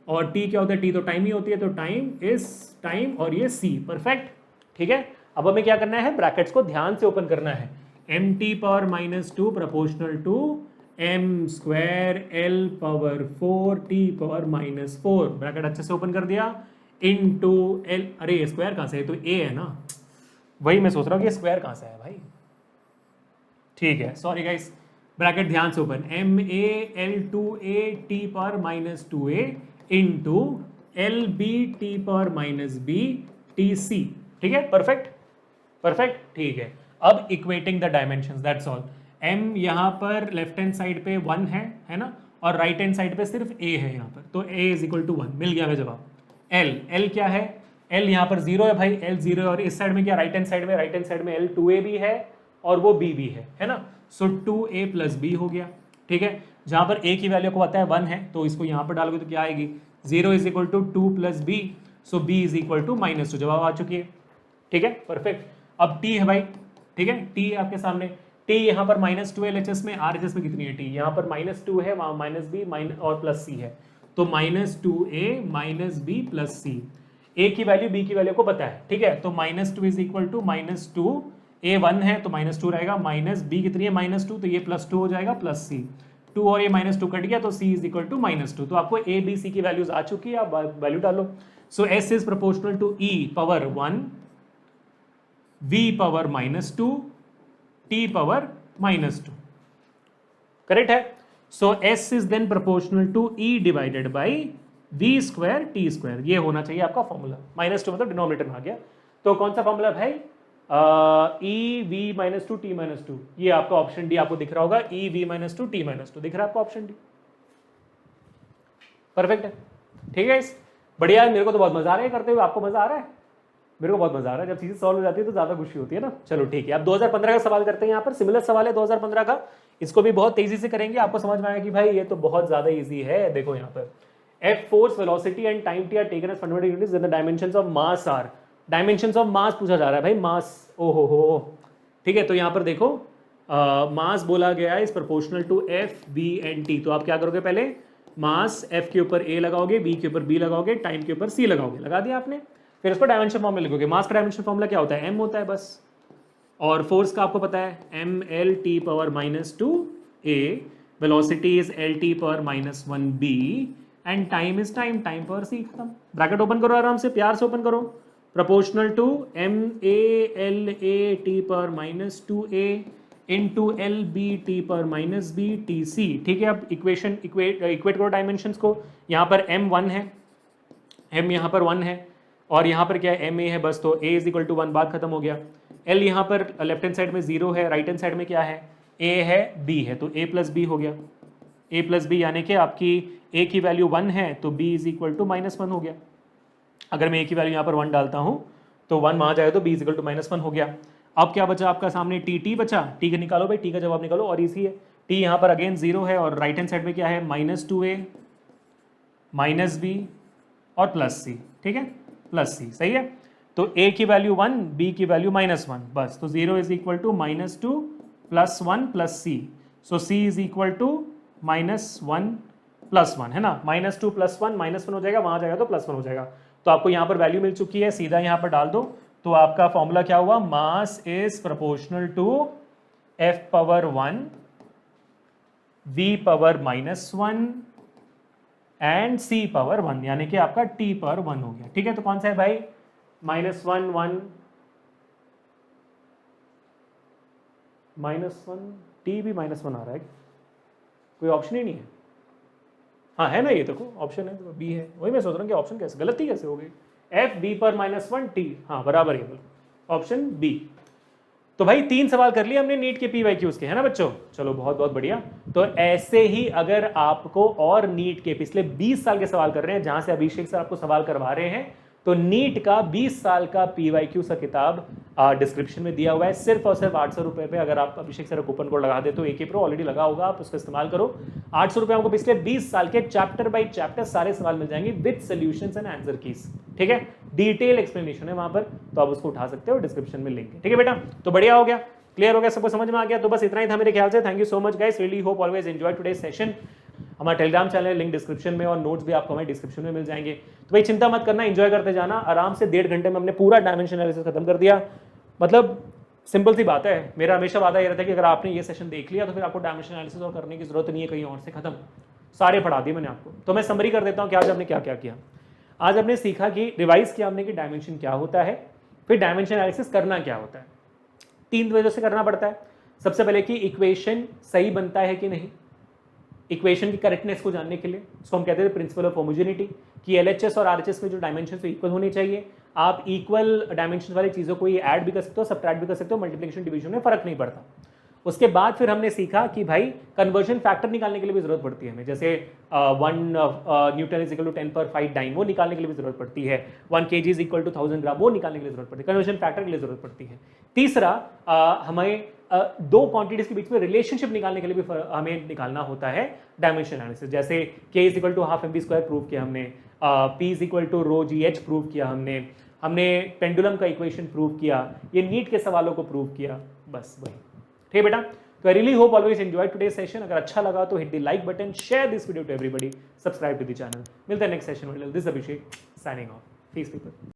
और t क्या होता है, t तो टाइम ही होती है, तो टाइम इज टाइम, और ये c, परफेक्ट, ठीक है। अब हमें क्या करना है, ब्रैकेट्स को ध्यान से ओपन करना है, mt पर -2 proportional to m square l power 4 t power -4, bracket अच्छे से ओपन कर दिया, इनटू l, अरे स्क्वायर कहाँ से है, तो a है ना, वही मैं सोच रहा हूँ कि स्क्वायर कहाँ से है भाई, ठीक है, सॉरी गाइस, ब्रैकेट ध्यान से ओपन, MAL2A t पर -2a इंटू LB t पर -b TC, ठीक है, परफेक्ट परफेक्ट, ठीक है। अब equating the dimensions, that's all. m यहाँ पर लेफ्ट हैंड साइड पे 1 है ना, और राइट हैंड साइड पे सिर्फ a है यहाँ पर, तो a इज इक्वल टू 1, मिल गया हमें जवाब। l क्या है, l यहाँ पर 0 है भाई, l 0 है, और इस साइड में क्या, राइट हैंड साइड में l 2a भी है और वो b भी है ना, सो 2a प्लस b हो गया, ठीक है। जहाँ पर a की वैल्यू को पता है 1 है, तो इसको यहाँ पर डालोगे तो क्या आएगी, 0 is equal to 2 plus b, so b is equal to -2, जवाब आ चुकी है, ठीक है, परफेक्ट। अब t है भाई, ठीक है, t है आपके सामने, t यहाँ पर -2 है LHS में, RHS में कितनी है t, यहाँ पर -2 है, वहाँ -b और प्लस c है, तो -2a -b plus c, a की वैल्यू b की वैल्यू को पता है, ठीक है। तो -2 इज इक्वल टू -2, a 1 है तो -2 रहेगा, माइनस b कितनी है -2, तो ये +2 हो जाएगा प्लस c, 2 और ये -2 कट गया तो c इज इक्वल टू -2। तो आपको a b c की वैल्यूज आ चुकी है, आप वैल्यू डालो। So s is proportional to e power 1 v power -2 t power -2, correct है। So s is then proportional to e divided by v square t square, ये होना चाहिए आपका फॉर्मूला। -2 मतलब डिनोमिनेटर में आ गया। तो कौन सा फॉर्मूला भाई? e v -2 t -2, ये आपका ऑप्शन डी आपको दिख रहा होगा, e v -2 t -2 दिख रहा है आपको ऑप्शन डी। परफेक्ट है, ठीक है। इस बढ़िया है, मेरे को तो बहुत मजा आ रहा है करते हुए। आपको मजा आ रहा है? मेरे को बहुत मजा आ रहा है। जब चीजें सॉल्व हो जाती है तो ज्यादा खुशी होती है ना। चलो ठीक है, अब 2015 का सवाल करते हैं। यहाँ पर सिमिलर सवाल है 2015 का, इसको भी बहुत तेजी से करेंगे, आपको समझ में आएगा कि भाई ये तो बहुत ज्यादा इजी है। देखो यहाँ पर F force, velocity and time t are taken as fundamental units when the dimensions of mass are, dimensions of mass पूछा जा रहा है भाई, मास। ओ हो, ठीक है। तो यहाँ पर देखो मास बोला गया है is proportional to F V and T। तो आप क्या करोगे? पहले मास F के ऊपर A लगाओगे, B के ऊपर B लगाओगे, टाइम के ऊपर C लगाओगे, लगा दिया आपने। फिर उसको डायमेंशन फॉर्म में लिखोगे। मास का डायमेंशन फॉर्मूला क्या होता है? M होता है बस। और फोर्स का आपको पता है ml t power -2a, velocity is lt power -1b and time is time power c। खत्म। ब्रैकेट ओपन करो आराम से, प्यार से ओपन करो। Proportional to ma t power -2a into lbt power -b tc, ठीक है। अब इक्वेशन इक्वेट करो डायमेंशंस को। यहाँ पर m1 है, m यहाँ पर 1 है, और यहाँ पर क्या है? ma है बस। तो a इज इक्वल टू 1, बात खत्म हो गया। l यहाँ पर लेफ्ट हैंड साइड में 0 है, राइट हैंड साइड में क्या है? a है, b है, तो a प्लस b हो गया। a प्लस बी यानी कि आपकी a की वैल्यू 1 है तो b इज इक्वल टू -1 हो गया। अगर मैं a की वैल्यू यहाँ पर 1 डालता हूँ तो 1 वहाँ जाएगा तो b इज इक्वल टू -1 हो गया। अब क्या बचा आपका सामने? t बचा। t का निकालो भाई, t का जवाब निकालो, और इसी है। t यहाँ पर अगेन 0 है, और राइट हैंड साइड में क्या है? -2a -b और प्लस c, ठीक है, प्लस c, सही है। तो a की वैल्यू 1, b की वैल्यू -1, बस। तो 0 is equal to -2 plus 1 plus c। So c is equal to -1 plus 1, है ना। -2 प्लस 1 -1 हो जाएगा, वहां जाएगा तो +1 हो जाएगा। तो आपको यहाँ पर वैल्यू मिल चुकी है, सीधा यहाँ पर डाल दो। तो आपका फॉर्मूला क्या हुआ? Mass is proportional to f power 1 v power -1 and c power 1, यानी कि आपका t पावर 1 हो गया, ठीक है। तो कौन सा है भाई? -1 1 -1, t भी -1 आ रहा है, कोई ऑप्शन ही नहीं है। हाँ है ना, ये देखो ऑप्शन है, तो बी है। वही मैं सोच रहा हूँ कि ऑप्शन कैसे गलती कैसे हो गई? एफ बी पर -1 टी, हाँ बराबर है, ऑप्शन बी। तो भाई 3 सवाल कर लिए हमने नीट के PYQs के, है ना बच्चों। चलो बहुत बहुत बढ़िया। तो ऐसे ही अगर आपको और नीट के पिछले 20 साल के सवाल कर रहे हैं, जहां से अभिषेक सर आपको सवाल करवा रहे हैं, तो नीट का 20 साल का PYQ सा किताब डिस्क्रिप्शन में दिया हुआ है, सिर्फ और सिर्फ 800 रुपए पे। अगर आप अभिषेक सर कूपन कोड लगा दे तो AK Pro ऑलरेडी लगा होगा, आप उसका इस्तेमाल करो। 800 रुपए आपको पिछले 20 साल के चैप्टर बाय चैप्टर सारे सवाल मिल जाएंगे with solutions and answer keys, ठीक है। डिटेल एक्सप्लेनेशन है वहां पर, तो आप उसको उठा सकते हो, डिस्क्रिप्शन में लिंक है, ठीक है बेटा। तो बढ़िया हो गया, क्लियर हो गया, सबको समझ में आ गया। तो बस इतना ही था मेरे ख्याल से। Thank you so much guys, really hope always enjoy today session. हमारा टेलीग्राम चैनल लिंक डिस्क्रिप्शन में, और नोट्स भी आपको हमारे डिस्क्रिप्शन में मिल जाएंगे। तो भाई चिंता मत करना, एंजॉय करते जाना आराम से। 1.5 घंटे में हमने पूरा डायमेंशन एनालिसिस खत्म कर दिया। मतलब सिंपल सी बात है, मेरा हमेशा वादा ये रहता है कि अगर आपने ये सेशन देख लिया तो फिर आपको डायमेंशन एनालिसिस और करने की जरूरत नहीं है कहीं और से, खत्म, सारे पढ़ा दिए मैंने आपको। तो मैं समरी कर देता हूँ कि आज हमने क्या क्या किया। आज हमने सीखा कि रिवाइज किया हमने कि डायमेंशन क्या होता है, फिर डायमेंशन एनालिसिस करना क्या होता है। 3 वजह से करना पड़ता है। सबसे पहले कि इक्वेशन सही बनता है कि नहीं, इक्वेशन की करेक्टनेस को जानने के लिए, इसको हम कहते हैं प्रिंसिपल ऑफ होमोजेनिटी, कि LHS और RHS में जो डायमेंशन इक्वल होनी चाहिए। आप इक्वल डायमेंशन वाली चीज़ों को ये ऐड भी कर सकते हो, सब्ट्रैक्ट भी कर सकते हो, मल्टीप्लिकेशन डिवीजन में फर्क नहीं पड़ता। उसके बाद फिर हमने सीखा कि भाई कन्वर्जन फैक्टर निकालने के लिए भी जरूरत पड़ती है हमें, जैसे 1 newton is equal to 10⁻⁵ dyne, वो निकालने के लिए भी जरूरत पड़ती है। 1 kg इज इक्वल टू 1000 ग्राम, वो निकालने के लिए जरूरत पड़ती है, कन्वर्जन फैक्टर के लिए जरूरत पड़ती है। तीसरा हमें 2 क्वांटिटीज के बीच में रिलेशनशिप निकालने के लिए भी हमें निकालना होता है डायमेंशन एनालिसिस। जैसे k is equal to half mv² prove किया हमने, p is equal to rho gh prove किया हमने पेंडुलम का इक्वेशन प्रूव किया, ये नीट के सवालों को प्रूव किया, बस वही, ठीक है बेटा। तो I really hope always enjoy today session. अगर अच्छा लगा तो hit the like button, share this video to everybody, subscribe to the channel. मिलते हैं नेक्स्ट सेशन में। This Abhishek signing off. Peace people.